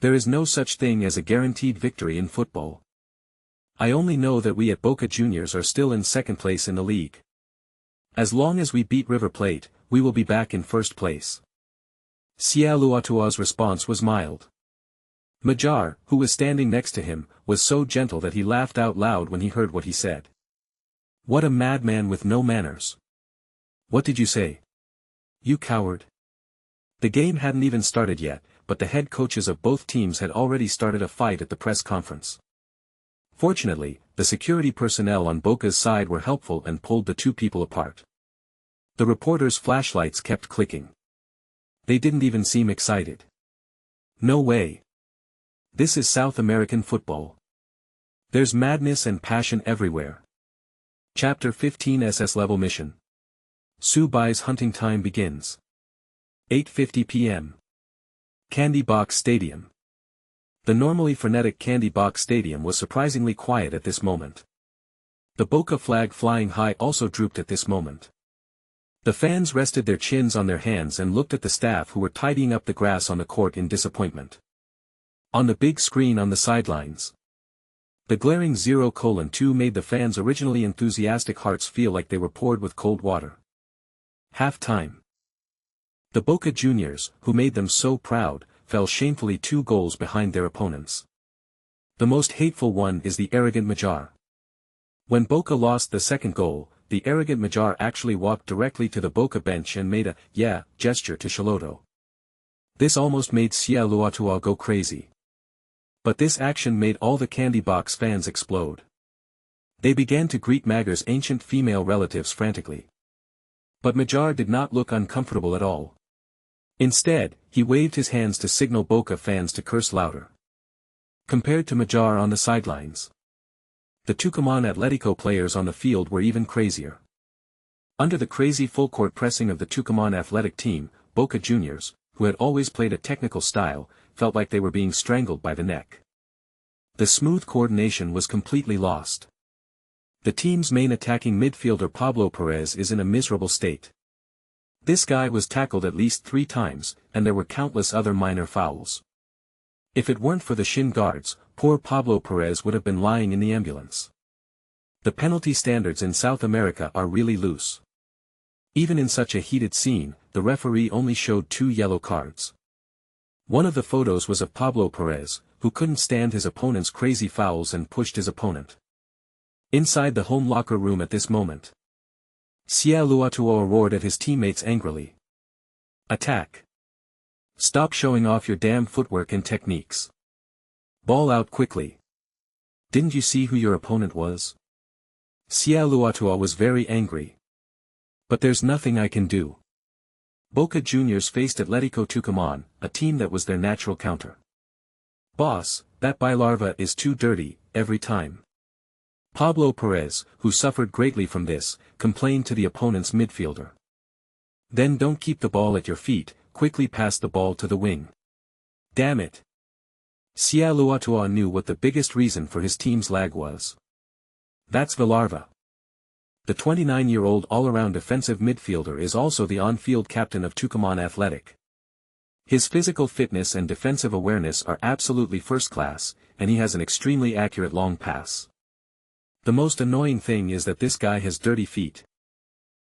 There is no such thing as a guaranteed victory in football. I only know that we at Boca Juniors are still in second place in the league. As long as we beat River Plate, we will be back in first place. Sia Luatua's response was mild. Majar, who was standing next to him, was so gentle that he laughed out loud when he heard what he said. What a madman with no manners. What did you say? You coward. The game hadn't even started yet, but the head coaches of both teams had already started a fight at the press conference. Fortunately, the security personnel on Boca's side were helpful and pulled the two people apart. The reporters' flashlights kept clicking. They didn't even seem excited. No way. This is South American football. There's madness and passion everywhere. Chapter 15 SS Level Mission. Su Bai's hunting time begins. 8:50 p.m. Candy Box Stadium. The normally frenetic Candy Box Stadium was surprisingly quiet at this moment. The Boca flag flying high also drooped at this moment. The fans rested their chins on their hands and looked at the staff who were tidying up the grass on the court in disappointment. On the big screen on the sidelines, the glaring 0:2 made the fans' originally enthusiastic hearts feel like they were poured with cold water. Half-time. The Boca Juniors, who made them so proud, fell shamefully 2 goals behind their opponents. The most hateful one is the arrogant Majar. When Boca lost the second goal, the arrogant Majar actually walked directly to the Boca bench and made a "yeah" gesture to Shaloto. This almost made Sia Luatua go crazy. But this action made all the Candy Box fans explode. They began to greet Magar's ancient female relatives frantically. But Majar did not look uncomfortable at all. Instead, he waved his hands to signal Boca fans to curse louder. Compared to Majar on the sidelines, the Tucumán Atletico players on the field were even crazier. Under the crazy full-court pressing of the Tucumán athletic team, Boca Juniors, who had always played a technical style, felt like they were being strangled by the neck. The smooth coordination was completely lost. The team's main attacking midfielder Pablo Perez is in a miserable state. This guy was tackled at least 3 times, and there were countless other minor fouls. If it weren't for the shin guards, poor Pablo Perez would have been lying in the ambulance. The penalty standards in South America are really loose. Even in such a heated scene, the referee only showed 2 yellow cards. One of the photos was of Pablo Perez, who couldn't stand his opponent's crazy fouls and pushed his opponent. Inside the home locker room at this moment, Sia Luatua roared at his teammates angrily. Attack! Stop showing off your damn footwork and techniques. Ball out quickly. Didn't you see who your opponent was? Luatua was very angry. But there's nothing I can do. Boca Juniors faced Atletico Tucumán, a team that was their natural counter. Boss, that Bailarva is too dirty, every time. Pablo Perez, who suffered greatly from this, complained to the opponent's midfielder. Then don't keep the ball at your feet, quickly pass the ball to the wing. Damn it. Luatua knew what the biggest reason for his team's lag was. That's Villarva. The 29-year-old all-around defensive midfielder is also the on-field captain of Tucumán Athletic. His physical fitness and defensive awareness are absolutely first-class, and he has an extremely accurate long pass. The most annoying thing is that this guy has dirty feet.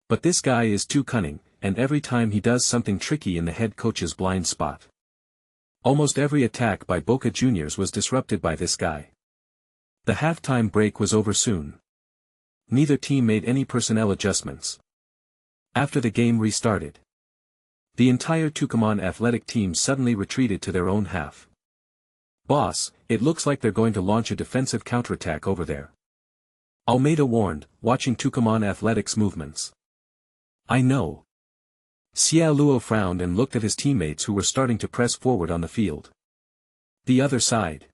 But this guy is too cunning, and every time he does something tricky in the head coach's blind spot. Almost every attack by Boca Juniors was disrupted by this guy. The halftime break was over soon. Neither team made any personnel adjustments. After the game restarted, the entire Tucumán Athletic team suddenly retreated to their own half. Boss, it looks like they're going to launch a defensive counterattack over there. Almeida warned, watching Tucumán Athletic's movements. I know. Luo frowned and looked at his teammates who were starting to press forward on the field. The other side.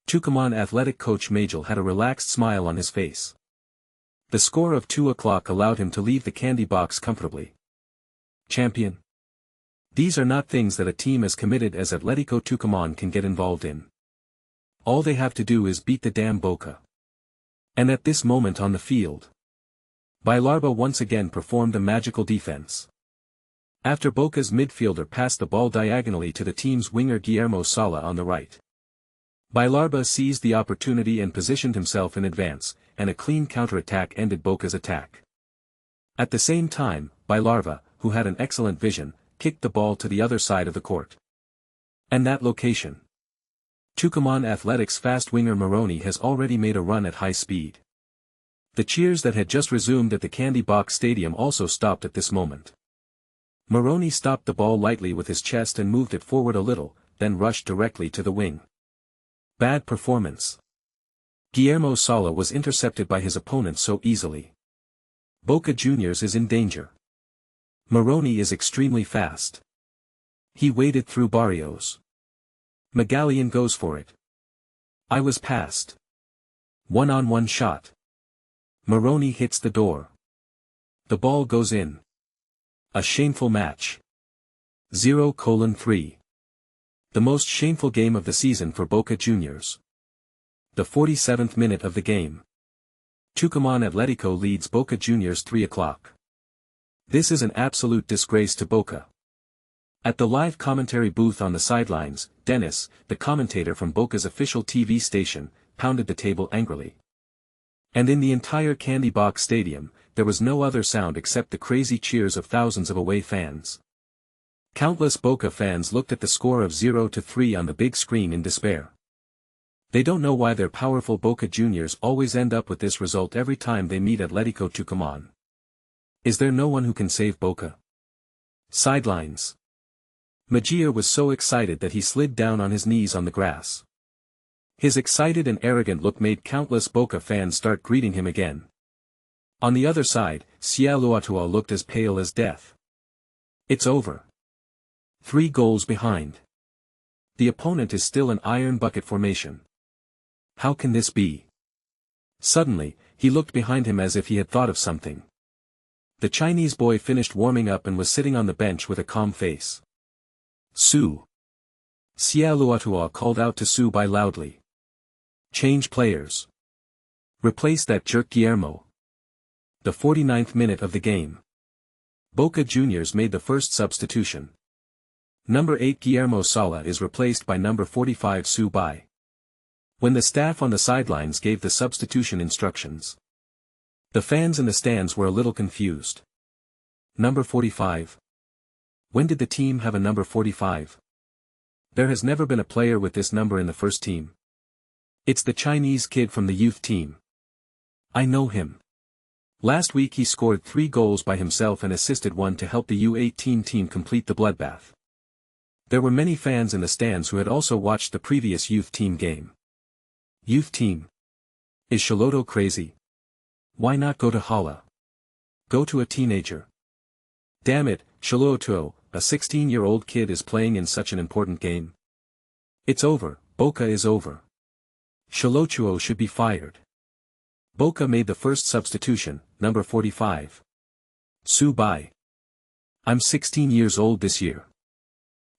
Tucumán Athletic coach Majel had a relaxed smile on his face. The score of 2:00 allowed him to leave the candy box comfortably. Champion. These are not things that a team as committed as Atletico Tucumán can get involved in. All they have to do is beat the damn Boca. And at this moment on the field, Bailarva once again performed a magical defense. After Boca's midfielder passed the ball diagonally to the team's winger Guillermo Sala on the right, Bailarva seized the opportunity and positioned himself in advance, and a clean counter-attack ended Boca's attack. At the same time, Bailarva, who had an excellent vision, kicked the ball to the other side of the court. And that location. Tucumán Athletic's fast winger Moroni has already made a run at high speed. The cheers that had just resumed at the Candy Box Stadium also stopped at this moment. Moroni stopped the ball lightly with his chest and moved it forward a little, then rushed directly to the wing. Bad performance. Guillermo Sala was intercepted by his opponent so easily. Boca Juniors is in danger. Moroni is extremely fast. He waded through Barrios. Magallian goes for it. I was passed. One-on-one shot. Moroni hits the door. The ball goes in. A shameful match. 0:3. The most shameful game of the season for Boca Juniors. The 47th minute of the game. Tucumán Atletico leads Boca Juniors 3:00. This is an absolute disgrace to Boca. At the live commentary booth on the sidelines, Dennis, the commentator from Boca's official TV station, pounded the table angrily. And in the entire Candy Box Stadium, there was no other sound except the crazy cheers of thousands of away fans. Countless Boca fans looked at the score of 0-3 on the big screen in despair. They don't know why their powerful Boca Juniors always end up with this result every time they meet Atletico Tucumán. Is there no one who can save Boca? Sidelines. Mejia was so excited that he slid down on his knees on the grass. His excited and arrogant look made countless Boca fans start greeting him again. On the other side, Luatua looked as pale as death. It's over. 3 goals behind. The opponent is still an iron bucket formation. How can this be? Suddenly, he looked behind him as if he had thought of something. The Chinese boy finished warming up and was sitting on the bench with a calm face. Su. Luatua called out to Su Bai loudly. Change players. Replace that jerk Guillermo. The 49th minute of the game. Boca Juniors made the first substitution. Number 8 Guillermo Sala is replaced by number 45 Su Bai. When the staff on the sidelines gave the substitution instructions, the fans in the stands were a little confused. Number 45. When did the team have a number 45? There has never been a player with this number in the first team. It's the Chinese kid from the youth team. I know him. Last week he scored 3 goals by himself and assisted one to help the U18 team complete the bloodbath. There were many fans in the stands who had also watched the previous youth team game. Youth team. Is Shaloto crazy? Why not go to Hala? Go to a teenager. Damn it, Shalotuo, a 16-year-old kid is playing in such an important game. It's over, Boca is over. Shalotuo should be fired. Boca made the first substitution, number 45. Su Bai. I'm 16 years old this year.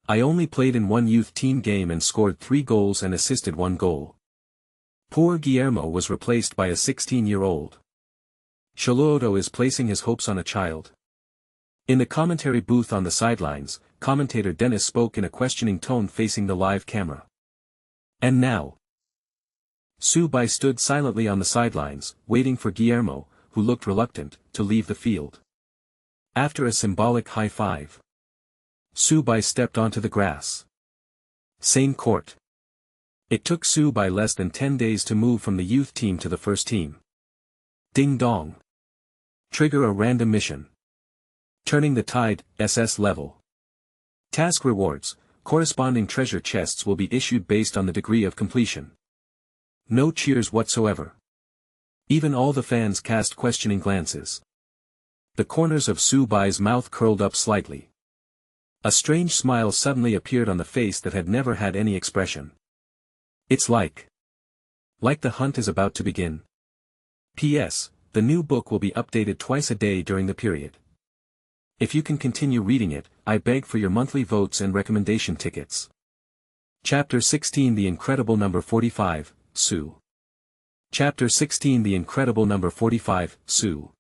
I only played in one youth team game and scored 3 goals and assisted 1 goal. Poor Guillermo was replaced by a 16-year-old. Shalotuo is placing his hopes on a child. In the commentary booth on the sidelines, commentator Dennis spoke in a questioning tone facing the live camera. And now? Su Bai stood silently on the sidelines, waiting for Guillermo, who looked reluctant, to leave the field. After a symbolic high five, Su Bai stepped onto the grass. Same court. It took Su Bai less than 10 days to move from the youth team to the first team. Ding dong. Trigger a random mission. Turning the tide, SS level. Task rewards, corresponding treasure chests will be issued based on the degree of completion. No cheers whatsoever. Even all the fans cast questioning glances. The corners of Su Bai's mouth curled up slightly. A strange smile suddenly appeared on the face that had never had any expression. It's like the hunt is about to begin. P.S. The new book will be updated twice a day during the period. If you can continue reading it, I beg for your monthly votes and recommendation tickets. Chapter 16 The Incredible Number 45, Su. Chapter 16 The Incredible Number 45, Su.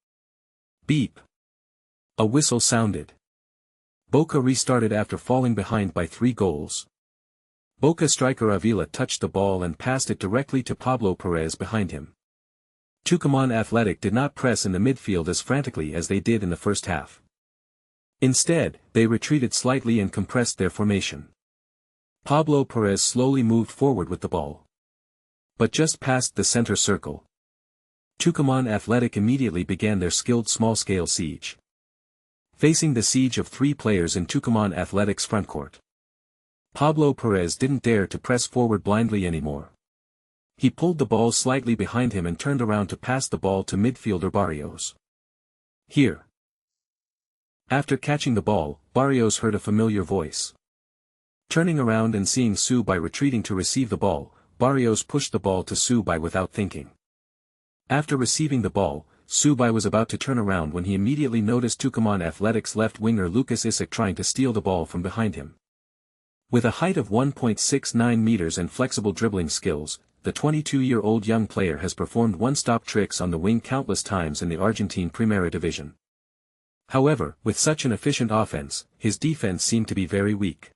Beep. A whistle sounded. Boca restarted after falling behind by 3 goals. Boca striker Avila touched the ball and passed it directly to Pablo Perez behind him. Tucumán Athletic did not press in the midfield as frantically as they did in the first half. Instead, they retreated slightly and compressed their formation. Pablo Perez slowly moved forward with the ball. But just past the center circle, Tucumán Athletic immediately began their skilled small-scale siege. Facing the siege of 3 players in Tucumán Athletic's frontcourt, Pablo Perez didn't dare to press forward blindly anymore. He pulled the ball slightly behind him and turned around to pass the ball to midfielder Barrios. Here. After catching the ball, Barrios heard a familiar voice. Turning around and seeing Su Bai retreating to receive the ball, Barrios pushed the ball to Su Bai without thinking. After receiving the ball, Su Bai was about to turn around when he immediately noticed Tucumán Athletic's left winger Lucas Isaac trying to steal the ball from behind him. With a height of 1.69 meters and flexible dribbling skills, the 22-year-old young player has performed one-stop tricks on the wing countless times in the Argentine Primera Division. However, with such an efficient offense, his defense seemed to be very weak.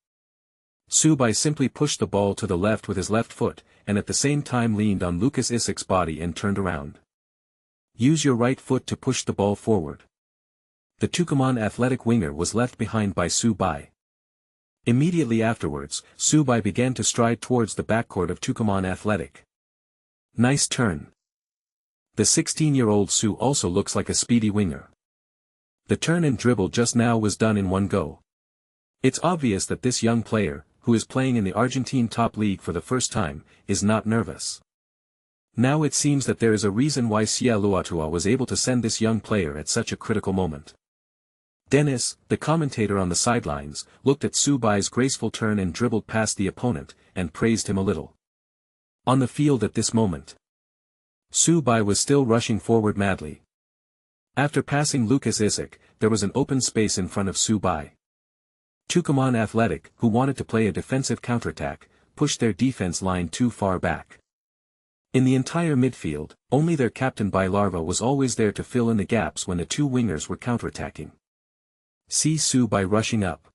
Su Bai simply pushed the ball to the left with his left foot, and at the same time leaned on Lucas Isaac's body and turned around. Use your right foot to push the ball forward. The Tucumán Athletic winger was left behind by Su Bai. Immediately afterwards, Su Bai began to stride towards the backcourt of Tucumán Athletic. Nice turn. The 16-year-old Su also looks like a speedy winger. The turn and dribble just now was done in one go. It's obvious that this young player, who is playing in the Argentine top league for the first time, is not nervous. Now it seems that there is a reason why Shalotuo was able to send this young player at such a critical moment. Dennis, the commentator on the sidelines, looked at Su Bai's graceful turn and dribbled past the opponent, and praised him a little. On the field at this moment, Su Bai was still rushing forward madly. After passing Lucas Isaac, there was an open space in front of Su Bai. Tucumán Athletic, who wanted to play a defensive counterattack, pushed their defense line too far back. In the entire midfield, only their captain Bailarva was always there to fill in the gaps when the 2 wingers were counterattacking. See Su Bai rushing up.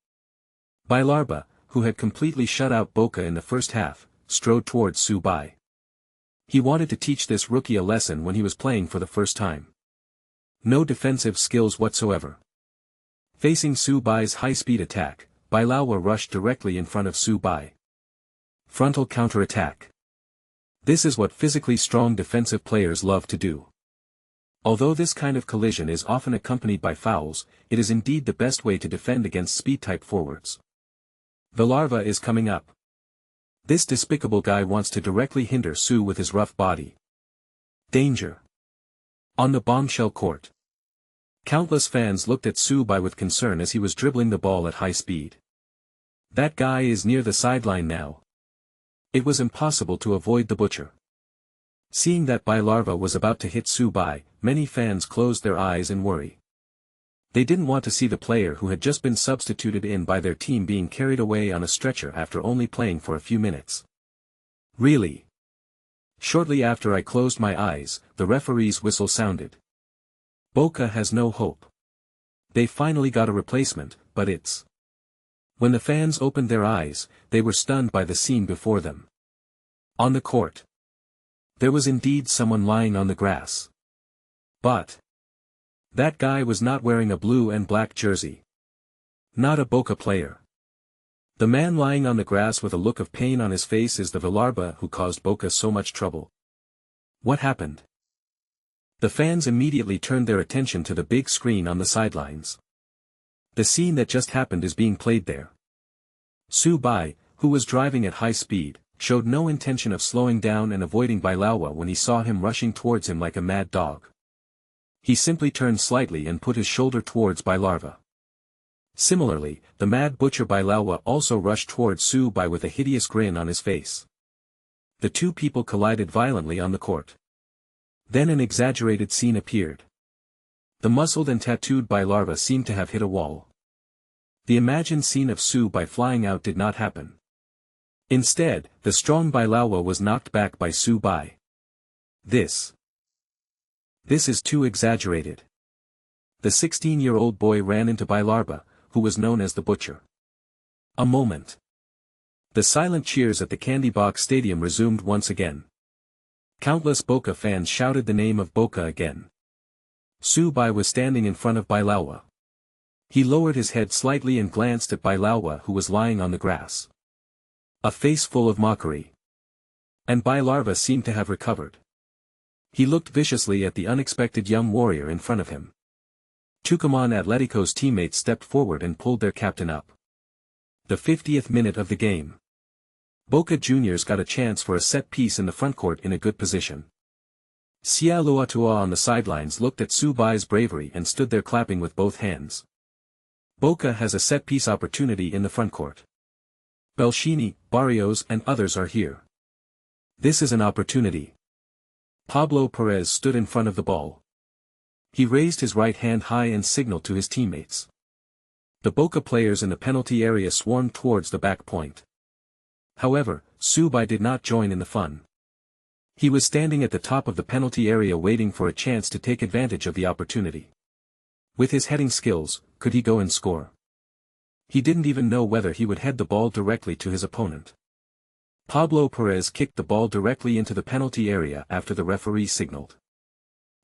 Bailarva, who had completely shut out Boca in the first half, strode towards Su Bai. He wanted to teach this rookie a lesson when he was playing for the first time. No defensive skills whatsoever. Facing Su Bai's high-speed attack, Bailarva rushed directly in front of Su Bai. Frontal counterattack. This is what physically strong defensive players love to do. Although this kind of collision is often accompanied by fouls, it is indeed the best way to defend against speed-type forwards. Bailarva is coming up. This despicable guy wants to directly hinder Su with his rough body. Danger. On the bombshell court. Countless fans looked at Su Bai with concern as he was dribbling the ball at high speed. That guy is near the sideline now. It was impossible to avoid the butcher. Seeing that Bai larva was about to hit Su Bai, many fans closed their eyes in worry. They didn't want to see the player who had just been substituted in by their team being carried away on a stretcher after only playing for a few minutes. Really? Shortly after I closed my eyes, the referee's whistle sounded. Boca has no hope. They finally got a replacement, but it's... When the fans opened their eyes, they were stunned by the scene before them. On the court. There was indeed someone lying on the grass. But... that guy was not wearing a blue and black jersey. Not a Boca player. The man lying on the grass with a look of pain on his face is the Villarba who caused Boca so much trouble. What happened? The fans immediately turned their attention to the big screen on the sidelines. The scene that just happened is being played there. Su Bai, who was driving at high speed, showed no intention of slowing down and avoiding Bailawa when he saw him rushing towards him like a mad dog. He simply turned slightly and put his shoulder towards Bailarva. Similarly, the mad butcher Bailawa also rushed towards Su Bai with a hideous grin on his face. The two people collided violently on the court. Then an exaggerated scene appeared. The muscled and tattooed Bailarva seemed to have hit a wall. The imagined scene of Su Bai flying out did not happen. Instead, the strong Bailawa was knocked back by Su Bai. This is too exaggerated. The 16-year-old boy ran into Bailarva, who was known as the Butcher. A moment. The silent cheers at the Candy Box Stadium resumed once again. Countless Boca fans shouted the name of Boca again. Su Bai was standing in front of Bailawa. He lowered his head slightly and glanced at Bailawa who was lying on the grass. A face full of mockery. And Bailarva seemed to have recovered. He looked viciously at the unexpected young warrior in front of him. Tucumán Atletico's teammates stepped forward and pulled their captain up. The 50th minute of the game. Boca Juniors got a chance for a set piece in the frontcourt in a good position. Sia Luatua on the sidelines looked at Su Bai's bravery and stood there clapping with both hands. Boca has a set piece opportunity in the frontcourt. Belshini, Barrios and others are here. This is an opportunity. Pablo Perez stood in front of the ball. He raised his right hand high and signaled to his teammates. The Boca players in the penalty area swarmed towards the back point. However, Su Bai did not join in the fun. He was standing at the top of the penalty area waiting for a chance to take advantage of the opportunity. With his heading skills, could he go and score? He didn't even know whether he would head the ball directly to his opponent. Pablo Perez kicked the ball directly into the penalty area after the referee signaled.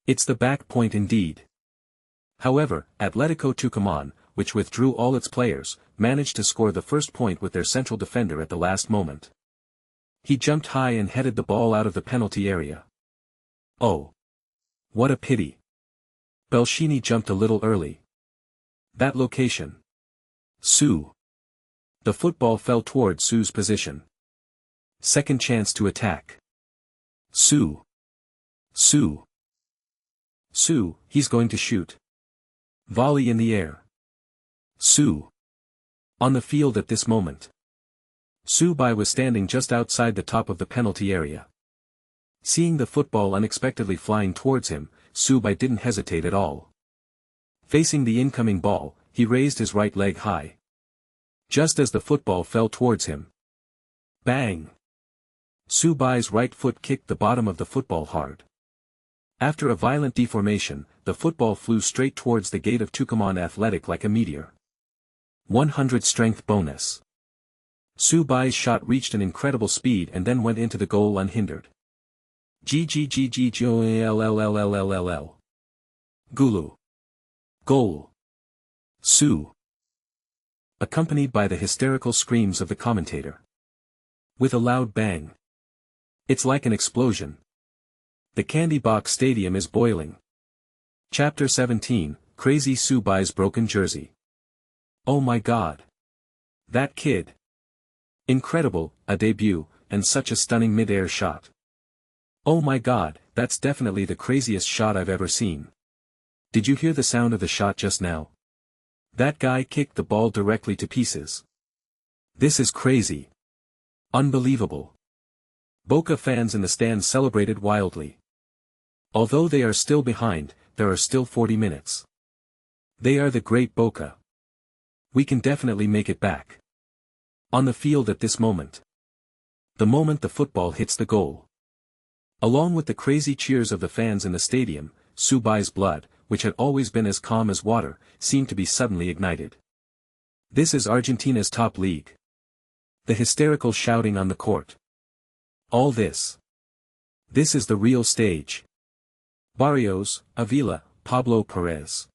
It's the back point indeed. However, Atletico Tucumán, which withdrew all its players, managed to score the first point with their central defender at the last moment. He jumped high and headed the ball out of the penalty area. Oh! What a pity! Belshini jumped a little early. That location. Su. The football fell toward Su's position. Second chance to attack. Su. Su. Su, he's going to shoot. Volley in the air. Su. On the field at this moment. Su Bai was standing just outside the top of the penalty area. Seeing the football unexpectedly flying towards him, Su Bai didn't hesitate at all. Facing the incoming ball, he raised his right leg high. Just as the football fell towards him. Bang! Su Bai's right foot kicked the bottom of the football hard. After a violent deformation, the football flew straight towards the gate of Tucumán Athletic like a meteor. 100 strength bonus. Su Bai's shot reached an incredible speed and then went into the goal unhindered. G-G-G-G-G-O-L-L-L-L-L-L. Gulu. Goal. Su. Accompanied by the hysterical screams of the commentator. With a loud bang. It's like an explosion. The Candy Box Stadium is boiling. Chapter 17, Crazy Su Bai's broken jersey. Oh my god. That kid. Incredible, a debut, and such a stunning mid-air shot. Oh my god, that's definitely the craziest shot I've ever seen. Did you hear the sound of the shot just now? That guy kicked the ball directly to pieces. This is crazy. Unbelievable. Boca fans in the stands celebrated wildly. Although they are still behind, there are still 40 minutes. They are the great Boca. We can definitely make it back. On the field at this moment. The moment the football hits the goal. Along with the crazy cheers of the fans in the stadium, Su Bai's blood, which had always been as calm as water, seemed to be suddenly ignited. This is Argentina's top league. The hysterical shouting on the court. All this. This is the real stage. Barrios, Avila, Pablo Perez.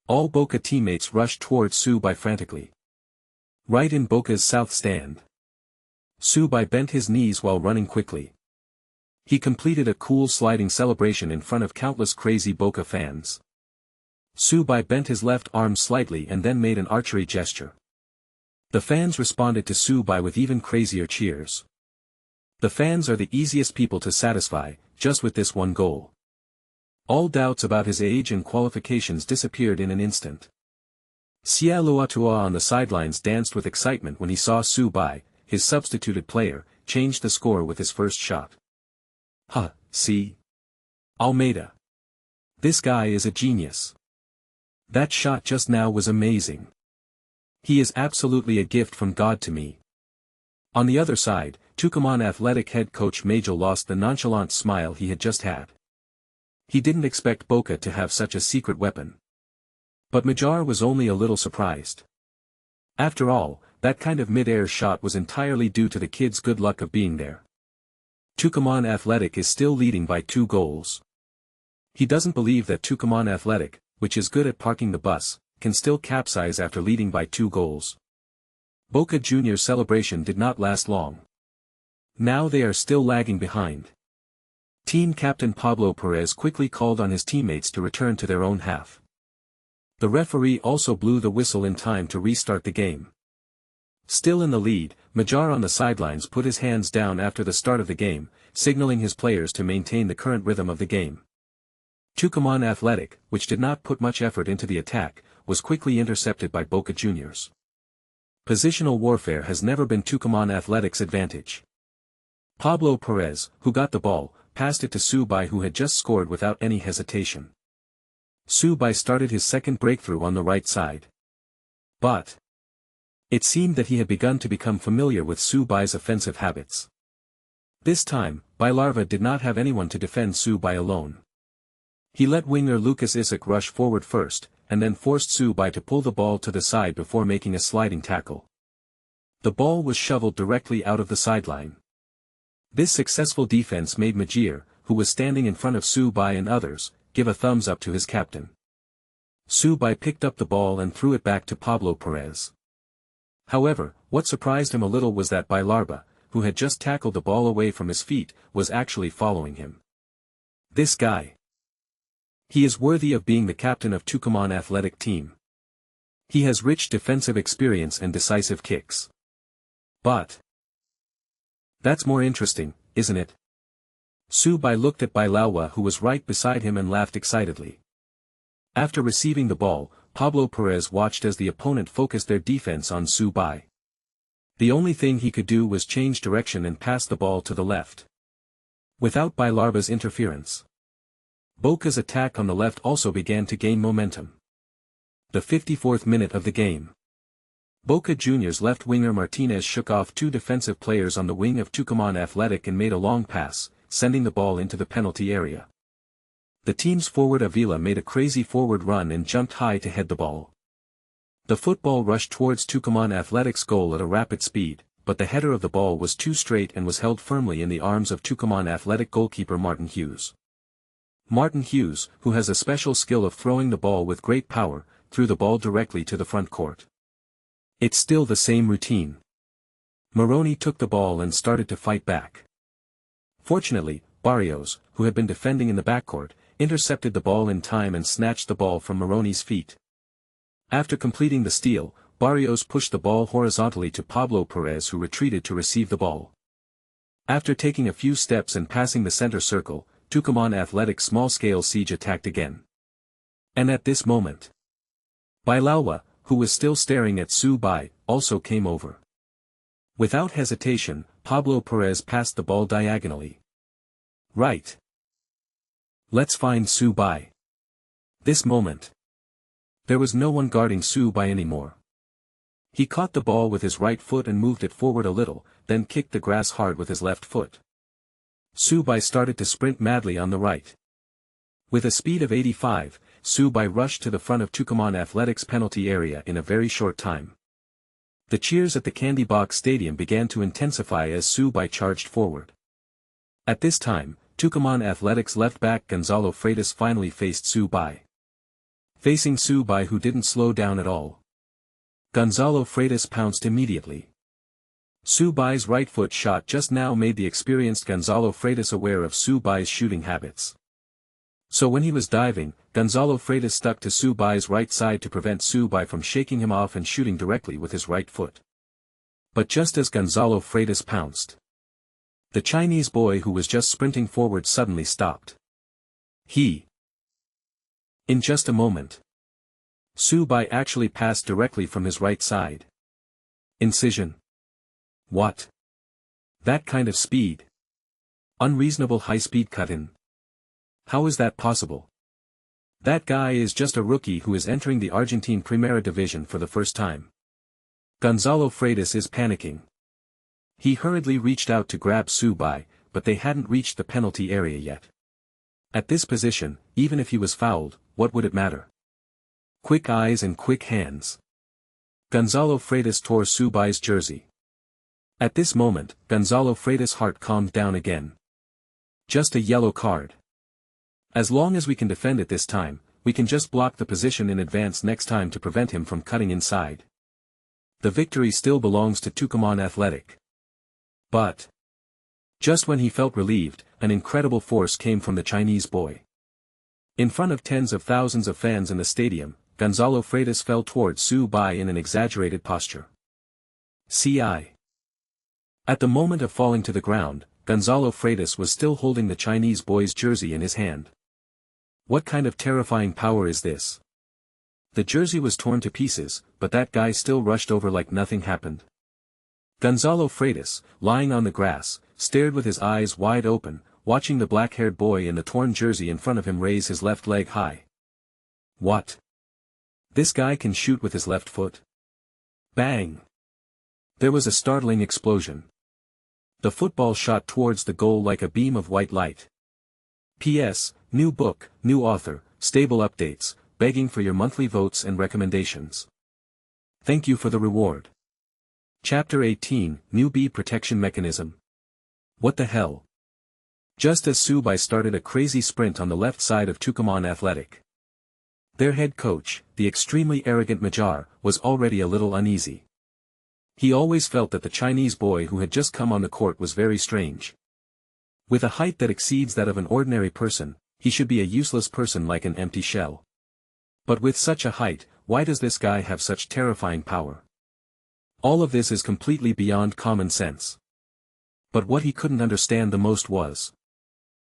All Boca teammates rushed towards Su Bai frantically. Right in Boca's south stand. Su Bai bent his knees while running quickly. He completed a cool sliding celebration in front of countless crazy Boca fans. Su Bai bent his left arm slightly and then made an archery gesture. The fans responded to Su Bai with even crazier cheers. The fans are the easiest people to satisfy, just with this one goal. All doubts about his age and qualifications disappeared in an instant. Sia Luatua on the sidelines danced with excitement when he saw Su Bai, his substituted player, change the score with his first shot. See? Almeida. This guy is a genius. That shot just now was amazing. He is absolutely a gift from God to me. On the other side, Tucumán Athletic head coach Major lost the nonchalant smile he had just had. He didn't expect Boca to have such a secret weapon. But Major was only a little surprised. After all, that kind of mid-air shot was entirely due to the kid's good luck of being there. Tucumán Athletic is still leading by 2 goals. He doesn't believe that Tucumán Athletic, which is good at parking the bus, can still capsize after leading by 2 goals. Boca Juniors' celebration did not last long. Now they are still lagging behind. Team captain Pablo Perez quickly called on his teammates to return to their own half. The referee also blew the whistle in time to restart the game. Still in the lead, Major on the sidelines put his hands down after the start of the game, signaling his players to maintain the current rhythm of the game. Tucumán Athletic, which did not put much effort into the attack, was quickly intercepted by Boca Juniors. Positional warfare has never been Tucumán Athletic's advantage. Pablo Perez, who got the ball, passed it to Su Bai, who had just scored without any hesitation. Su Bai started his second breakthrough on the right side. But it seemed that he had begun to become familiar with Su Bai's offensive habits. This time, Bailarva did not have anyone to defend Su Bai alone. He let winger Lucas Isaac rush forward first, and then forced Su Bai to pull the ball to the side before making a sliding tackle. The ball was shoveled directly out of the sideline. This successful defense made Majir, who was standing in front of Su Bai and others, give a thumbs up to his captain. Su Bai picked up the ball and threw it back to Pablo Perez. However, what surprised him a little was that Bailarva, who had just tackled the ball away from his feet, was actually following him. This guy. He is worthy of being the captain of Tucumán Athletic team. He has rich defensive experience and decisive kicks. But that's more interesting, isn't it? Su Bai looked at Bailarva, who was right beside him, and laughed excitedly. After receiving the ball, Pablo Perez watched as the opponent focused their defense on Su Bai. The only thing he could do was change direction and pass the ball to the left. Without Bailarva's interference, Boca's attack on the left also began to gain momentum. The 54th minute of the game. Boca Juniors left winger Martinez shook off 2 defensive players on the wing of Tucumán Athletic and made a long pass, sending the ball into the penalty area. The team's forward Avila made a crazy forward run and jumped high to head the ball. The football rushed towards Tucumán Athletic's goal at a rapid speed, but the header of the ball was too straight and was held firmly in the arms of Tucumán Athletic goalkeeper Martin Hughes. Martin Hughes, who has a special skill of throwing the ball with great power, threw the ball directly to the front court. It's still the same routine. Moroni took the ball and started to fight back. Fortunately, Barrios, who had been defending in the backcourt, intercepted the ball in time and snatched the ball from Moroni's feet. After completing the steal, Barrios pushed the ball horizontally to Pablo Perez, who retreated to receive the ball. After taking a few steps and passing the center circle, Tucumán Athletic's small-scale siege attacked again. And at this moment, Bailawa, who was still staring at Su Bai, also came over. Without hesitation, Pablo Perez passed the ball diagonally. Right. Let's find Su Bai. This moment. There was no one guarding Su Bai anymore. He caught the ball with his right foot and moved it forward a little, then kicked the grass hard with his left foot. Su Bai started to sprint madly on the right. With a speed of 85, Su Bai rushed to the front of Tucumán Athletic's penalty area in a very short time. The cheers at the Candy Box Stadium began to intensify as Su Bai charged forward. At this time, Tucumán Athletic's left back Gonzalo Freitas finally faced Su Bai. Facing Su Bai, who didn't slow down at all, Gonzalo Freitas pounced immediately. Su Bai's right foot shot just now made the experienced Gonzalo Freitas aware of Su Bai's shooting habits. So when he was diving, Gonzalo Freitas stuck to Su Bai's right side to prevent Su Bai from shaking him off and shooting directly with his right foot. But just as Gonzalo Freitas pounced, the Chinese boy who was just sprinting forward suddenly stopped. In just a moment, Su Bai actually passed directly from his right side. Incision. What? That kind of speed? Unreasonable high-speed cut-in. How is that possible? That guy is just a rookie who is entering the Argentine Primera Division for the first time. Gonzalo Freitas is panicking. He hurriedly reached out to grab Su Bai, but they hadn't reached the penalty area yet. At this position, even if he was fouled, what would it matter? Quick eyes and quick hands. Gonzalo Freitas tore Su Bai's jersey. At this moment, Gonzalo Freitas' heart calmed down again. Just a yellow card. As long as we can defend it this time, we can just block the position in advance next time to prevent him from cutting inside. The victory still belongs to Tucumán Athletic. But just when he felt relieved, an incredible force came from the Chinese boy. In front of tens of thousands of fans in the stadium, Gonzalo Freitas fell towards Su Bai in an exaggerated posture. At the moment of falling to the ground, Gonzalo Freitas was still holding the Chinese boy's jersey in his hand. What kind of terrifying power is this? The jersey was torn to pieces, but that guy still rushed over like nothing happened. Gonzalo Freitas, lying on the grass, stared with his eyes wide open, watching the black-haired boy in the torn jersey in front of him raise his left leg high. What? This guy can shoot with his left foot? Bang! There was a startling explosion. The football shot towards the goal like a beam of white light. P.S. New book, new author, stable updates, begging for your monthly votes and recommendations. Thank you for the reward. Chapter 18, New Bee Protection Mechanism. What the hell? Just as Su Bai started a crazy sprint on the left side of Tucumán Athletic, their head coach, the extremely arrogant Majar, was already a little uneasy. He always felt that the Chinese boy who had just come on the court was very strange. With a height that exceeds that of an ordinary person, he should be a useless person like an empty shell. But with such a height, why does this guy have such terrifying power? All of this is completely beyond common sense. But what he couldn't understand the most was,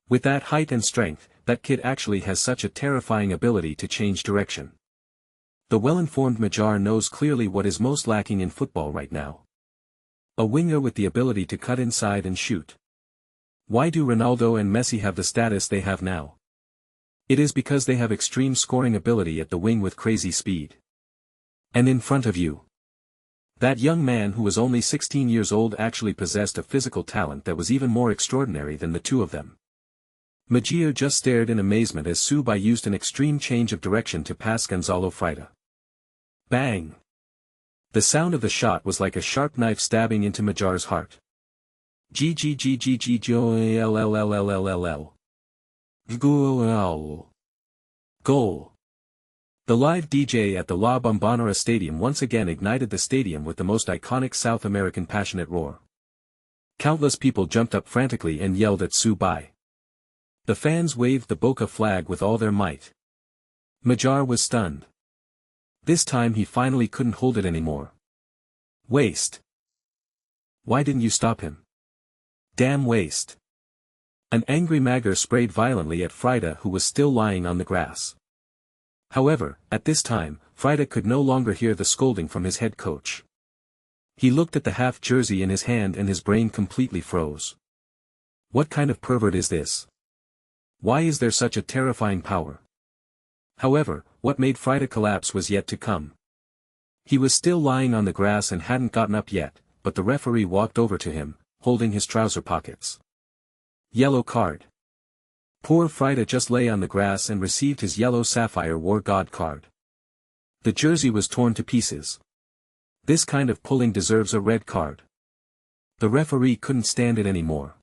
with that height and strength, that kid actually has such a terrifying ability to change direction. The well-informed Majar knows clearly what is most lacking in football right now. A winger with the ability to cut inside and shoot. Why do Ronaldo and Messi have the status they have now? It is because they have extreme scoring ability at the wing with crazy speed. And in front of you, that young man who was only 16 years old actually possessed a physical talent that was even more extraordinary than the two of them. Magia just stared in amazement as Su Bai used an extreme change of direction to pass Gonzalo Freitas. Bang! The sound of the shot was like a sharp knife stabbing into Majar's heart. Goal. The live DJ at the La Bombonera Stadium once again ignited the stadium with the most iconic South American passionate roar. Countless people jumped up frantically and yelled at Su Bai. The fans waved the Boca flag with all their might. Majar was stunned. This time he finally couldn't hold it anymore. Waste. Why didn't you stop him? Damn waste. An angry Magyar sprayed violently at Frida, who was still lying on the grass. However, at this time, Frida could no longer hear the scolding from his head coach. He looked at the half jersey in his hand and his brain completely froze. What kind of pervert is this? Why is there such a terrifying power? However, what made Frida collapse was yet to come. He was still lying on the grass and hadn't gotten up yet, but the referee walked over to him, holding his trouser pockets. Yellow card. Poor Frida just lay on the grass and received his yellow sapphire war god card. The jersey was torn to pieces. This kind of pulling deserves a red card. The referee couldn't stand it anymore.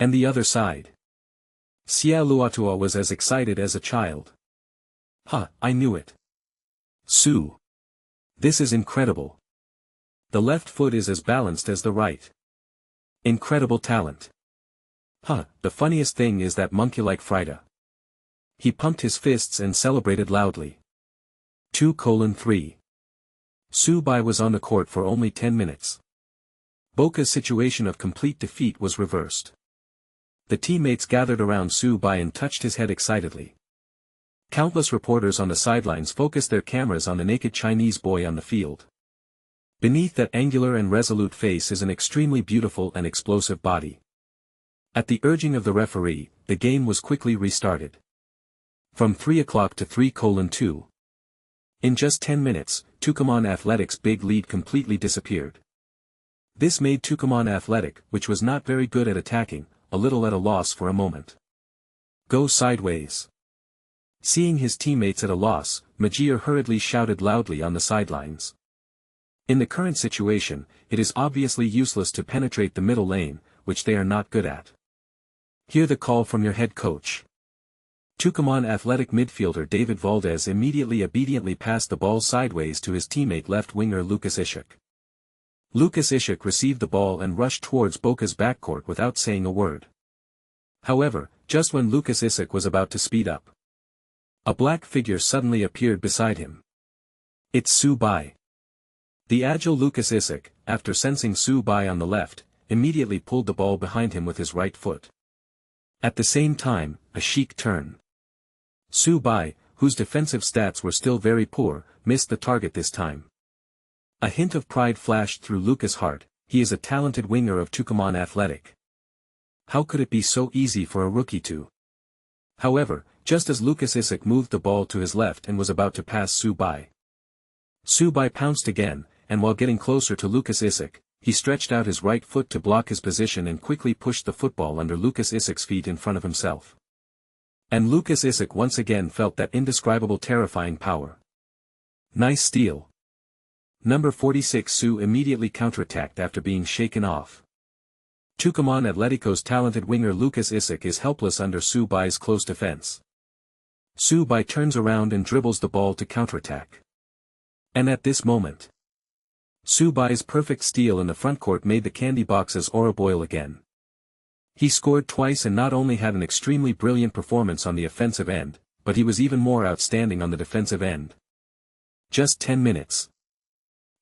And the other side. Sia Luatua was as excited as a child. "Ha, I knew it. Su. This is incredible. The left foot is as balanced as the right. Incredible talent. Huh, the funniest thing is that monkey-like Frida." He pumped his fists and celebrated loudly. 2:3. Su Bai was on the court for only 10 minutes. Boca's situation of complete defeat was reversed. The teammates gathered around Su Bai and touched his head excitedly. Countless reporters on the sidelines focused their cameras on the naked Chinese boy on the field. Beneath that angular and resolute face is an extremely beautiful and explosive body. At the urging of the referee, the game was quickly restarted. From 3 o'clock to 3:2. In just 10 minutes, Tucumán Athletic's big lead completely disappeared. This made Tucumán Athletic, which was not very good at attacking, a little at a loss for a moment. Go sideways. Seeing his teammates at a loss, Magyar hurriedly shouted loudly on the sidelines. In the current situation, it is obviously useless to penetrate the middle lane, which they are not good at. Hear the call from your head coach. Tucumán Athletic midfielder David Valdez immediately obediently passed the ball sideways to his teammate left winger Lucas Ishak. Lucas Ishak received the ball and rushed towards Boca's backcourt without saying a word. However, just when Lucas Ishak was about to speed up, a black figure suddenly appeared beside him. It's Su Bai. The agile Lucas Ishak, after sensing Su Bai on the left, immediately pulled the ball behind him with his right foot. At the same time, a chic turn. Su Bai, whose defensive stats were still very poor, missed the target this time. A hint of pride flashed through Lucas' heart. He is a talented winger of Tucumán Athletic. How could it be so easy for a rookie to? However, just as Lucas Ishak moved the ball to his left and was about to pass Su Bai, Su Bai pounced again, and while getting closer to Lucas Ishak, he stretched out his right foot to block his position and quickly pushed the football under Lucas Ishak's feet in front of himself. And Lucas Ishak once again felt that indescribable terrifying power. Nice steal. Number 46 Su immediately counterattacked after being shaken off. Tucumán Atletico's talented winger Lucas Ishak is helpless under Su Bai's close defense. Su Bai turns around and dribbles the ball to counterattack. And at this moment, Su Bai's perfect steal in the frontcourt made the candy box's aura boil again. He scored twice and not only had an extremely brilliant performance on the offensive end, but he was even more outstanding on the defensive end. Just 10 minutes.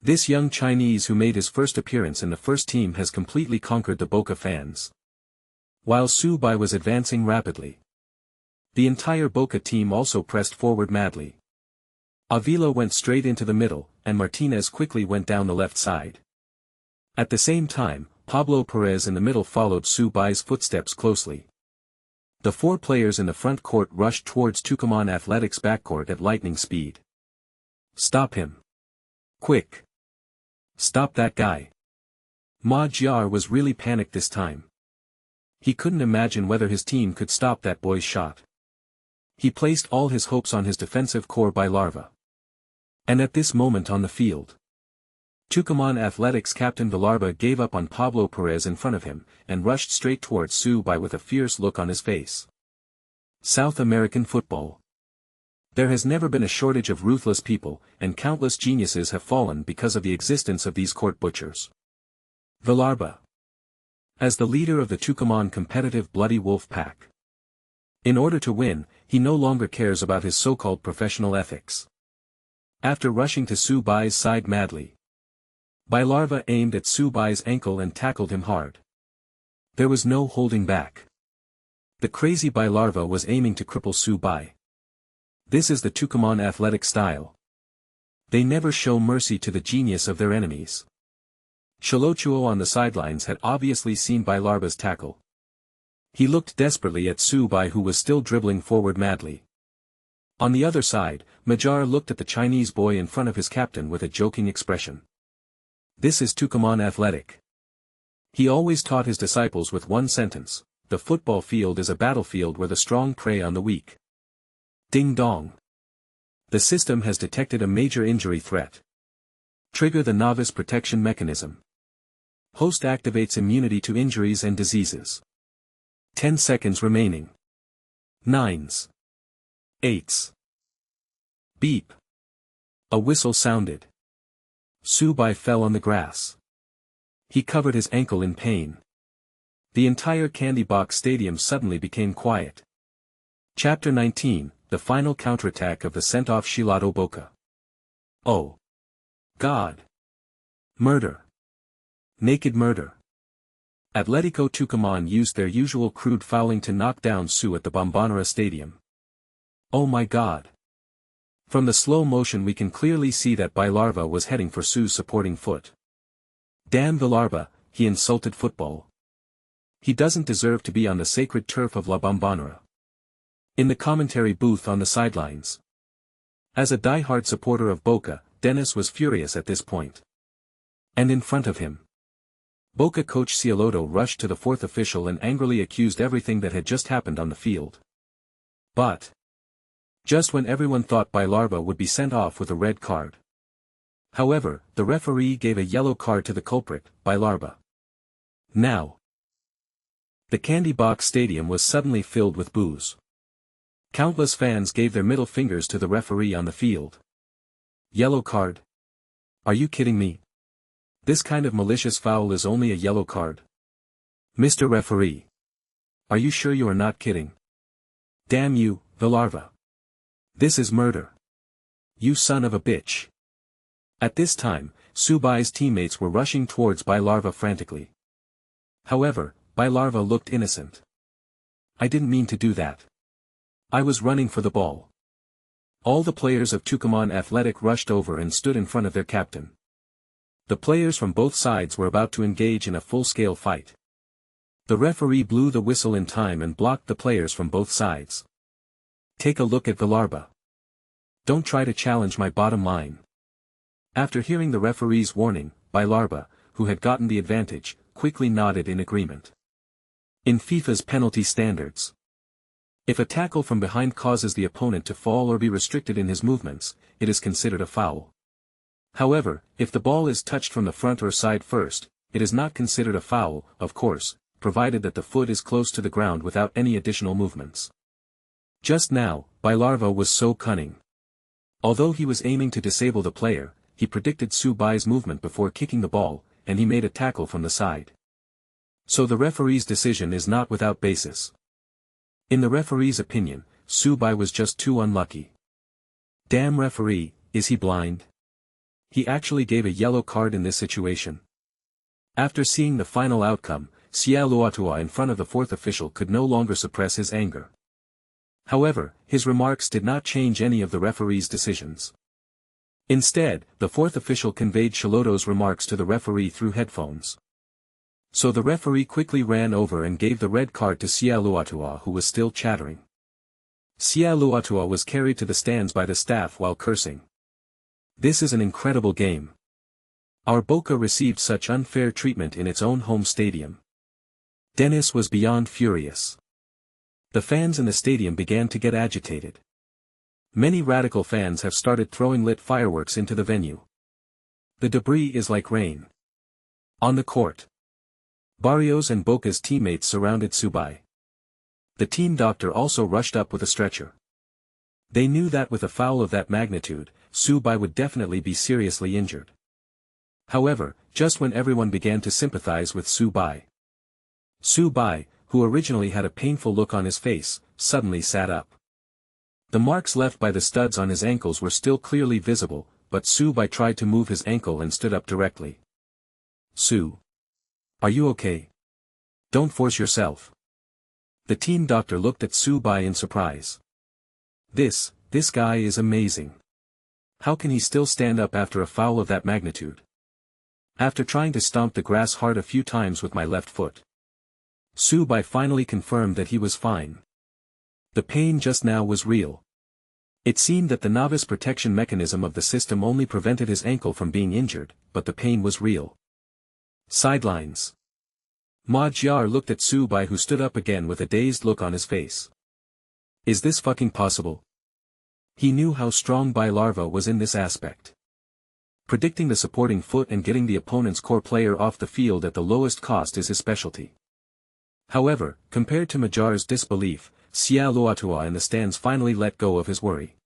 This young Chinese who made his first appearance in the first team has completely conquered the Boca fans. While Su Bai was advancing rapidly, the entire Boca team also pressed forward madly. Avila went straight into the middle, and Martinez quickly went down the left side. At the same time, Pablo Perez in the middle followed Su Bai's footsteps closely. The four players in the front court rushed towards Tucumán Athletic's backcourt at lightning speed. Stop him. Quick. Stop that guy. Magyar was really panicked this time. He couldn't imagine whether his team could stop that boy's shot. He placed all his hopes on his defensive core by Larva. And at this moment on the field, Tucumán Athletic's captain Villarba gave up on Pablo Perez in front of him, and rushed straight towards Su Bai with a fierce look on his face. South American football. There has never been a shortage of ruthless people, and countless geniuses have fallen because of the existence of these court butchers. Villarba. As the leader of the Tucumán competitive Bloody Wolf pack. In order to win, he no longer cares about his so-called professional ethics. After rushing to Su Bai's side madly, Villarba aimed at Su Bai's ankle and tackled him hard. There was no holding back. The crazy Bai larva was aiming to cripple Su Bai. This is the Tucumán athletic style. They never show mercy to the genius of their enemies. Cholochuo on the sidelines had obviously seen Bai larva's tackle. He looked desperately at Su Bai, who was still dribbling forward madly. On the other side, Majar looked at the Chinese boy in front of his captain with a joking expression. This is Tucumán athletic. He always taught his disciples with one sentence: the football field is a battlefield where the strong prey on the weak. Ding dong. The system has detected a major injury threat. Trigger the novice protection mechanism. Host activates immunity to injuries and diseases. 10 seconds remaining. 9s. 8s. Beep. A whistle sounded. Su Bai fell on the grass. He covered his ankle in pain. The entire Candy Box Stadium suddenly became quiet. Chapter 19, the final counterattack of the sent-off Shilado Boca. Oh. God. Murder. Naked murder. Atletico Tucumán used their usual crude fouling to knock down Su at the Bombonera Stadium. Oh my God. From the slow motion we can clearly see that Bai larva was heading for Su's supporting foot. Damn Villarba, he insulted football. He doesn't deserve to be on the sacred turf of La Bombonera. In the commentary booth on the sidelines. As a die-hard supporter of Boca, Dennis was furious at this point. And in front of him, Boca coach Cioloto rushed to the fourth official and angrily accused everything that had just happened on the field. But just when everyone thought Bai larva would be sent off with a red card. However, the referee gave a yellow card to the culprit, Bai larva. Now, the Candy Box Stadium was suddenly filled with boos. Countless fans gave their middle fingers to the referee on the field. Yellow card? Are you kidding me? This kind of malicious foul is only a yellow card. Mr. Referee. Are you sure you are not kidding? Damn you, Villarva. This is murder. You son of a bitch. At this time, Su Bai's teammates were rushing towards Bai larva frantically. However, Bai larva looked innocent. I didn't mean to do that. I was running for the ball. All the players of Tucumán Athletic rushed over and stood in front of their captain. The players from both sides were about to engage in a full-scale fight. The referee blew the whistle in time and blocked the players from both sides. Take a look at Villarba. Don't try to challenge my bottom line. After hearing the referee's warning, Bai larva, who had gotten the advantage, quickly nodded in agreement. In FIFA's penalty standards, if a tackle from behind causes the opponent to fall or be restricted in his movements, it is considered a foul. However, if the ball is touched from the front or side first, it is not considered a foul, of course, provided that the foot is close to the ground without any additional movements. Just now, Bai larva was so cunning. Although he was aiming to disable the player, he predicted Su Bai's movement before kicking the ball, and he made a tackle from the side. So the referee's decision is not without basis. In the referee's opinion, Su Bai was just too unlucky. Damn referee, is he blind? He actually gave a yellow card in this situation. After seeing the final outcome, Sia Luatua in front of the fourth official could no longer suppress his anger. However, his remarks did not change any of the referee's decisions. Instead, the fourth official conveyed Chiloto's remarks to the referee through headphones. So the referee quickly ran over and gave the red card to Sia Luatua, who was still chattering. Sia Luatua was carried to the stands by the staff while cursing. This is an incredible game. Our Boca received such unfair treatment in its own home stadium. Dennis was beyond furious. The fans in the stadium began to get agitated. Many radical fans have started throwing lit fireworks into the venue. The debris is like rain. On the court, Barrios and Boca's teammates surrounded Su Bai. The team doctor also rushed up with a stretcher. They knew that with a foul of that magnitude, Su Bai would definitely be seriously injured. However, just when everyone began to sympathize with Su Bai, who originally had a painful look on his face, suddenly sat up. The marks left by the studs on his ankles were still clearly visible, but Su Bai tried to move his ankle and stood up directly. Su, are you okay? Don't force yourself. The team doctor looked at Su Bai in surprise. This guy is amazing. How can he still stand up after a foul of that magnitude? After trying to stomp the grass hard a few times with my left foot. Su Bai finally confirmed that he was fine. The pain just now was real. It seemed that the novice protection mechanism of the system only prevented his ankle from being injured, but the pain was real. Sidelines. Ma Jiar looked at Su Bai, who stood up again with a dazed look on his face. Is this fucking possible? He knew how strong Bai Larva was in this aspect. Predicting the supporting foot and getting the opponent's core player off the field at the lowest cost is his specialty. However, compared to Majar's disbelief, Xia Luatua in the stands finally let go of his worry.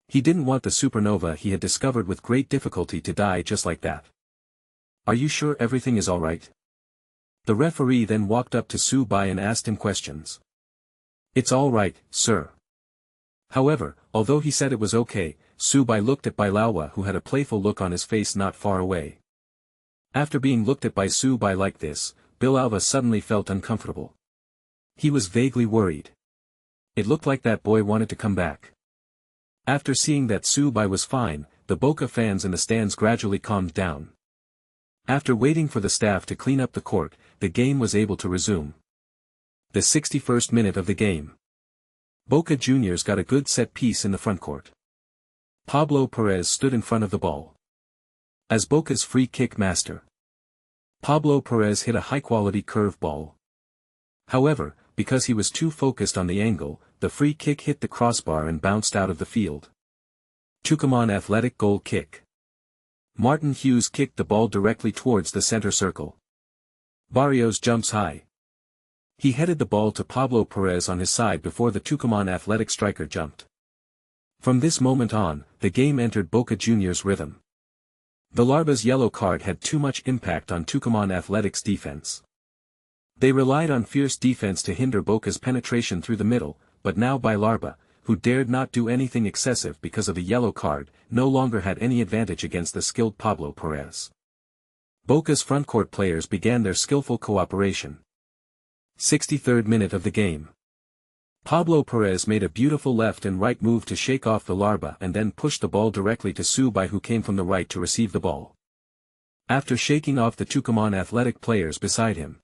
He didn't want the supernova he had discovered with great difficulty to die just like that. Are you sure everything is alright? The referee then walked up to Su Bai and asked him questions. It's alright, sir. However, although he said it was okay, Su Bai looked at Bailawa, who had a playful look on his face not far away. After being looked at by Su Bai like this, Bilalva suddenly felt uncomfortable. He was vaguely worried. It looked like that boy wanted to come back. After seeing that Su Bai was fine, the Boca fans in the stands gradually calmed down. After waiting for the staff to clean up the court, the game was able to resume. The 61st minute of the game. Boca Juniors got a good set piece in the front court. Pablo Perez stood in front of the ball. As Boca's free kick master, Pablo Perez hit a high-quality curve ball. However, because he was too focused on the angle, the free kick hit the crossbar and bounced out of the field. Tucumán Athletic goal kick. Martin Hughes kicked the ball directly towards the center circle. Barrios jumps high. He headed the ball to Pablo Perez on his side before the Tucumán Athletic striker jumped. From this moment on, the game entered Boca Juniors' rhythm. The Larva's yellow card had too much impact on Tucumán Athletic's defense. They relied on fierce defense to hinder Boca's penetration through the middle, but now Larva, who dared not do anything excessive because of the yellow card, no longer had any advantage against the skilled Pablo Perez. Boca's frontcourt players began their skillful cooperation. 63rd minute of the game. Pablo Perez made a beautiful left and right move to shake off the Larva and then pushed the ball directly to Su Bai, who came from the right to receive the ball. After shaking off the Tucumán Athletic players beside him,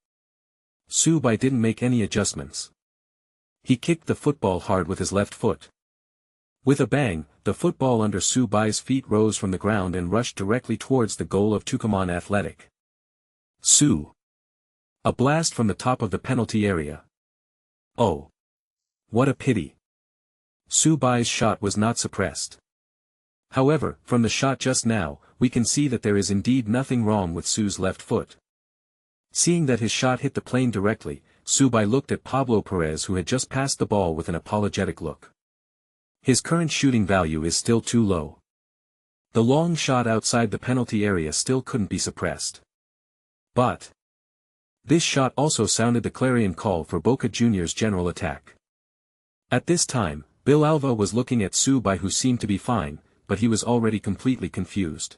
Su Bai didn't make any adjustments. He kicked the football hard with his left foot. With a bang, the football under Su Bai's feet rose from the ground and rushed directly towards the goal of Tucumán Athletic. A blast from the top of the penalty area. Oh! What a pity. Su Bai's shot was not suppressed. However, from the shot just now, we can see that there is indeed nothing wrong with Su's left foot. Seeing that his shot hit the plane directly, Su Bai looked at Pablo Perez, who had just passed the ball, with an apologetic look. His current shooting value is still too low. The long shot outside the penalty area still couldn't be suppressed. But this shot also sounded the clarion call for Boca Juniors' general attack. At this time, Bilalva was looking at Su Bai, who seemed to be fine, but he was already completely confused.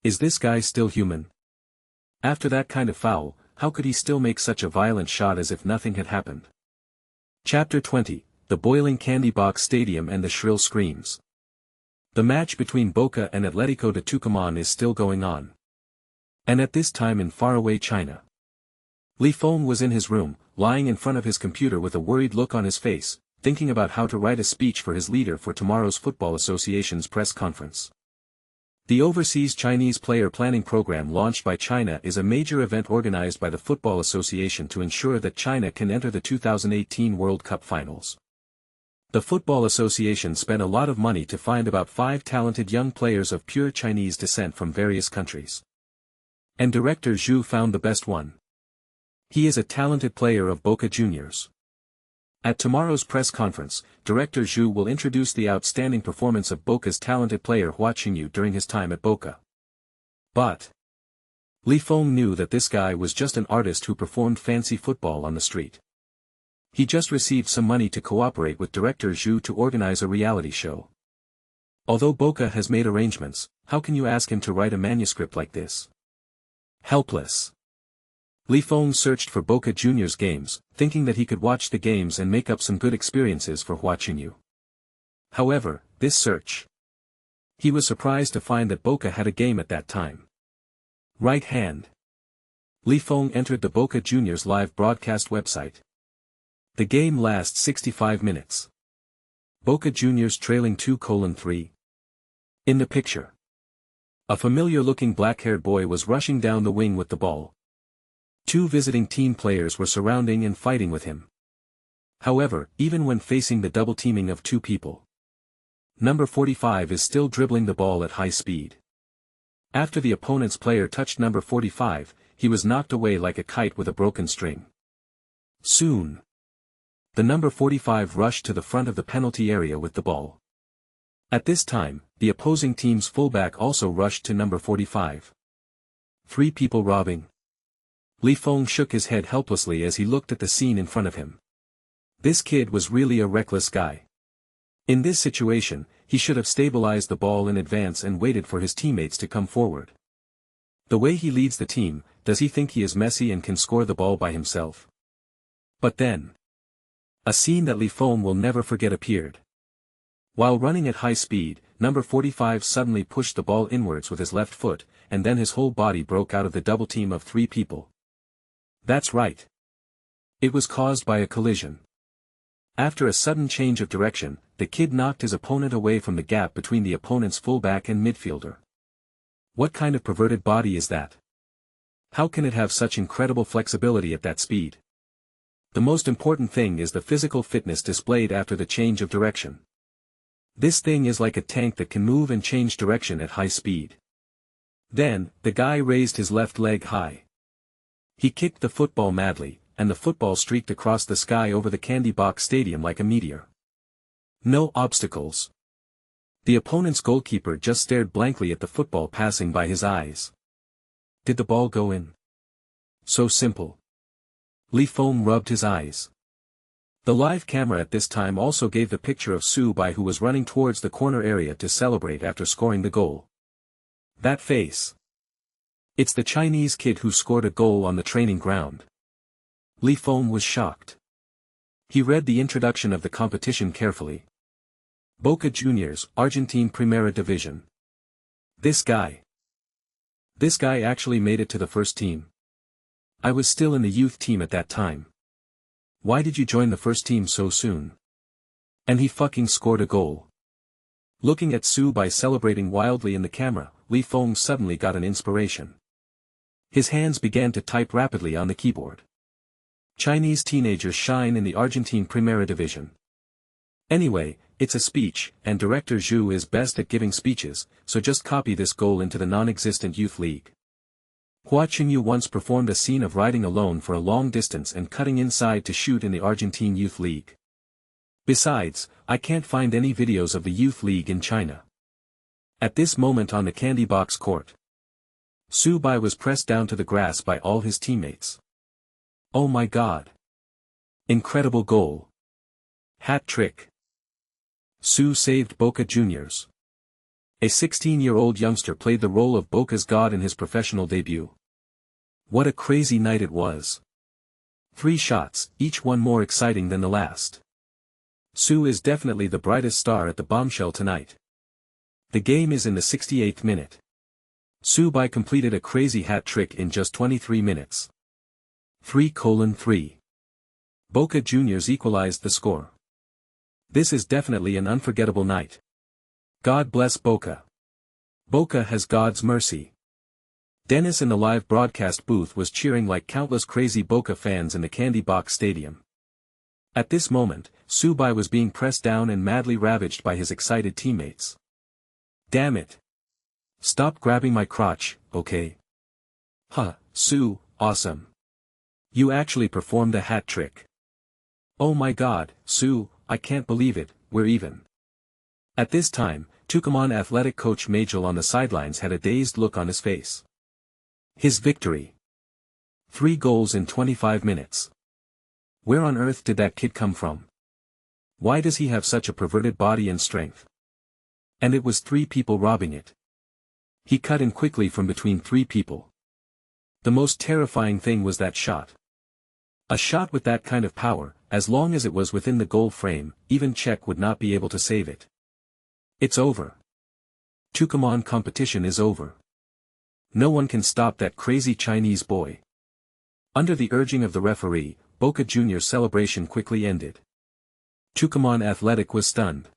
Is this guy still human? After that kind of foul, how could he still make such a violent shot as if nothing had happened? Chapter 20, The Boiling Candy Box Stadium and the Shrill Screams. The match between Boca and Atlético de Tucumán is still going on. And at this time in faraway China. Li Feng was in his room, lying in front of his computer with a worried look on his face, thinking about how to write a speech for his leader for tomorrow's Football Association's press conference. The Overseas Chinese Player Planning Program launched by China is a major event organized by the Football Association to ensure that China can enter the 2018 World Cup finals. The Football Association spent a lot of money to find about 5 talented young players of pure Chinese descent from various countries. And director Zhu found the best one. He is a talented player of Boca Juniors. At tomorrow's press conference, Director Zhu will introduce the outstanding performance of Boca's talented player Hua Qingyu during his time at Boca. But Li Feng knew that this guy was just an artist who performed fancy football on the street. He just received some money to cooperate with Director Zhu to organize a reality show. Although Boca has made arrangements, how can you ask him to write a manuscript like this? Helpless. Li Feng searched for Boca Juniors games, thinking that he could watch the games and make up some good experiences for watching you. However, this search. He was surprised to find that Boca had a game at that time. Right hand. Li Feng entered the Boca Juniors live broadcast website. The game lasts 65 minutes. Boca Juniors trailing 2:3. In the picture. A familiar-looking black-haired boy was rushing down the wing with the ball. Two visiting team players were surrounding and fighting with him. However, even when facing the double teaming of two people, number 45 is still dribbling the ball at high speed. After the opponent's player touched number 45, he was knocked away like a kite with a broken string. Soon, the number 45 rushed to the front of the penalty area with the ball. At this time, the opposing team's fullback also rushed to number 45. Three people robbing. Li Feng shook his head helplessly as he looked at the scene in front of him. This kid was really a reckless guy. In this situation, he should have stabilized the ball in advance and waited for his teammates to come forward. The way he leads the team, does he think he is Messi and can score the ball by himself? But then, a scene that Li Feng will never forget appeared. While running at high speed, number 45 suddenly pushed the ball inwards with his left foot, and then his whole body broke out of the double team of three people. That's right. It was caused by a collision. After a sudden change of direction, the kid knocked his opponent away from the gap between the opponent's fullback and midfielder. What kind of perverted body is that? How can it have such incredible flexibility at that speed? The most important thing is the physical fitness displayed after the change of direction. This thing is like a tank that can move and change direction at high speed. Then, the guy raised his left leg high. He kicked the football madly, and the football streaked across the sky over the Candy Box Stadium like a meteor. No obstacles. The opponent's goalkeeper just stared blankly at the football passing by his eyes. Did the ball go in? So simple. Li Feng rubbed his eyes. The live camera at this time also gave the picture of Su Bai, who was running towards the corner area to celebrate after scoring the goal. That face. It's the Chinese kid who scored a goal on the training ground. Li Feng was shocked. He read the introduction of the competition carefully. Boca Juniors, Argentine Primera Division. This guy actually made it to the first team. I was still in the youth team at that time. Why did you join the first team so soon? And he fucking scored a goal. Looking at Su Bai celebrating wildly in the camera, Li Feng suddenly got an inspiration. His hands began to type rapidly on the keyboard. Chinese teenagers shine in the Argentine Primera Division. Anyway, it's a speech, and Director Zhu is best at giving speeches, so just copy this goal into the non-existent youth league. Hua Qingyu once performed a scene of riding alone for a long distance and cutting inside to shoot in the Argentine Youth League. Besides, I can't find any videos of the Youth League in China. At this moment on the Candy Box court, Su Bai was pressed down to the grass by all his teammates. Oh my god. Incredible goal. Hat trick. Su saved Boca Juniors. A 16-year-old youngster played the role of Boca's god in his professional debut. What a crazy night it was. 3 shots, each one more exciting than the last. Su is definitely the brightest star at the bombshell tonight. The game is in the 68th minute. Su Bai completed a crazy hat trick in just 23 minutes. 3:3. Boca Juniors equalized the score. This is definitely an unforgettable night. God bless Boca. Boca has God's mercy. Dennis in the live broadcast booth was cheering like countless crazy Boca fans in the Candy Box Stadium. At this moment, Su Bai was being pressed down and madly ravaged by his excited teammates. Damn it. Stop grabbing my crotch, okay? Huh, Su, awesome. You actually performed a hat trick. Oh my god, Su, I can't believe it, we're even. At this time, Tucumán athletic coach Majel on the sidelines had a dazed look on his face. His victory. 3 goals in 25 minutes. Where on earth did that kid come from? Why does he have such a perverted body and strength? And it was 3 people robbing it. He cut in quickly from between 3 people. The most terrifying thing was that shot. A shot with that kind of power, as long as it was within the goal frame, even Czech would not be able to save it. It's over. Tucumán competition is over. No one can stop that crazy Chinese boy. Under the urging of the referee, Boca Juniors' celebration quickly ended. Tucumán Athletic was stunned.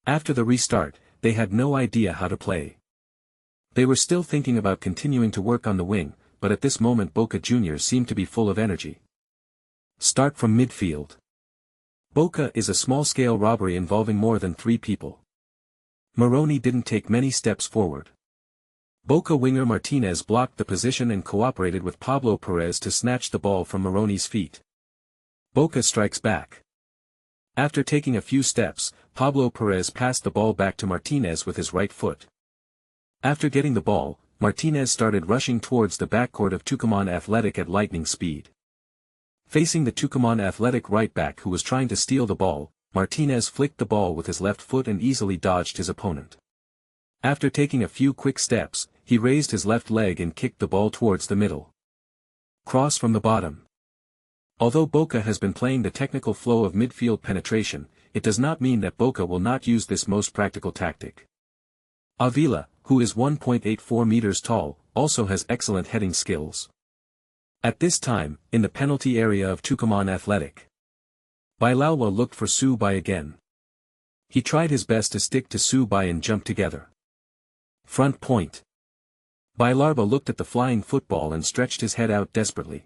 After the restart, they had no idea how to play. They were still thinking about continuing to work on the wing, but at this moment Boca Juniors seemed to be full of energy. Start from midfield. Boca is a small-scale robbery involving more than 3 people. Moroni didn't take many steps forward. Boca winger Martinez blocked the position and cooperated with Pablo Perez to snatch the ball from Moroni's feet. Boca strikes back. After taking a few steps, Pablo Perez passed the ball back to Martinez with his right foot. After getting the ball, Martinez started rushing towards the backcourt of Tucumán Athletic at lightning speed. Facing the Tucumán Athletic right-back who was trying to steal the ball, Martinez flicked the ball with his left foot and easily dodged his opponent. After taking a few quick steps, he raised his left leg and kicked the ball towards the middle. Cross from the bottom. Although Boca has been playing the technical flow of midfield penetration, it does not mean that Boca will not use this most practical tactic. Avila, who is 1.84 meters tall, also has excellent heading skills. At this time, in the penalty area of Tucumán Athletic, Bailawa looked for Su Bai again. He tried his best to stick to Su Bai and jump together. Front point. Bailarba looked at the flying football and stretched his head out desperately.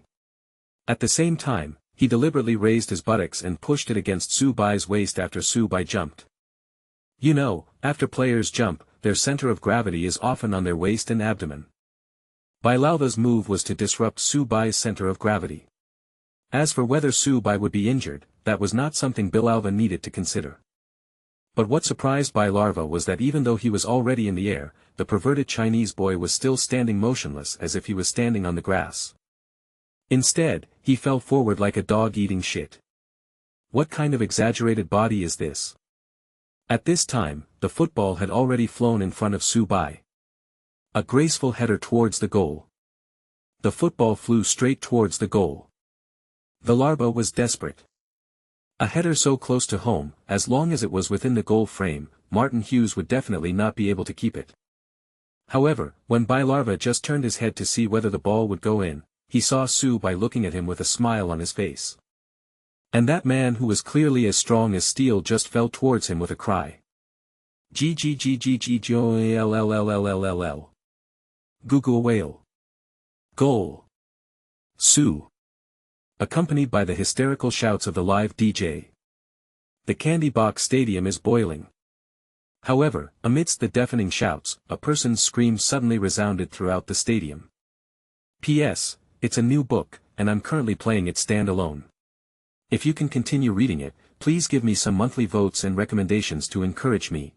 At the same time, he deliberately raised his buttocks and pushed it against Su Bai's waist after Su Bai jumped. You know, after players jump, their center of gravity is often on their waist and abdomen. Bailawa's move was to disrupt Su Bai's center of gravity. As for whether Su Bai would be injured, that was not something Bailawa needed to consider. But what surprised Bailarva was that even though he was already in the air, the perverted Chinese boy was still standing motionless as if he was standing on the grass. Instead, he fell forward like a dog eating shit. What kind of exaggerated body is this? At this time, the football had already flown in front of Su Bai. A graceful header towards the goal. The football flew straight towards the goal. Villarba was desperate. A header so close to home, as long as it was within the goal frame, Martin Hughes would definitely not be able to keep it. However, when Bailarva just turned his head to see whether the ball would go in, he saw Su Bai looking at him with a smile on his face. And that man who was clearly as strong as steel just fell towards him with a cry. G-G-G-G-G-G-L-L-L-L-L-L. Gugu whale. Goal. Su. Accompanied by the hysterical shouts of the live DJ. The Candy Box Stadium is boiling. However, amidst the deafening shouts, a person's scream suddenly resounded throughout the stadium. P.S. It's a new book, and I'm currently playing it standalone. If you can continue reading it, please give me some monthly votes and recommendations to encourage me.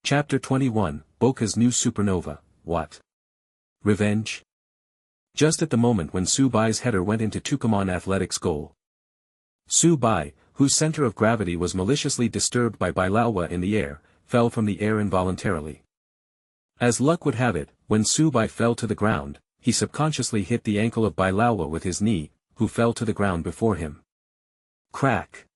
Chapter 21, Boca's New Supernova, What? Revenge? Just at the moment when Su Bai's header went into Tucumán Athletic's goal. Su Bai, whose center of gravity was maliciously disturbed by Bailawa in the air, fell from the air involuntarily. As luck would have it, when Su Bai fell to the ground, he subconsciously hit the ankle of Bailawa with his knee, who fell to the ground before him. Crack.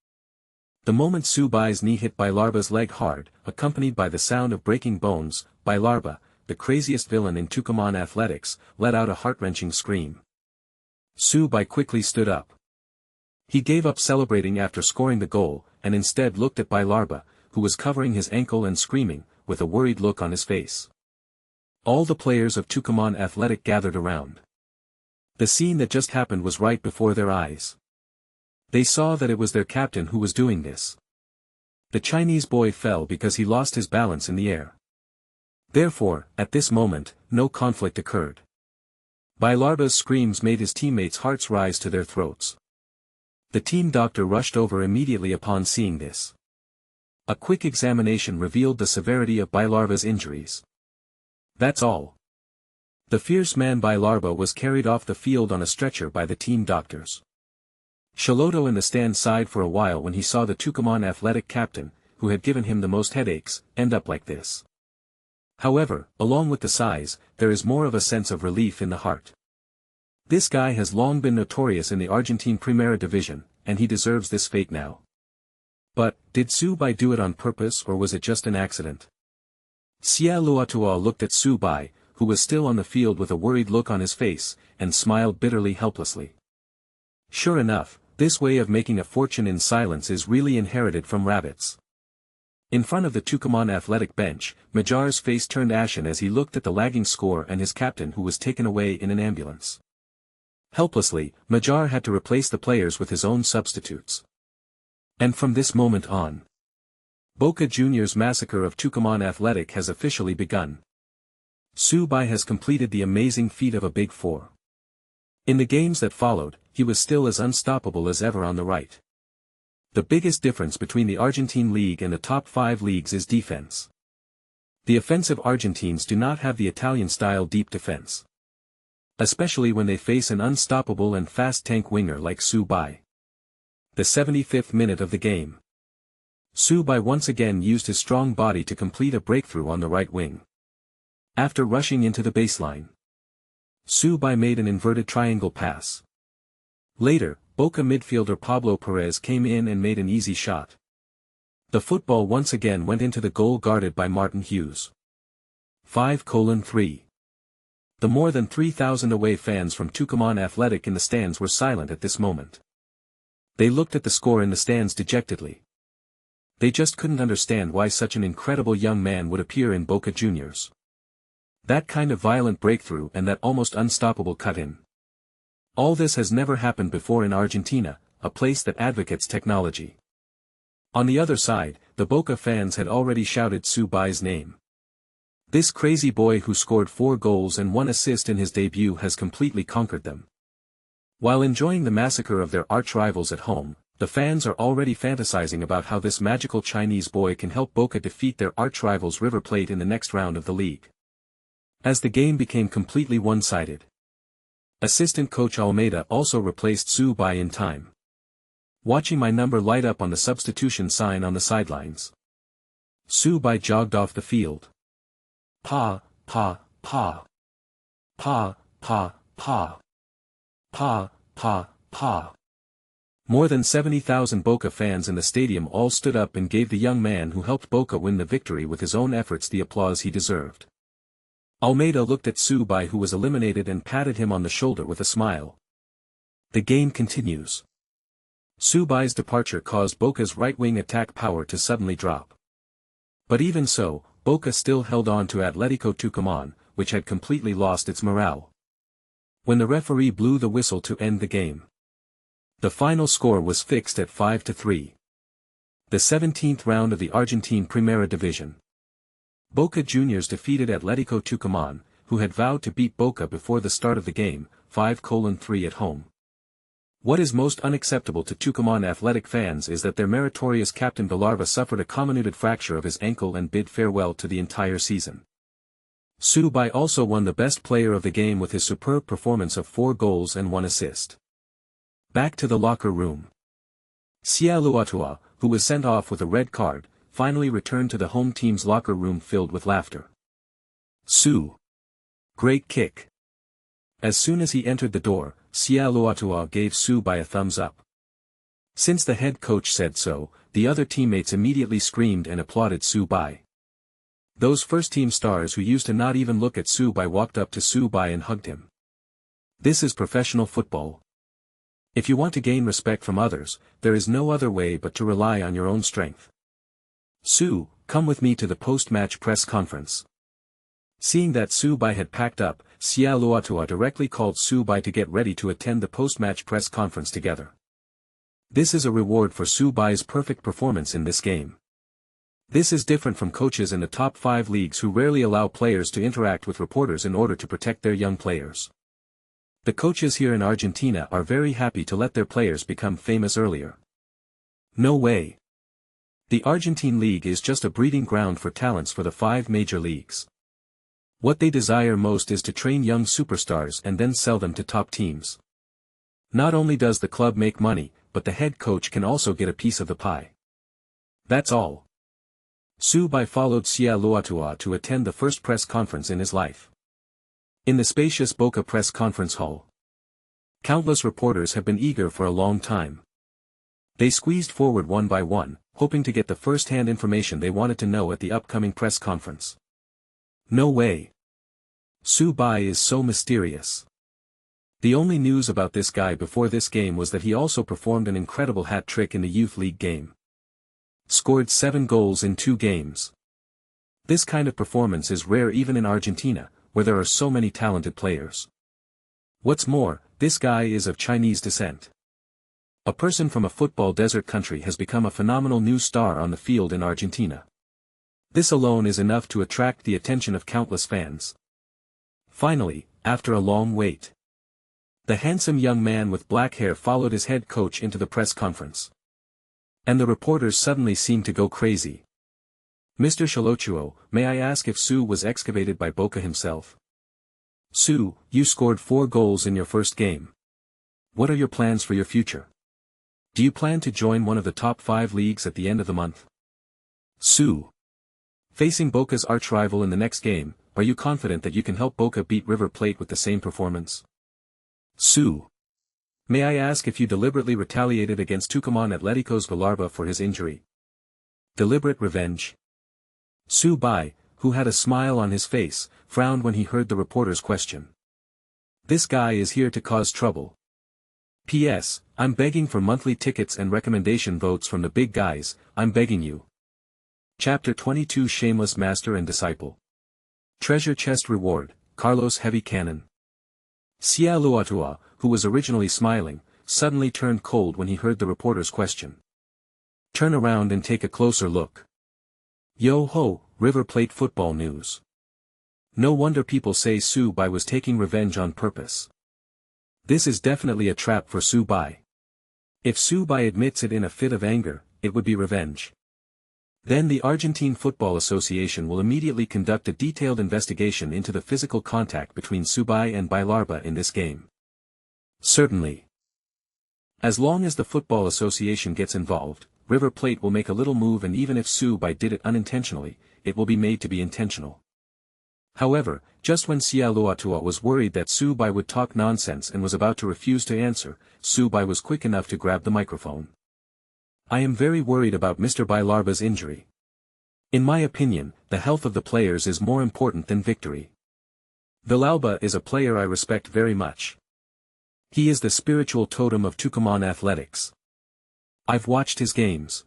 The moment Su Bai's knee hit Bailarba's leg hard, accompanied by the sound of breaking bones, Bailarba, the craziest villain in Tucumán Athletics, let out a heart-wrenching scream. Su Bai quickly stood up. He gave up celebrating after scoring the goal, and instead looked at Bailarba, who was covering his ankle and screaming, with a worried look on his face. All the players of Tucumán Athletic gathered around. The scene that just happened was right before their eyes. They saw that it was their captain who was doing this. The Chinese boy fell because he lost his balance in the air. Therefore, at this moment, no conflict occurred. Bailarba's screams made his teammates' hearts rise to their throats. The team doctor rushed over immediately upon seeing this. A quick examination revealed the severity of Bailarba's injuries. That's all. The fierce man Bailarba was carried off the field on a stretcher by the team doctors. Shaloto in the stand sighed for a while when he saw the Tucumán Athletic captain, who had given him the most headaches, end up like this. However, along with the sighs, there is more of a sense of relief in the heart. This guy has long been notorious in the Argentine Primera Division, and he deserves this fate now. But, did Su Bai do it on purpose or was it just an accident? Sia Luatua looked at Su Bai, who was still on the field with a worried look on his face, and smiled bitterly helplessly. Sure enough, this way of making a fortune in silence is really inherited from rabbits. In front of the Tucumán athletic bench, Majar's face turned ashen as he looked at the lagging score and his captain who was taken away in an ambulance. Helplessly, Majar had to replace the players with his own substitutes. And from this moment on, Boca Juniors' massacre of Tucumán Athletic has officially begun. Su Bai has completed the amazing feat of a Big Four. In the games that followed, he was still as unstoppable as ever on the right. The biggest difference between the Argentine league and the top 5 leagues is defense. The offensive Argentines do not have the Italian-style deep defense. Especially when they face an unstoppable and fast tank winger like Su Bai. The 75th minute of the game. Su Bai once again used his strong body to complete a breakthrough on the right wing. After rushing into the baseline, Su Bai made an inverted triangle pass. Later, Boca midfielder Pablo Perez came in and made an easy shot. The football once again went into the goal guarded by Martin Hughes. 5:3. The more than 3,000 away fans from Tucumán Athletic in the stands were silent at this moment. They looked at the score in the stands dejectedly. They just couldn't understand why such an incredible young man would appear in Boca Juniors. That kind of violent breakthrough and that almost unstoppable cut-in. All this has never happened before in Argentina, a place that advocates technology. On the other side, the Boca fans had already shouted Su Bai's name. This crazy boy who scored 4 goals and 1 assist in his debut has completely conquered them. While enjoying the massacre of their arch-rivals at home, the fans are already fantasizing about how this magical Chinese boy can help Boca defeat their arch-rivals River Plate in the next round of the league. As the game became completely one-sided, assistant coach Almeida also replaced Su Bai in time. Watching my number light up on the substitution sign on the sidelines, Su Bai jogged off the field. Pa, pa, pa. Pa, pa, pa. Pa, pa, pa. More than 70,000 Boca fans in the stadium all stood up and gave the young man who helped Boca win the victory with his own efforts the applause he deserved. Almeida looked at Su Bai who was eliminated and patted him on the shoulder with a smile. The game continues. Su Bai's departure caused Boca's right-wing attack power to suddenly drop. But even so, Boca still held on to Atlético Tucumán, which had completely lost its morale. When the referee blew the whistle to end the game, the final score was fixed at 5-3. The 17th round of the Argentine Primera Division. Boca Juniors defeated Atlético Tucumán, who had vowed to beat Boca before the start of the game, 5-3 at home. What is most unacceptable to Tucumán Athletic fans is that their meritorious captain Villarva suffered a comminuted fracture of his ankle and bid farewell to the entire season. Su Bai also won the best player of the game with his superb performance of 4 goals and 1 assist. Back to the locker room. Sia Luatua, who was sent off with a red card, finally returned to the home team's locker room filled with laughter. Su. Great kick. As soon as he entered the door, Sia Luatua gave Su Bai a thumbs up. Since the head coach said so, the other teammates immediately screamed and applauded Su Bai. Those first-team stars who used to not even look at Su Bai walked up to Su Bai and hugged him. This is professional football. If you want to gain respect from others, there is no other way but to rely on your own strength. Su, come with me to the post-match press conference. Seeing that Su Bai had packed up, Sia Luatua directly called Su Bai to get ready to attend the post-match press conference together. This is a reward for Su Bai's perfect performance in this game. This is different from coaches in the top 5 leagues who rarely allow players to interact with reporters in order to protect their young players. The coaches here in Argentina are very happy to let their players become famous earlier. No way. The Argentine league is just a breeding ground for talents for the 5 major leagues. What they desire most is to train young superstars and then sell them to top teams. Not only does the club make money, but the head coach can also get a piece of the pie. That's all. Su Bai followed Sia Luatua to attend the first press conference in his life. In the spacious Boca press conference hall, Countless reporters have been eager for a long time. They squeezed forward one by one, hoping to get the first-hand information they wanted to know at the upcoming press conference. No way. Su Bai is so mysterious. The only news about this guy before this game was that he also performed an incredible hat trick in the youth league game. Scored 7 goals in 2 games. This kind of performance is rare even in Argentina, where there are so many talented players. What's more, this guy is of Chinese descent. A person from a football desert country has become a phenomenal new star on the field in Argentina. This alone is enough to attract the attention of countless fans. Finally, after a long wait, the handsome young man with black hair followed his head coach into the press conference. And the reporters suddenly seemed to go crazy. Mr. Shalochuo, may I ask if Su was excavated by Boca himself? Su, you scored 4 goals in your first game. What are your plans for your future? Do you plan to join one of the top 5 leagues at the end of the month? Su. Facing Boca's arch-rival in the next game, are you confident that you can help Boca beat River Plate with the same performance? Su. May I ask if you deliberately retaliated against Tucumán Atlético's Villarba for his injury? Deliberate revenge. Su Bai, who had a smile on his face, frowned when he heard the reporter's question. This guy is here to cause trouble. P.S. I'm begging for monthly tickets and recommendation votes from the big guys, I'm begging you. Chapter 22 Shameless Master and Disciple. Treasure Chest Reward, Carlos Heavy Cannon. Sia Luatua, who was originally smiling, suddenly turned cold when he heard the reporter's question. Turn around and take a closer look. Yo ho, River Plate football news. No wonder people say Su Bai was taking revenge on purpose. This is definitely a trap for Su Bai. If Su Bai admits it in a fit of anger, it would be revenge. Then the Argentine Football Association will immediately conduct a detailed investigation into the physical contact between Su Bai and Villarba in this game. Certainly. As long as the Football Association gets involved, River Plate will make a little move, and even if Su Bai did it unintentionally, it will be made to be intentional. However, just when Sia Luatua was worried that Su Bai would talk nonsense and was about to refuse to answer, Su Bai was quick enough to grab the microphone. I am very worried about Mr. Villarba's injury. In my opinion, the health of the players is more important than victory. Villalba is a player I respect very much. He is the spiritual totem of Tucumán athletics. I've watched his games.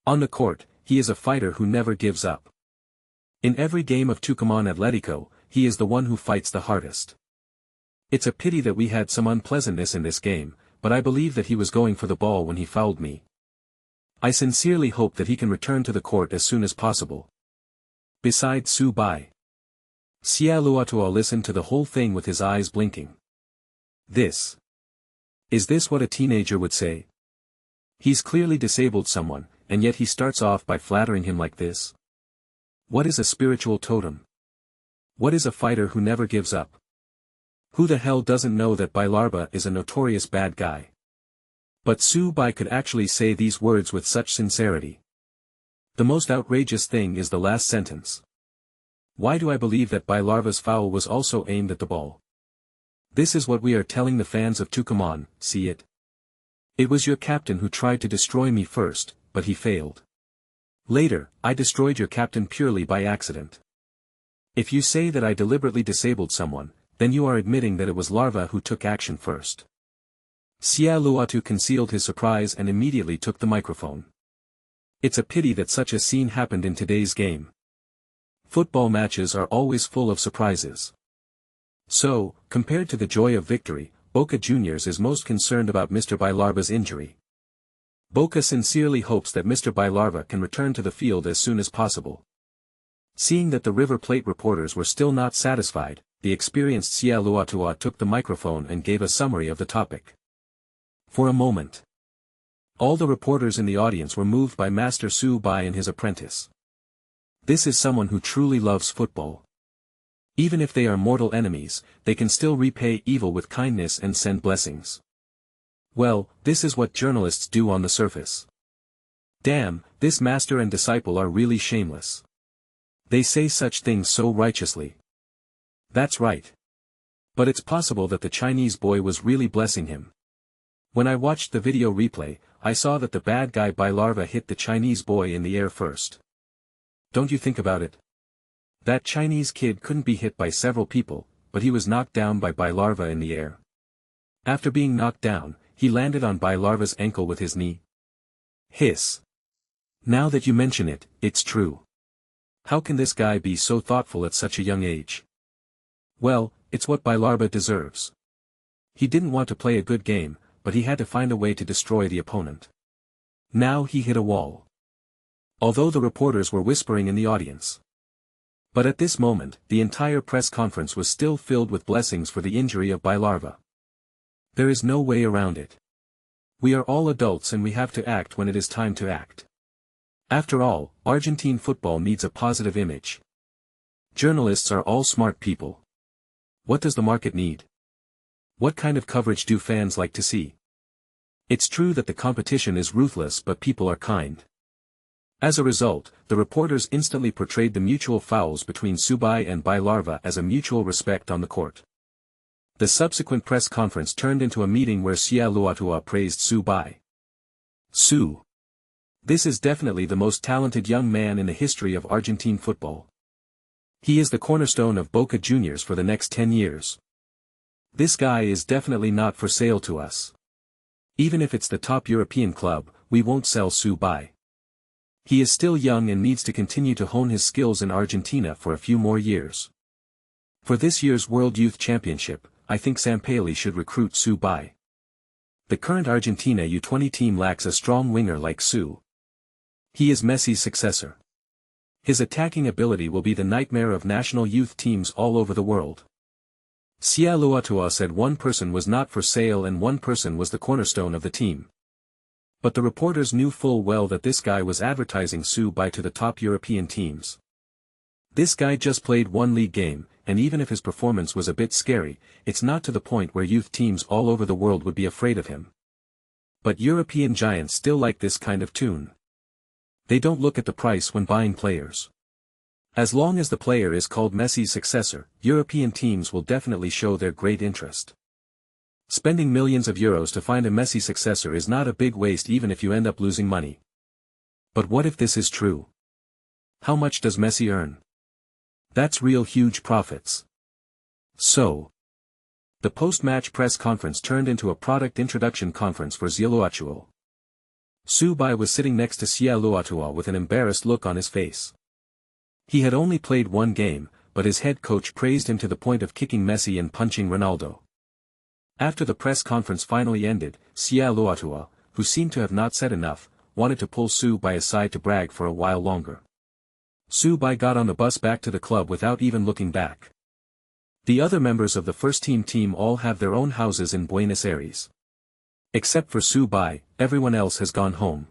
On the court, he is a fighter who never gives up. In every game of Tucumán Atlético, he is the one who fights the hardest. It's a pity that we had some unpleasantness in this game, but I believe that he was going for the ball when he fouled me. I sincerely hope that he can return to the court as soon as possible. Besides Su Bai, Sia Luatua listened to the whole thing with his eyes blinking. Is this what a teenager would say? He's clearly disabled someone, and yet he starts off by flattering him like this. What is a spiritual totem? What is a fighter who never gives up? Who the hell doesn't know that Villarba is a notorious bad guy? But Su Bai could actually say these words with such sincerity. The most outrageous thing is the last sentence. Why do I believe that Villarba's foul was also aimed at the ball? This is what we are telling the fans of Tucumán, see it? It was your captain who tried to destroy me first, but he failed. Later, I destroyed your captain purely by accident. If you say that I deliberately disabled someone, then you are admitting that it was Larva who took action first. Sia Luatu concealed his surprise and immediately took the microphone. It's a pity that such a scene happened in today's game. Football matches are always full of surprises. So, compared to the joy of victory, Boca Juniors is most concerned about Mr. Villarba's injury. Boca sincerely hopes that Mr. Villarba can return to the field as soon as possible. Seeing that the River Plate reporters were still not satisfied, the experienced Sia Luatua took the microphone and gave a summary of the topic. For a moment, all the reporters in the audience were moved by Master Su Bai and his apprentice. This is someone who truly loves football. Even if they are mortal enemies, they can still repay evil with kindness and send blessings. Well, this is what journalists do on the surface. Damn, this master and disciple are really shameless. They say such things so righteously. That's right. But it's possible that the Chinese boy was really blessing him. When I watched the video replay, I saw that the bad guy Bailarva hit the Chinese boy in the air first. Don't you think about it? That Chinese kid couldn't be hit by several people, but he was knocked down by Bailarva in the air. After being knocked down, he landed on Bailarva's ankle with his knee. Hiss. Now that you mention it, it's true. How can this guy be so thoughtful at such a young age? Well, it's what Bailarva deserves. He didn't want to play a good game, but he had to find a way to destroy the opponent. Now he hit a wall. Although the reporters were whispering in the audience. But at this moment, the entire press conference was still filled with blessings for the injury of Bailarva. There is no way around it. We are all adults and we have to act when it is time to act. After all, Argentine football needs a positive image. Journalists are all smart people. What does the market need? What kind of coverage do fans like to see? It's true that the competition is ruthless, but people are kind. As a result, the reporters instantly portrayed the mutual fouls between Su Bai and Bailarva as a mutual respect on the court. The subsequent press conference turned into a meeting where Sia Luatua praised Su Bai. Su. This is definitely the most talented young man in the history of Argentine football. He is the cornerstone of Boca Juniors for the next 10 years. This guy is definitely not for sale to us. Even if it's the top European club, we won't sell Su Bai. He is still young and needs to continue to hone his skills in Argentina for a few more years. For this year's World Youth Championship, I think Sampaoli should recruit Su Bai. The current Argentina U20 team lacks a strong winger like Su. He is Messi's successor. His attacking ability will be the nightmare of national youth teams all over the world. Sia Luatua said one person was not for sale and one person was the cornerstone of the team. But the reporters knew full well that this guy was advertising Su Bai to the top European teams. This guy just played one league game, and even if his performance was a bit scary, it's not to the point where youth teams all over the world would be afraid of him. But European giants still like this kind of tune. They don't look at the price when buying players. As long as the player is called Messi's successor, European teams will definitely show their great interest. Spending millions of euros to find a Messi successor is not a big waste even if you end up losing money. But what if this is true? How much does Messi earn? That's real huge profits. So, the post-match press conference turned into a product introduction conference for Sia Luatua. Su Bai was sitting next to Sia Luatua with an embarrassed look on his face. He had only played one game, but his head coach praised him to the point of kicking Messi and punching Ronaldo. After the press conference finally ended, Sia Luatua, who seemed to have not said enough, wanted to pull Su Bai aside to brag for a while longer. Su Bai got on the bus back to the club without even looking back. The other members of the first team all have their own houses in Buenos Aires. Except for Su Bai, everyone else has gone home.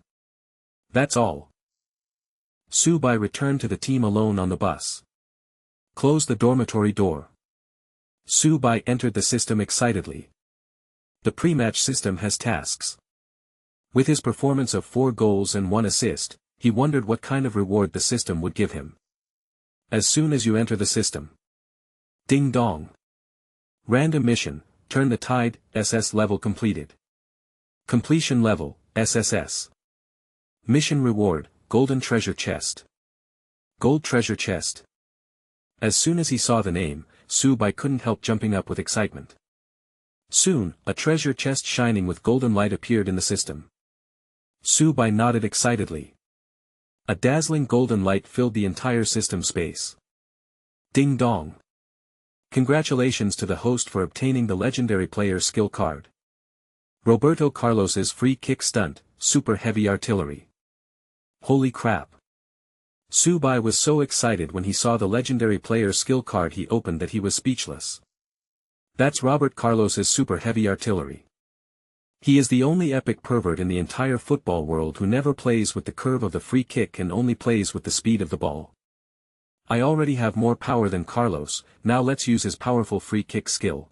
That's all. Su Bai returned to the team alone on the bus. Closed the dormitory door. Su Bai entered the system excitedly. The pre-match system has tasks. With his performance of 4 goals and 1 assist, he wondered what kind of reward the system would give him. As soon as you enter the system. Ding dong. Random mission, turn the tide, SS level completed. Completion level, SSS. Mission reward, golden treasure chest. Gold treasure chest. As soon as he saw the name, Su Bai couldn't help jumping up with excitement. Soon, a treasure chest shining with golden light appeared in the system. Su Bai nodded excitedly. A dazzling golden light filled the entire system space. Ding dong. Congratulations to the host for obtaining the legendary player skill card. Roberto Carlos's free kick stunt, super heavy artillery. Holy crap. Su Bai was so excited when he saw the legendary player skill card he opened that he was speechless. That's Robert Carlos's super heavy artillery. He is the only epic pervert in the entire football world who never plays with the curve of the free kick and only plays with the speed of the ball. I already have more power than Carlos, now let's use his powerful free kick skill.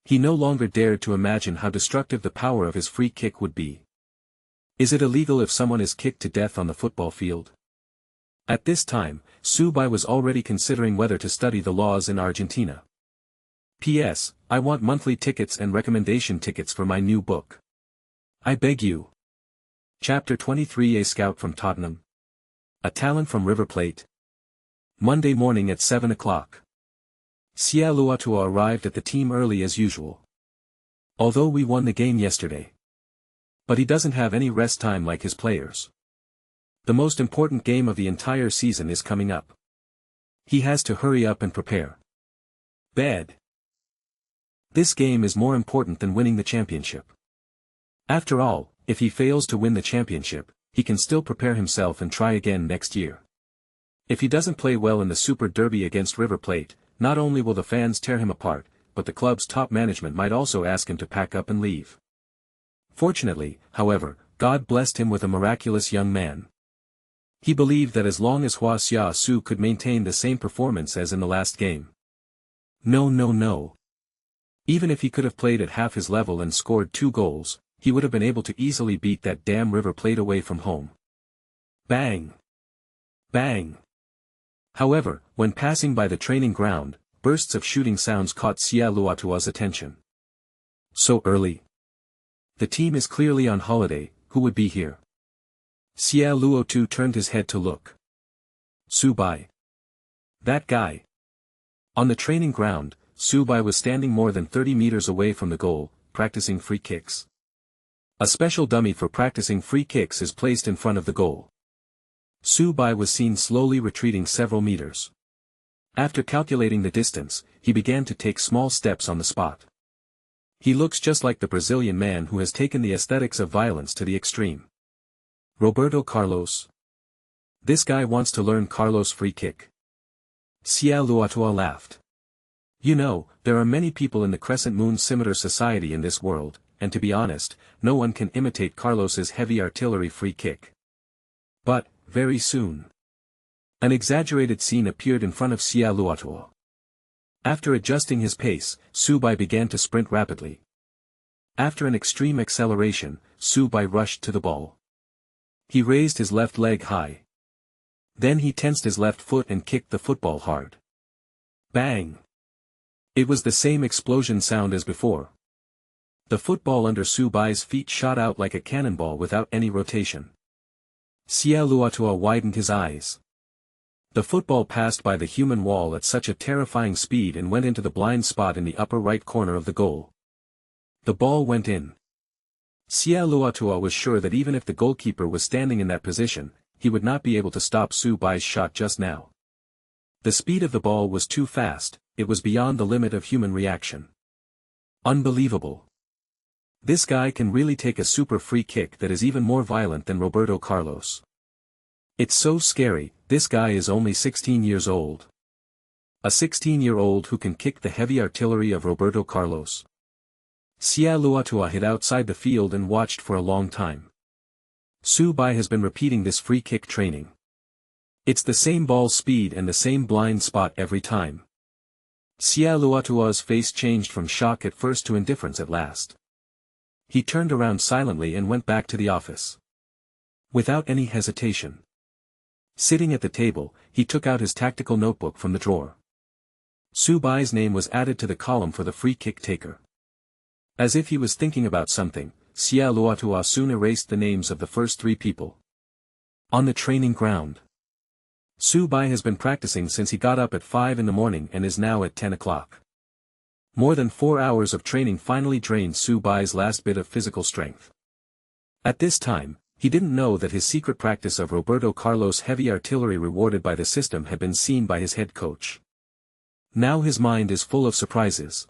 He no longer dared to imagine how destructive the power of his free kick would be. Is it illegal if someone is kicked to death on the football field? At this time, Su Bai was already considering whether to study the laws in Argentina. P.S. I want monthly tickets and recommendation tickets for my new book. I beg you. Chapter 23. A scout from Tottenham. A talent from River Plate. Monday morning at 7 o'clock. Sia Luatua arrived at the team early as usual. Although we won the game yesterday. But he doesn't have any rest time like his players. The most important game of the entire season is coming up. He has to hurry up and prepare. Bad. This game is more important than winning the championship. After all, if he fails to win the championship, he can still prepare himself and try again next year. If he doesn't play well in the Super Derby against River Plate, not only will the fans tear him apart, but the club's top management might also ask him to pack up and leave. Fortunately, however, God blessed him with a miraculous young man. He believed that as long as Hua Xia Su could maintain the same performance as in the last game. No. Even if he could have played at half his level and scored 2 goals, he would have been able to easily beat that damn River Plate away from home. Bang! Bang! However, when passing by the training ground, bursts of shooting sounds caught Sia Luatua's attention. So early? The team is clearly on holiday, who would be here? Sia Luotu turned his head to look. Su Bai. That guy. On the training ground, Su Bai was standing more than 30 meters away from the goal, practicing free kicks. A special dummy for practicing free kicks is placed in front of the goal. Su Bai was seen slowly retreating several meters. After calculating the distance, he began to take small steps on the spot. He looks just like the Brazilian man who has taken the aesthetics of violence to the extreme. Roberto Carlos. This guy wants to learn Carlos free kick. Sia Luatua laughed. You know, there are many people in the Crescent Moon Scimitar Society in this world, and to be honest, no one can imitate Carlos's heavy artillery free kick. But, very soon, an exaggerated scene appeared in front of Sia Luatua. After adjusting his pace, Su Bai began to sprint rapidly. After an extreme acceleration, Su Bai rushed to the ball. He raised his left leg high. Then he tensed his left foot and kicked the football hard. Bang! It was the same explosion sound as before. The football under Su Bai's feet shot out like a cannonball without any rotation. Sia Luatua widened his eyes. The football passed by the human wall at such a terrifying speed and went into the blind spot in the upper right corner of the goal. The ball went in. Sia Luatua was sure that even if the goalkeeper was standing in that position, he would not be able to stop Su Bai's shot just now. The speed of the ball was too fast, it was beyond the limit of human reaction. Unbelievable. This guy can really take a super free kick that is even more violent than Roberto Carlos. It's so scary, this guy is only 16 years old. A 16-year-old who can kick the heavy artillery of Roberto Carlos. Sia Luatua hid outside the field and watched for a long time. Su Bai has been repeating this free kick training. It's the same ball speed and the same blind spot every time. Sia Luatua's face changed from shock at first to indifference at last. He turned around silently and went back to the office. Without any hesitation. Sitting at the table, he took out his tactical notebook from the drawer. Su Bai's name was added to the column for the free kick taker. As if he was thinking about something, Sia Luatua soon erased the names of the first 3 people. On the training ground. Su Bai has been practicing since he got up at 5 in the morning and is now at 10 o'clock. More than 4 hours of training finally drained Su Bai's last bit of physical strength. At this time, he didn't know that his secret practice of Roberto Carlos' heavy artillery rewarded by the system had been seen by his head coach. Now his mind is full of surprises.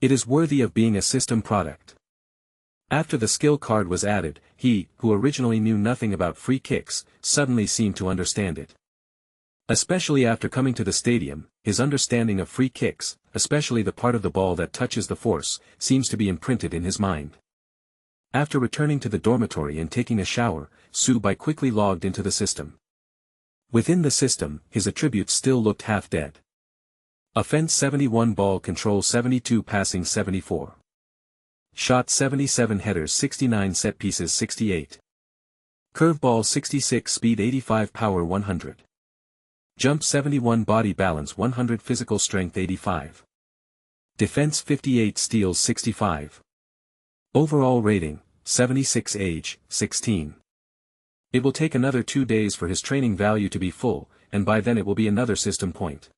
It is worthy of being a system product. After the skill card was added, he, who originally knew nothing about free kicks, suddenly seemed to understand it. Especially after coming to the stadium, his understanding of free kicks, especially the part of the ball that touches the force, seems to be imprinted in his mind. After returning to the dormitory and taking a shower, Su Bai quickly logged into the system. Within the system, his attributes still looked half dead. Offense 71, ball control 72, passing 74. Shot 77, headers 69, set pieces 68. Curveball 66, speed 85, power 100. Jump 71, body balance 100, physical strength 85. Defense 58, steals 65. Overall rating, 76. Age, 16. It will take another 2 days for his training value to be full, and by then it will be another system point.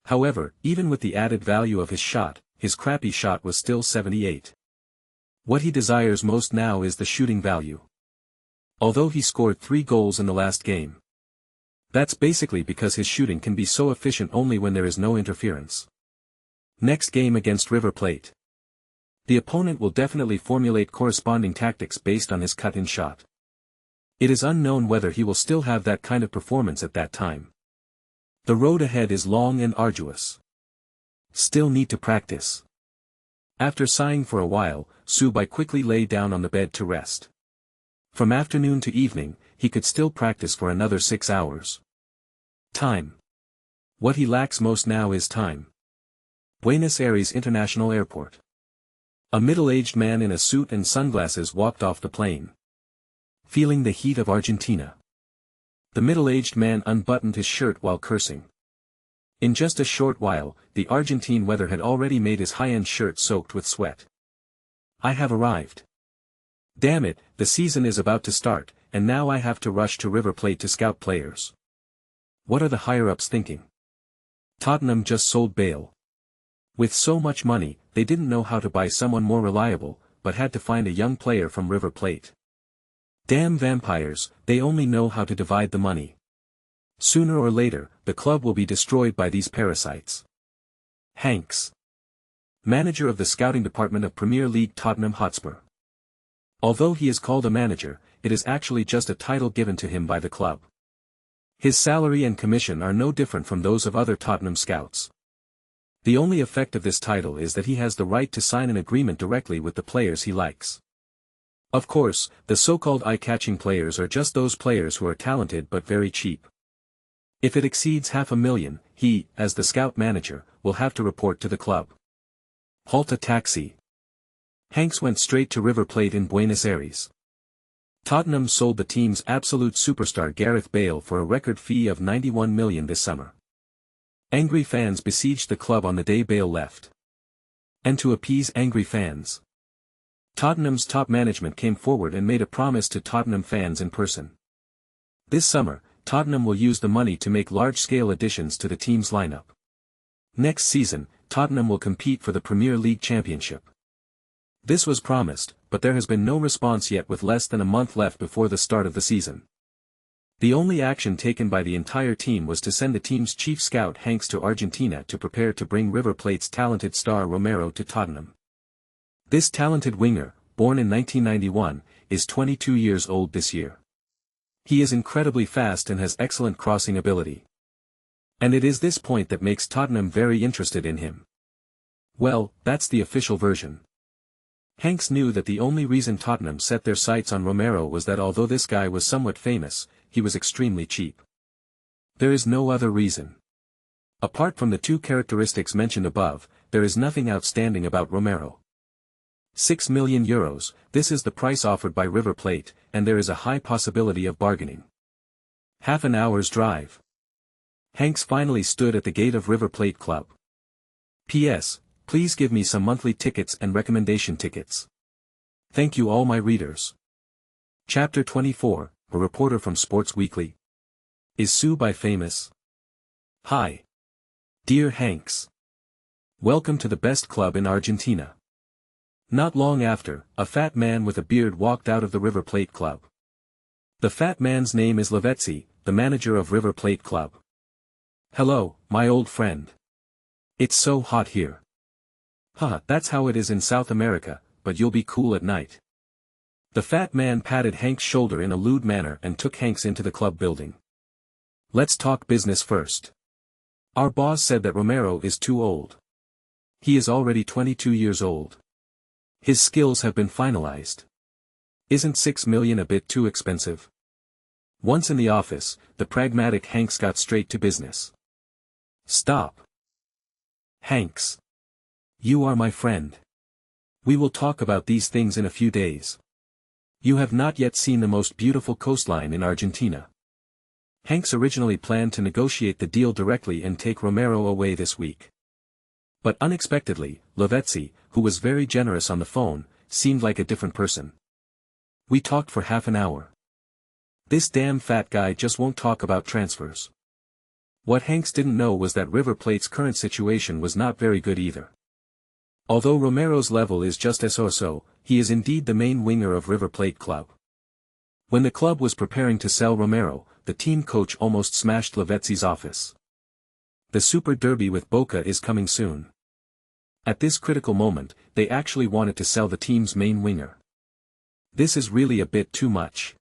However, even with the added value of his shot, his crappy shot was still 78. What he desires most now is the shooting value. Although he scored 3 goals in the last game. That's basically because his shooting can be so efficient only when there is no interference. Next game against River Plate. The opponent will definitely formulate corresponding tactics based on his cut-in shot. It is unknown whether he will still have that kind of performance at that time. The road ahead is long and arduous. Still need to practice. After sighing for a while, Su Bai quickly lay down on the bed to rest. From afternoon to evening, he could still practice for another 6 hours. Time. What he lacks most now is time. Buenos Aires International Airport. A middle-aged man in a suit and sunglasses walked off the plane. Feeling the heat of Argentina. The middle-aged man unbuttoned his shirt while cursing. In just a short while, the Argentine weather had already made his high-end shirt soaked with sweat. I have arrived. Damn it, the season is about to start, and now I have to rush to River Plate to scout players. What are the higher-ups thinking? Tottenham just sold Bale. With so much money, they didn't know how to buy someone more reliable, but had to find a young player from River Plate. Damn vampires, they only know how to divide the money. Sooner or later, the club will be destroyed by these parasites. Hanks. Manager of the scouting department of Premier League Tottenham Hotspur. Although he is called a manager, it is actually just a title given to him by the club. His salary and commission are no different from those of other Tottenham scouts. The only effect of this title is that he has the right to sign an agreement directly with the players he likes. Of course, the so-called eye-catching players are just those players who are talented but very cheap. If it exceeds $500,000, he, as the scout manager, will have to report to the club. Halt a taxi. Hanks went straight to River Plate in Buenos Aires. Tottenham sold the team's absolute superstar Gareth Bale for a record fee of $91 million this summer. Angry fans besieged the club on the day Bale left. And to appease angry fans, Tottenham's top management came forward and made a promise to Tottenham fans in person. This summer, Tottenham will use the money to make large-scale additions to the team's lineup. Next season, Tottenham will compete for the Premier League Championship. This was promised, but there has been no response yet with less than a month left before the start of the season. The only action taken by the entire team was to send the team's chief scout Hanks to Argentina to prepare to bring River Plate's talented star Romero to Tottenham. This talented winger, born in 1991, is 22 years old this year. He is incredibly fast and has excellent crossing ability. And it is this point that makes Tottenham very interested in him. Well, that's the official version. Hanks knew that the only reason Tottenham set their sights on Romero was that although this guy was somewhat famous, he was extremely cheap. There is no other reason. Apart from the 2 characteristics mentioned above, there is nothing outstanding about Romero. €6 million, this is the price offered by River Plate, and there is a high possibility of bargaining. Half an hour's drive. Hanks finally stood at the gate of River Plate Club. P.S. Please give me some monthly tickets and recommendation tickets. Thank you all my readers. Chapter 24, a reporter from Sports Weekly. Is Su Bai famous? Hi. Dear Hanks. Welcome to the best club in Argentina. Not long after, a fat man with a beard walked out of the River Plate Club. The fat man's name is Lavezzi, the manager of River Plate Club. Hello, my old friend. It's so hot here. Haha, that's how it is in South America, but you'll be cool at night. The fat man patted Hank's shoulder in a lewd manner and took Hanks into the club building. Let's talk business first. Our boss said that Romero is too old. He is already 22 years old. His skills have been finalized. Isn't $6 million a bit too expensive? Once in the office, the pragmatic Hanks got straight to business. Stop. Hanks. You are my friend. We will talk about these things in a few days. You have not yet seen the most beautiful coastline in Argentina. Hanks originally planned to negotiate the deal directly and take Romero away this week. But unexpectedly, Lavezzi, who was very generous on the phone, seemed like a different person. We talked for half an hour. This damn fat guy just won't talk about transfers. What Hanks didn't know was that River Plate's current situation was not very good either. Although Romero's level is just so-so, he is indeed the main winger of River Plate Club. When the club was preparing to sell Romero, the team coach almost smashed Lavezzi's office. The Super Derby with Boca is coming soon. At this critical moment, they actually wanted to sell the team's main winger. This is really a bit too much.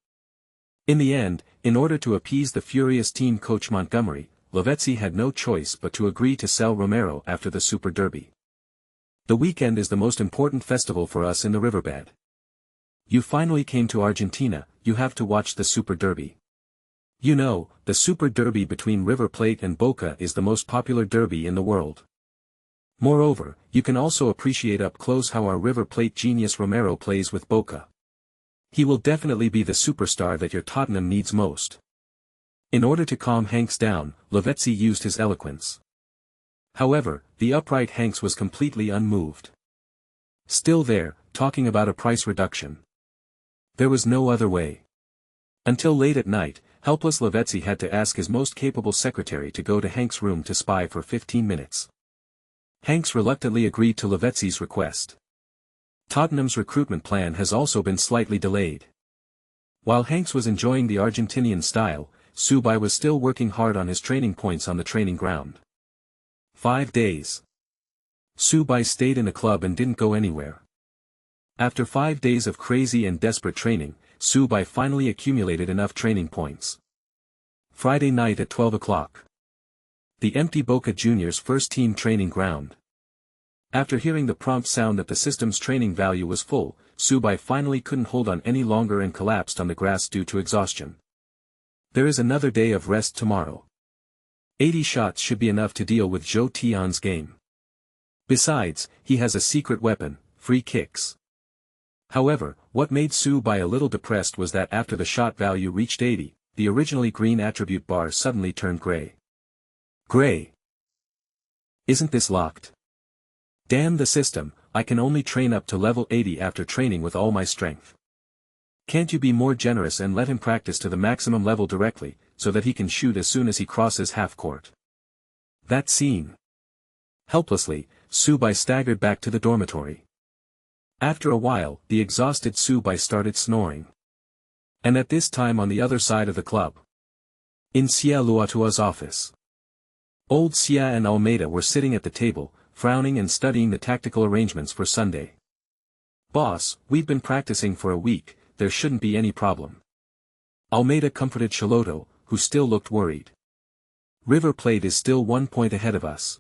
In the end, in order to appease the furious team coach Montgomery, Lavezzi had no choice but to agree to sell Romero after the Super Derby. The weekend is the most important festival for us in the riverbed. You finally came to Argentina, you have to watch the Super Derby. You know, the Super Derby between River Plate and Boca is the most popular derby in the world. Moreover, you can also appreciate up close how our River Plate genius Romero plays with Boca. He will definitely be the superstar that your Tottenham needs most. In order to calm Hanks down, Lavezzi used his eloquence. However, the upright Hanks was completely unmoved. Still there, talking about a price reduction. There was no other way. Until late at night, helpless Lavezzi had to ask his most capable secretary to go to Hanks' room to spy for 15 minutes. Hanks reluctantly agreed to Lavezzi's request. Tottenham's recruitment plan has also been slightly delayed. While Hanks was enjoying the Argentinian style, Su Bai was still working hard on his training points on the training ground. 5 days. Su Bai stayed in a club and didn't go anywhere. After 5 days of crazy and desperate training, Su Bai finally accumulated enough training points. Friday night at 12 o'clock. The empty Boca Juniors first team training ground. After hearing the prompt sound that the system's training value was full, Su Bai finally couldn't hold on any longer and collapsed on the grass due to exhaustion. There is another day of rest tomorrow. 80 shots should be enough to deal with Zhou Tian's game. Besides, he has a secret weapon, free kicks. However, what made Su Bai a little depressed was that after the shot value reached 80, the originally green attribute bar suddenly turned gray. Gray. Isn't this locked? Damn the system, I can only train up to level 80 after training with all my strength. Can't you be more generous and let him practice to the maximum level directly, so that he can shoot as soon as he crosses half-court? That scene. Helplessly, Su Bai staggered back to the dormitory. After a while, the exhausted Su Bai started snoring. And at this time on the other side of the club. In Sia Luatua's office. Old Sia and Almeida were sitting at the table, frowning and studying the tactical arrangements for Sunday. Boss, we've been practicing for a week, there shouldn't be any problem. Almeida comforted Charlotto, who still looked worried. River Plate is still 1 point ahead of us.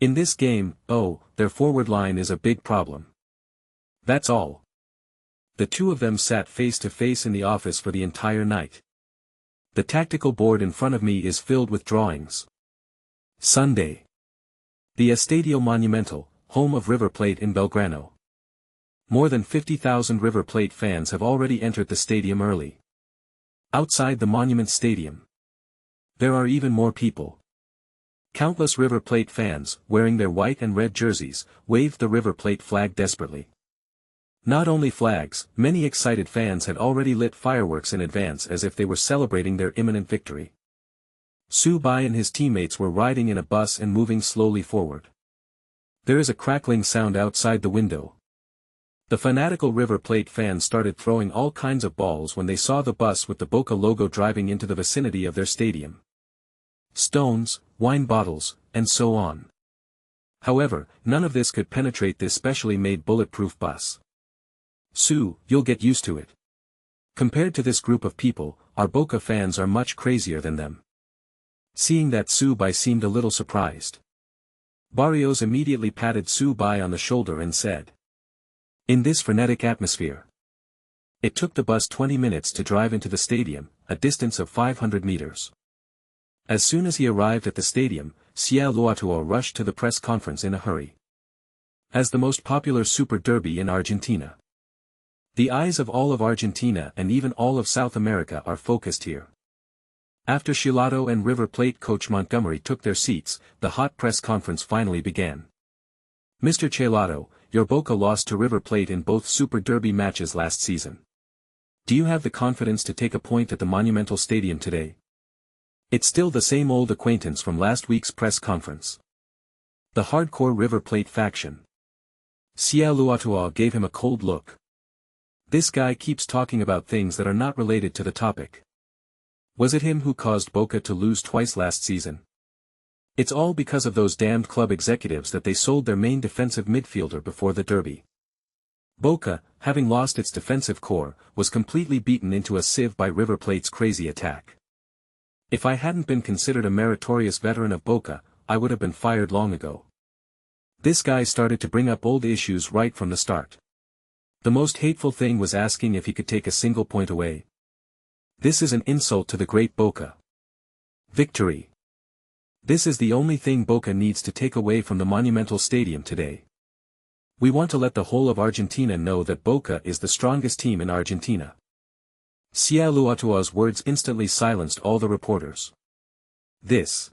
In this game, their forward line is a big problem. That's all. The two of them sat face to face in the office for the entire night. The tactical board in front of me is filled with drawings. Sunday. The Estadio Monumental, home of River Plate in Belgrano. More than 50,000 River Plate fans have already entered the stadium early. Outside the Monument Stadium, there are even more people. Countless River Plate fans, wearing their white and red jerseys, waved the River Plate flag desperately. Not only flags, many excited fans had already lit fireworks in advance as if they were celebrating their imminent victory. Su Bai and his teammates were riding in a bus and moving slowly forward. There is a crackling sound outside the window. The fanatical River Plate fans started throwing all kinds of balls when they saw the bus with the Boca logo driving into the vicinity of their stadium. Stones, wine bottles, and so on. However, none of this could penetrate this specially made bulletproof bus. Su, you'll get used to it. Compared to this group of people, our Boca fans are much crazier than them. Seeing that, Su Bai seemed a little surprised. Barrios immediately patted Su Bai on the shoulder and said, "In this frenetic atmosphere." It took the bus 20 minutes to drive into the stadium, a distance of 500 meters. As soon as he arrived at the stadium, Sia Luatua rushed to the press conference in a hurry. As the most popular Super Derby in Argentina, the eyes of all of Argentina and even all of South America are focused here. After Charlotto and River Plate coach Montgomery took their seats, the hot press conference finally began. Mr. Chelato, your Boca lost to River Plate in both Super Derby matches last season. Do you have the confidence to take a point at the Monumental Stadium today? It's still the same old acquaintance from last week's press conference. The hardcore River Plate faction. Sia Luatua gave him a cold look. This guy keeps talking about things that are not related to the topic. Was it him who caused Boca to lose twice last season? It's all because of those damned club executives that they sold their main defensive midfielder before the derby. Boca, having lost its defensive core, was completely beaten into a sieve by River Plate's crazy attack. If I hadn't been considered a meritorious veteran of Boca, I would have been fired long ago. This guy started to bring up old issues right from the start. The most hateful thing was asking if he could take a single point away. This is an insult to the great Boca. Victory. This is the only thing Boca needs to take away from the Monumental Stadium today. We want to let the whole of Argentina know that Boca is the strongest team in Argentina. Sia Luatua's words instantly silenced all the reporters. Is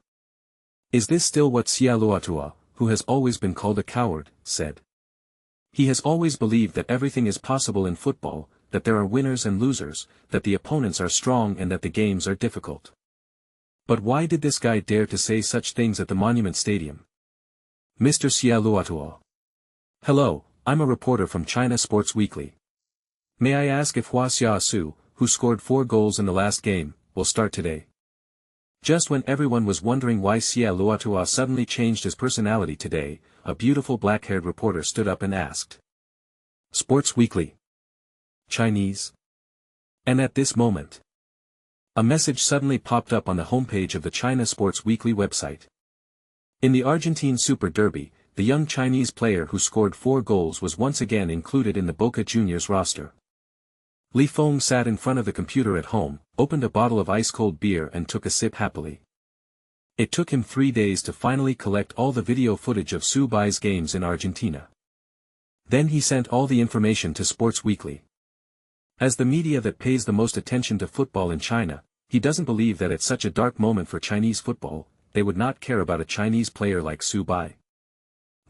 this still what Sia Luatua, who has always been called a coward, said? He has always believed that everything is possible in football, that there are winners and losers, that the opponents are strong and that the games are difficult. But why did this guy dare to say such things at the Monument Stadium? Mr. Sia Luatua. Hello, I'm a reporter from China Sports Weekly. May I ask if Hua Xiaosu, who scored 4 goals in the last game, will start today? Just when everyone was wondering why Sia Luatua suddenly changed his personality today, a beautiful black-haired reporter stood up and asked. Sports Weekly. Chinese? And at this moment, a message suddenly popped up on the homepage of the China Sports Weekly website. In the Argentine Super Derby, the young Chinese player who scored 4 goals was once again included in the Boca Juniors roster. Li Feng sat in front of the computer at home, opened a bottle of ice-cold beer and took a sip happily. It took him 3 days to finally collect all the video footage of Su Bai's games in Argentina. Then he sent all the information to Sports Weekly. As the media that pays the most attention to football in China, he doesn't believe that at such a dark moment for Chinese football, they would not care about a Chinese player like Su Bai.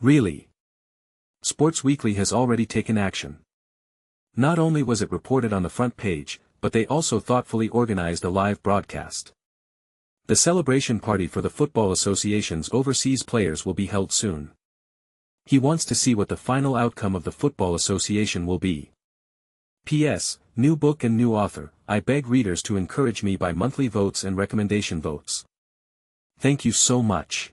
Really? Sports Weekly has already taken action. Not only was it reported on the front page, but they also thoughtfully organized a live broadcast. The celebration party for the Football Association's overseas players will be held soon. He wants to see what the final outcome of the Football Association will be. P.S. New book and new author, I beg readers to encourage me by monthly votes and recommendation votes. Thank you so much.